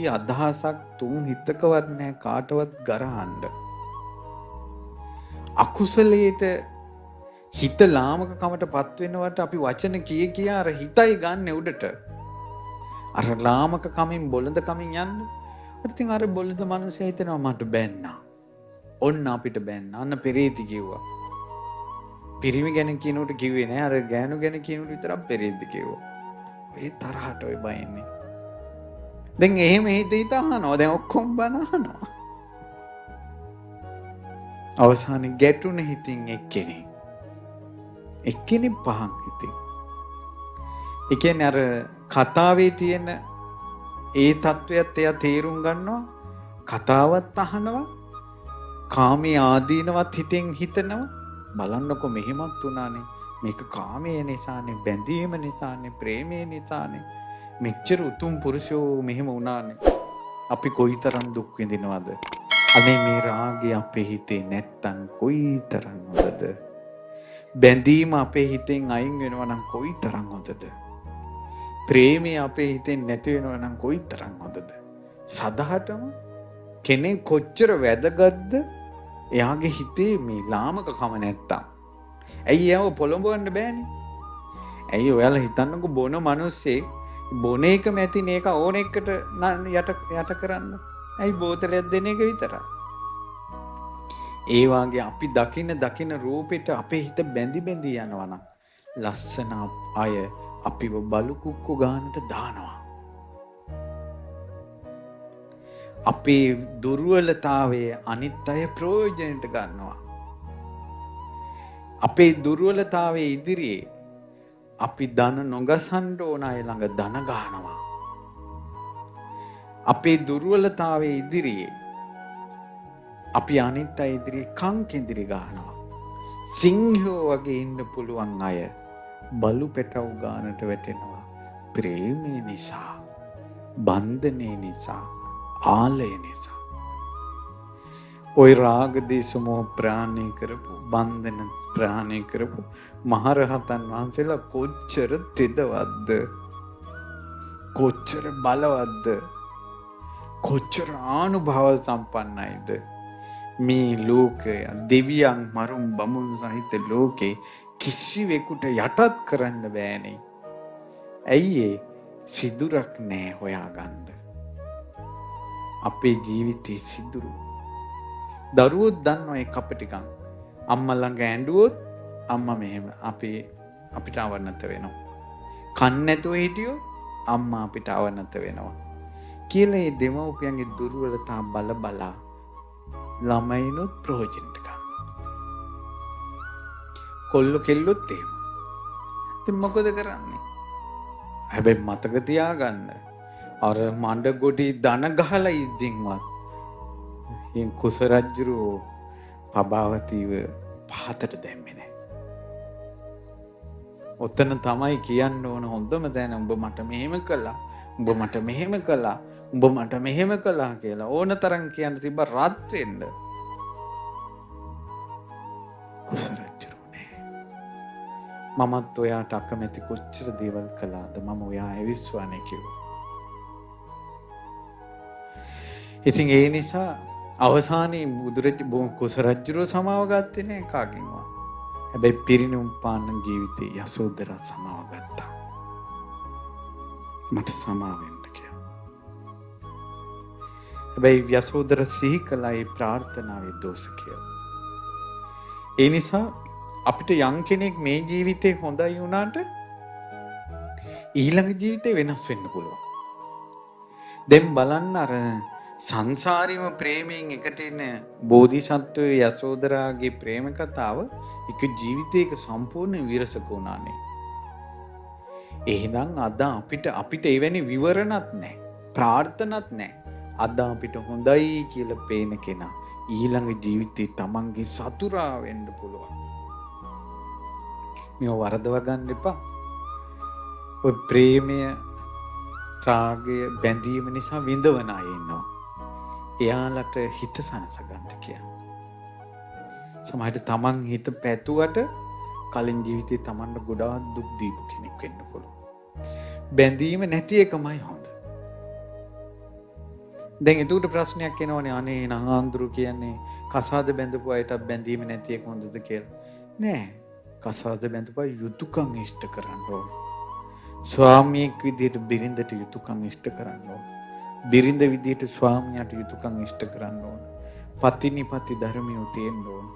අදහසක් තුන් හිතකවත් නැහැ කාටවත් ගරහන්න. අකුසලයට හිත ලාමක කමටපත් වෙනවට අපි වචන කිය අර හිතයි ගන්න උඩට. අර ලාමක කමින් බොළඳ කමින් යන්න. ඉතින් අර බොළඳ මිනිස්සු හිතනවා මට බැන්නා. ඔන්න අපිට බැන්නා. අන්න පෙරේති කිව්වා. පිරිමි ගැන කියනකොට කිව්වේ නෑ. අර ගෑනු ගැන කියනකොට විතරක් පෙරේති කිව්වා. ඒ තරහට ඔය බයින්නේ. දැන් එහෙම හිත අහනවා. දැන් ඔක්කොම බන අහනවා. අවසානයේ ගැටුනේ හිතින් එක්කෙනෙක්. එක්කෙනෙක් පහන් හිතින්. ඒ කියන්නේ අර කතාවේ තියෙන ඒ தත්වයට එයා තේරුම් ගන්නවා. කතාවත් අහනවා. කාමී ආදීනවත් හිතෙන් හිතනවා. බලන්නකො මෙහෙමත් වුණානේ. මේක කාමයේ නිසානේ, බැඳීම නිසානේ, ප්‍රේමයේ නිසානේ. මෙච්චර උතුම් පුරුෂයෝ මෙහෙම වුණානේ. අපි කොයිතරම් දුක් විඳිනවද? අනේ මේ රාගය අපේ හිතේ නැත්තම් කොයිතරම් හොඳද? බැඳීම අපේ හිතෙන් අයින් වෙනවා නම් කොයි තරම් හොඳද? ප්‍රේමය අපේ හිතෙන් නැති වෙනවා නම් කොයි තරම් හොඳද? සදහටම කෙනෙක් කොච්චර වැදගත්ද එයාගේ හිතේ මේ ලාමකකම නැත්තම්. ඇයි ඒව පොළඹවන්න බෑනේ? ඇයි ඔයාලා හිතන්නකෝ බොන මිනිස්සේ බොන එක මැතින එක ඕන එකට යට කරන්න. ඇයි බෝතලයක් දෙන එක විතරයි. ඒ වාගේ අපි දකින රූපෙට අපේ හිත බැඳි යනවා නම් ලස්සන අය අපිව බලු කුක්කු ගන්නට දානවා. අපේ දුර්වලතාවයේ අනිත් අය ප්‍රයෝජනට ගන්නවා. අපේ දුර්වලතාවයේ ඉදිරියේ අපි ධන නොගසන්න ඕන අය ළඟ ධන ගන්නවා. අපේ දුර්වලතාවයේ ඉදිරියේ අපි අනිත් අය ඉදිරියේ කන් කෙඳිරි ගන්නවා. සිංහෝ වගේ ඉන්න පුළුවන් අය බලු පැටව ගන්නට වැටෙනවා. ප්‍රේමය නිසා, බන්ධනේ නිසා, ආලය නිසා. ඔය රාග දේශ මොහ ප්‍රාණය කරපු, බන්ධන ප්‍රාණය කරපු මහරහතන් වහන්සේලා කොච්චර තෙදවත්ද, කොච්චර බලවත්ද, කොච්චර ආනුභාව සම්පන්නයිද. මේ ලෝකය දෙවියන් මරුන් බමුන් සහිත ලෝකේ කිසිවෙකුට යටත් කරන්න බෑනේ. ඇයි ඒ? සිදුරක් නෑ හොයාගන්න. අපේ ජීවිතේ සිදුරු. දරුවෝ දන්නවා ඒ කපටිකම්. අම්මා ළඟ ඇඬුවොත් අම්මා මෙහෙම අපිට අවනත වෙනවා. කන් නැතුව හිටියොත් අම්මා අපිට අවනත වෙනවා. කියලා මේ දෙමව්පියන්ගේ දුර්වලතා බලා ළමයිනුත් ප්‍රයෝජනට ගන්න. කොල්ලෝ කෙල්ලොත් එහෙම. ඉතින් මොකද කරන්නේ? හැබැයි මතක තියාගන්න. අර මණ්ඩ ගොඩි දන ගහලා ඉද්දින්වත් ඉන් කුස රජුරෝ පබාවතිව පහතට දැම්මේ නැහැ. ඔතන තමයි කියන්න ඕන හොඳම දැන උඹ මට මෙහෙම කළා. උඹ මට මෙහෙම කළා. උඹ මට මෙහෙම කළා කියලා ඕන තරම් කියන්න තිබ්බ රත් වෙන්න. කුස රජුරෝ නෑ. මමත් ඔයාට අකමැති කොච්චර දේවල් කළාද මම ඔයා ඇවිස්සුවානේ කිව්වා. ඉතින් ඒ නිසා අවසානයේ කුස රජුරෝ සමාව ගත්තේ නෑ කාගෙන්වත්. හැබැයි පිරිනුම් පාන ජීවිතේ යසෝදරා සමාව ගත්තා. මට සමාව වෙන්න කියලා. හැබැයි යසෝදරා සිහි කළා ඒ ප්‍රාර්ථනාවේ දෝෂ කියලා. ඒ නිසා අපිට යම් කෙනෙක් මේ ජීවිතේ හොඳයි වුණාට ඊළඟ ජීවිතේ වෙනස් වෙන්න පුළුවන්. දැන් බලන්න අර සංසාරීම ප්‍රේමයෙන් එකට එන බෝධිසත්වයේ යසෝදරාගේ ප්‍රේම කතාව එක ජීවිතයක සම්පූර්ණ විරසක වුණානේ. එහෙනම් අද අපිට එවැනි විවරණක් නැහැ. ප්‍රාර්ථනාවක් නැහැ. අද අපිට හොඳයි කියලා පේන කෙනා ඊළඟ ජීවිතේ තමන්ගේ සතුරා වෙන්න පුළුවන්. මේ වරදව ගන්න එපා. ඔය ප්‍රේමය, රාගය, බැඳීම නිසා විඳවන අය ඉන්නවා. එයාලට හිත සනස ගන්න කියන්නේ. සමහරට තමන් හිත පැතුවට කලින් ජීවිතේ තමන්ට ගොඩාක් දුක් දීපු කෙනෙක් වෙන්න පුළුවන්. බැඳීම නැති එකමයි හොඳ. දැන් ඒකට ප්‍රශ්නයක් එනවනේ අනේ නහාඳුරු කියන්නේ කසාද බැඳපු අයට බැඳීම නැති එක හොඳද කියලා. නෑ. කසාද බැඳපු අය යුතුයකම් ඉෂ්ට කරන්න ඕන. ස්වාමියෙක් විදිහට බිරිඳට යුතුයකම් ඉෂ්ට කරන්න ඕන. බිරිඳ විදිහට ස්වාමියාට යුතුයකම් ඉෂ්ට කරන්න ඕන. පතිනිපති ධර්මියෝ තියෙන්න ඕන.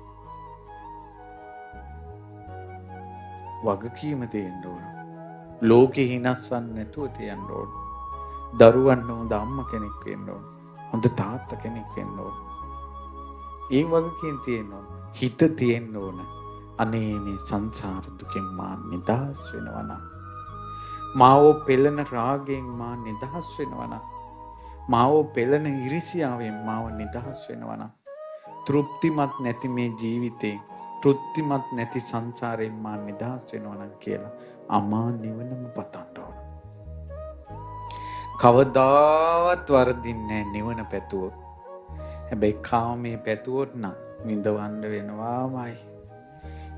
වගකීම තියෙන්න ඕන. ලෝකේ හිනස්වන්න නැතුව තියෙන්න ඕන. දරුවන්ට හොඳ අම්මා කෙනෙක් වෙන්න ඕන. හොඳ තාත්තා කෙනෙක් වෙන්න ඕන. ඒ වගකීම් තියෙන්න ඕන. හිත තියෙන්න ඕන. අනේ මේ සංසාර දුකෙන් මා නිදහස් වෙනවා නම්, මාව පෙළෙන රාගයෙන් මා නිදහස් වෙනවා නම්, මාව පෙළෙන ඉරිසියාවෙන් මාව නිදහස් වෙනවා නම්, තෘප්තිමත් නැති මේ ජීවිතේ, තෘප්තිමත් නැති සංසාරයෙන් මා නිදහස් වෙනවා නම් කියලා අමා නිවනම පතන්න ඕන. කවදාවත් වරදින්නේ නිවන පැතුවොත්. හැබැයි කාමයේ පැතුවොත් නම් විඳවන්න වෙනවාමයි.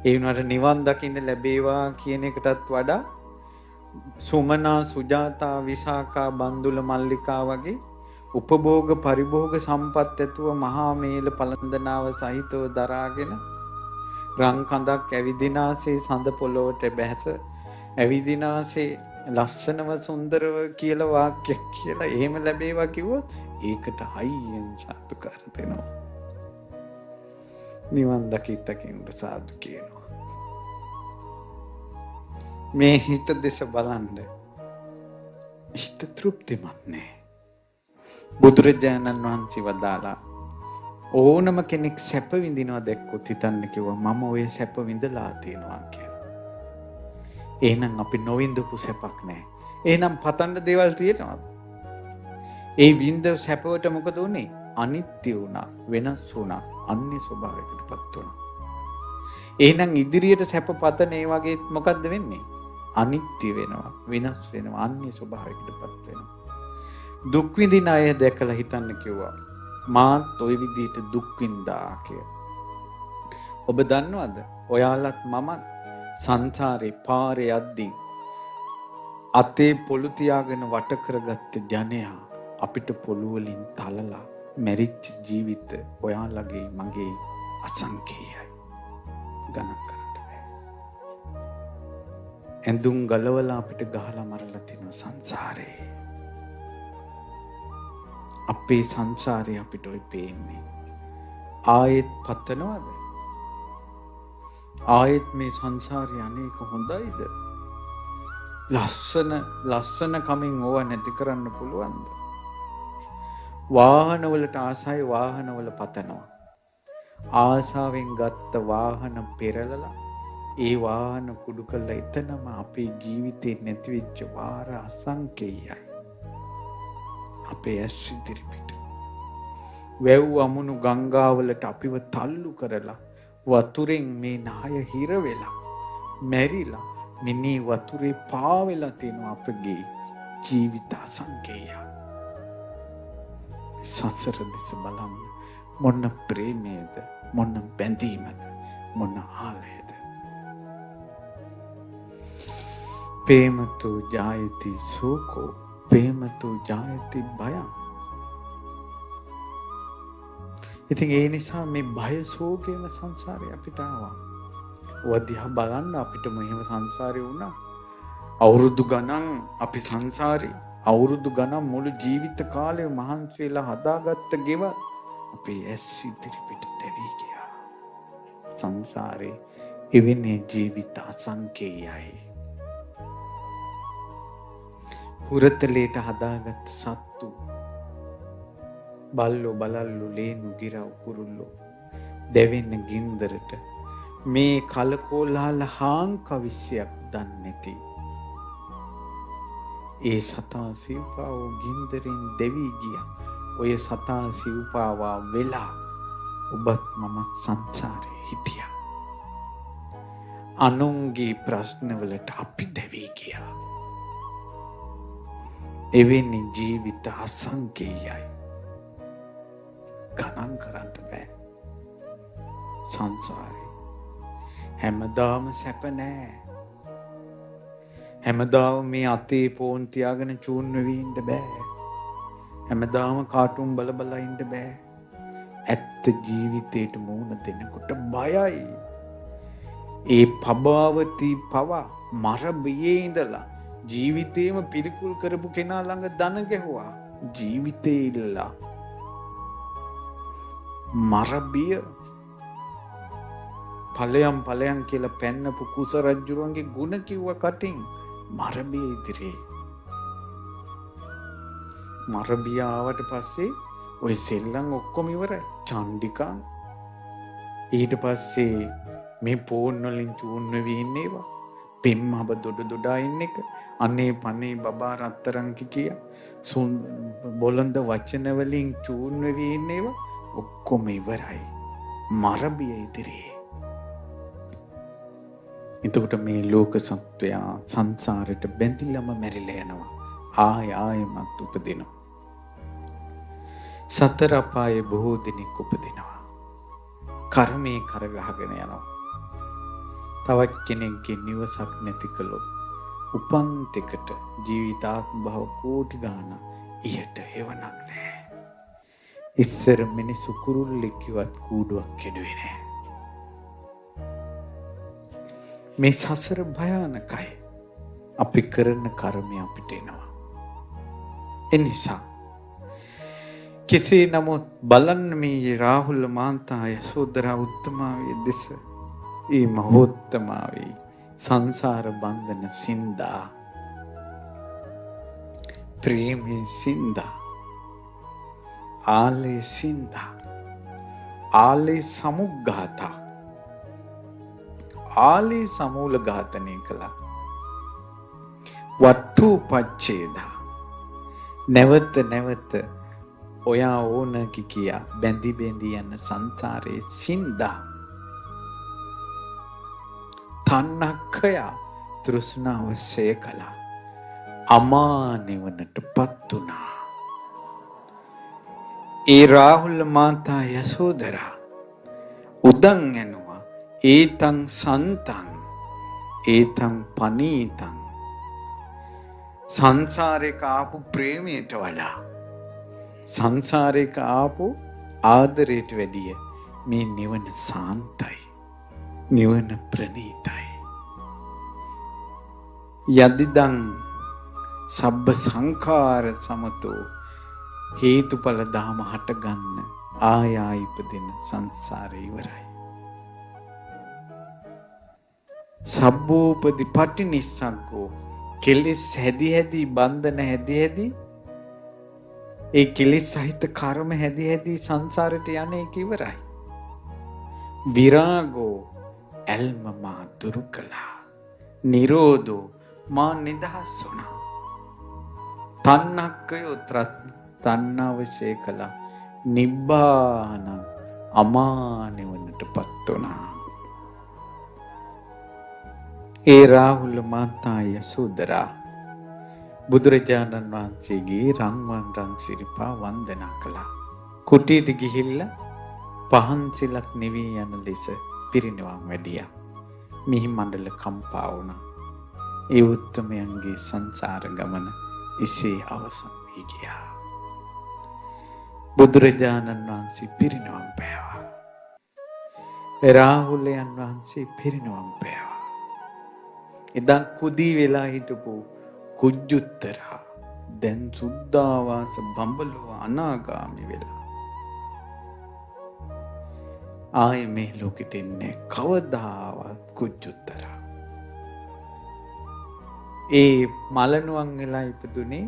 ඒ වුණාට නිවන් දකින්න ලැබේවා කියන එකටත් වඩා සුමනා, සුජාතා, විසාකා, බන්දුල, මල්ලිකා වගේ උපභෝග පරිභෝග සම්පත් ඇතුව මහා මේල පළඳනාව සහිතව දරාගෙන රන් කඳක් ඇවිදිනාසේ සඳ පොළොවට බැස ඇවිදිනාසේ ලස්සනව සුන්දරව කියලා වාක්‍යයක් කියලා එහෙම ලැබේවා කිව්වොත් ඒකට හයියෙන් සාදු කර දෙනවා. නිවන් දකිත කෙනෙකුට සාදු කියනවා. මේ හිත දෙස බලන්න. හිත තෘප්තිමත් නෑ. බුදුරජාණන් වහන්සේ වදාලා ඕනම කෙනෙක් සැප විඳිනවා දැක්කොත් හිතන්න කිව්වා මම ඔය සැප විඳලා තියෙනවා කියලා. එහෙනම් අපි නොවිඳපු සැපක් නෑ. එහෙනම් පතන්න දේවල් තියෙනවද? ඒ විඳ සැපවට මොකද උනේ? අනිත්‍ය වුණා, වෙනස් වුණා, අන්‍ය ස්වභාවයකටපත් වුණා. එහෙනම් ඉදිරියට සැප පතන ඒ වගේ මොකද්ද වෙන්නේ? අනිත්‍ය වෙනවා, වෙනස් වෙනවා, අන්‍ය ස්වභාවයකටපත් වෙනවා. දුක් විඳින අය දැකලා හිතන්න කිව්වා මාත් ওই විදිහට දුක් විඳා කියලා. ඔබ දන්නවද? ඔයාලත් මමත් සංසාරේ පාරේ යද්දී අතේ පොළු තියාගෙන වට කරගත්ත ජනයා අපිට පොළු වලින් තලලා මැරිච්ච ජීවිත ඔයාලගේ මගේ අසංකේයයි. ගණන් කරන්න බෑ. ඇඳුම් ගලවලා අපිට ගහලා මරලා තියෙන සංසාරේ. අපේ සංසාරේ අපිට ඔය පේන්නේ. ආයෙත් පතනවද? ආයෙත් මේ සංසාරේ අනේක හොඳයිද? ලස්සන කමින් ඕවා නැති කරන්න පුළුවන්ද? වාහනවලට ආසයි වාහනවල පතනවා. ආසාවෙන් ගත්ත වාහන පෙරලලා ඒ වාහන කුඩු කරලා එතනම අපේ ජීවිතේ නැති වෙච්ච වාර අසංකේයයි. අපේ ඇස් ඉදිරි පිට වැව් අමුණු ගංගාවලට අපිව තල්ලු කරලා වතුරෙන් මේ නාය හිර වෙලා මැරිලා මිනී වතුරේ පාවෙලා තියෙනවා අපගේ ජීවිත අසංකේයයි. සසර දෙස බලන්න මොන ප්‍රේමයේද, මොන බැඳීමද, මොන ආලයද. ප්‍රේමතු ජායති සුඛෝ ප්‍රේමතු ජායති භයං. ඉතින් ඒ නිසා මේ භය සෝකේම සංසාරේ අපිට ආවා. වදියා බලන්න අපිට මෙහෙම සංසාරේ වුණා. අවුරුදු ගණන් අපි සංසාරේ අවුරුදු ගණන් මුළු ජීවිත කාලය මහන්සි වෙලා හදාගත්ත ගෙව අපේ ඇස් ඉදිරි පිට දෙවි ගියා. සංසාරේ එවැනි ජීවිත අසංකේයයි. හුරතලේට හදාගත්ත සත්තු බල්ලෝ බලල්ලු ලේනු ගිරව් කුරුල්ලෝ දෙවෙන්න ගින්දරට මේ කලකෝලාල හාංකවිස්සයක් දන්නේ නැති ඒ සතා සිව්පාව ගින්දරින් දෙවි ගියා. ඔය සතා සිව්පාවා වෙලා ඔබත් මමත් සංසාරේ හිටියා. අනුන්ගේ ප්‍රශ්නවලට අපි දෙවි ගියා. එවැනි ජීවිත අසංකේයයි. ගණන් කරන්න බෑ. සංසාරේ හැමදාම සැප නෑ. හැමදාම මේ අතේ ෆෝන් තියාගෙන චූන් වෙවි ඉන්න බෑ. හැමදාම කාටුන් බල බල ඉන්න බෑ. ඇත්ත ජීවිතේට මුහුණ දෙනකොට බයයි. ඒ පබාවති පව මර බියේ ඉඳලා ජීවිතේම පිළිකුල් කරපු කෙනා ළඟ දන ගැහුවා. ජීවිතේ ඉල්ලා මර බිය ඵලයන් කියලා පෙන්නපු කුස රජුරුවන්ගේ ගුණ කිව්ව කටින් මර බිය ඉදිරියේ මර බිය ආවට පස්සේ ওই සෙල්ලම් ඔක්කොම ඉවරයි. චණ්ඩිකා ඊට පස්සේ මේ ෆෝන් වලින් චූන් වෙවි ඉන්නේවා පෙම්මබ දොඩ ඉන්න එක අනේ පනේ බබා රත්තරන් කිය බොළඳ වචන වලින් චූන් වෙවි ඉන්නේවා ඔක්කොම ඉවරයි. මර බිය ඉදිරියේ. එතකොට මේ ලෝක සත්වයා සංසාරයට බැඳිලම මැරිලා යනවා. ආයෙමත් උපදිනවා. සතර අපායේ බොහෝ දිනක් උපදිනවා. කර්මේ කරගහගෙන යනවා. තවත් කෙනෙක්ගේ නිවසක් නැති කළොත් උපන් දෙකට ජීවිතාත්ම භව කෝටි ගාණක් ඉහට එවනක් නැහැ. ඉස්සර මිනිසු කුරුල්ලෙක් කිව්වත් කූඩුවක් කෙඩුවේ නැහැ. මේ සසර භයානකයි. අපි කරන කර්මය අපිට එනවා. එනිසා කෙසේ නමුත් බලන්න මේ රාහුල මාන්තා යසෝදරා උත්තමාවිය දෙස ඒ මහෝත්තමාවේ සංසාර බන්ධන සින්දා ප්‍රේමේ සින්දා ආලේ සින්දා ආලේ සමුග්ඝාතා ආලේ සමූල ඝාතනය කළා. වට්ටු පච්ඡේදා නැවත නැවත ඔයා ඕන කියා බැඳි බැඳි යන සංසාරේ සින්දා තණ්හකය තෘෂ්ණාව සේ කළා. අමා නිවනටපත් වුණා. ඒ රාහුල මාතා යසෝදරා උදන් යනවා ඒතං සන්තං ඒතං පනීතං සංසාරේක ආපු ප්‍රේමයට වඩා සංසාරේක ආපු ආදරයට වැඩිය මේ නිවන සාන්තයි. නිවන ප්‍රණීතයි. යදිදං සබ්බ සංඛාර සමතෝ හේතුඵල ධම හටගන්න ආයා ඉපදෙන සංසාරේ ඉවරයි. සබ්බෝපදි පටිනිස්සග්ගෝ කෙලෙස් හැදි හැදි බන්ධන හැදි හැදි ඒ කෙලෙස් සහිත කර්ම හැදි හැදි සංසාරයට යන එක ඉවරයි. විරාගෝ ඇල්ම මා දුරු කළා. නිරෝධෝ මා නිදහස් වුණා. තණ්හක්කයෝ තණ්හාව ඡේ කළා. නිබ්බාන අමා නිවනටපත් වුණා. ඒ රාහුල මාතා යසෝදරා බුදුරජාණන් වහන්සේගේ රන්වන් රන් සිරිපා වන්දනා කළා. කුටියට ගිහිල්ලා පහන් සිලක් නිවී යන ලෙස පිරිනිවන් වැඩියා. මිහි මණ්ඩල කම්පා වුණා. ඒ උත්තමයන්ගේ සංසාර ගමන එසේ අවසන් වී ගියා. බුදුරජාණන් වහන්සේ පිරිනිවන් පෑවා. රාහුලයන් වහන්සේ පිරිනිවන් පෑවා. එදා කුදී වෙලා හිටපු කුජුත්තරා දැන් සුද්ධාවාස බඹලව අනාගාමි වෙලා ආයේ මේ ලෝකෙට එන්නේ කවදාවත් කුජුත්තරා. ඒ මලනුවන් වෙලා ඉපදුනේ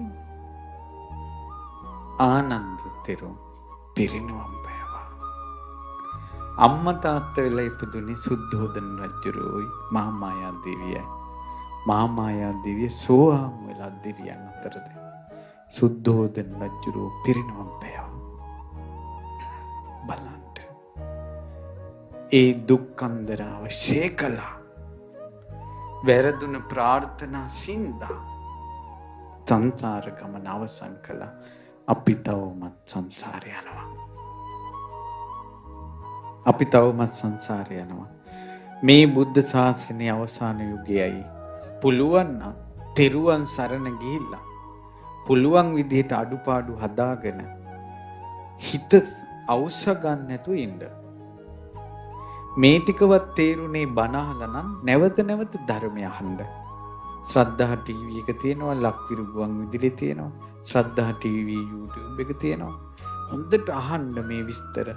ආනන්ද තෙරුන් පිරිනිවන් පෑවා. අම්මා තාත්තා වෙලා ඉපදුනේ සුද්ධෝදන රජුරෝයි මහාමායා දේවියයි. මහාමායා දේවිය සෝවාන් වෙලා දෙවියන් අතරද සුද්ධෝදන රජුරෝ පිරිනිවන් පෑවා. බලන්න ඒ දුක්ඛන්දරාව ශේකලා වැරදුන ප්‍රාර්ථනා සින්දා සංසාර ගමන අවසන් කළා. අපි තවමත් සංසාරේ යනවා. අපි තවමත් සංසාරේ යනවා. මේ බුද්ධ ශාසනයේ අවසාන යුගයයි. පුළුවන් නම් තෙරුවන් සරණ ගිහිල්ලා පුළුවන් විදිහට අඩුපාඩු හදාගෙන හිත අවශ්‍ය ගන්න නැතුව ඉන්න. මේ ටිකවත් තේරුනේ බණ අහලා නම් නැවත නැවත ධර්මය අහන්න. ශ්‍රද්ධා ටීවී එක තියෙනවා, ලක්විරු ගුවන් විදුලියේ තියෙනවා, ශ්‍රද්ධා ටීවී YouTube එක තියෙනවා. හොඳට අහන්න මේ විස්තර.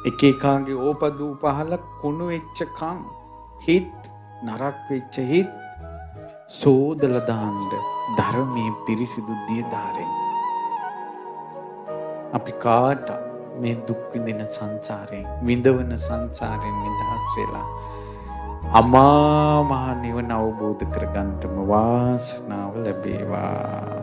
එක එකාගේ ඕපදූප අහලා කුණු වෙච්ච කන් හිත නරක් වෙච්ච හිත සෝදලා දාන්න ධර්මයේ පිරිසිදු දියදාරෙන් අපි කාට මේ දුක් විඳින සංසාරයෙන් විඳවන සංසාරයෙන් නිදහස් වෙලා අමා මහ නිවන අවබෝධ කරගන්නම වාසනාව ලැබේවා.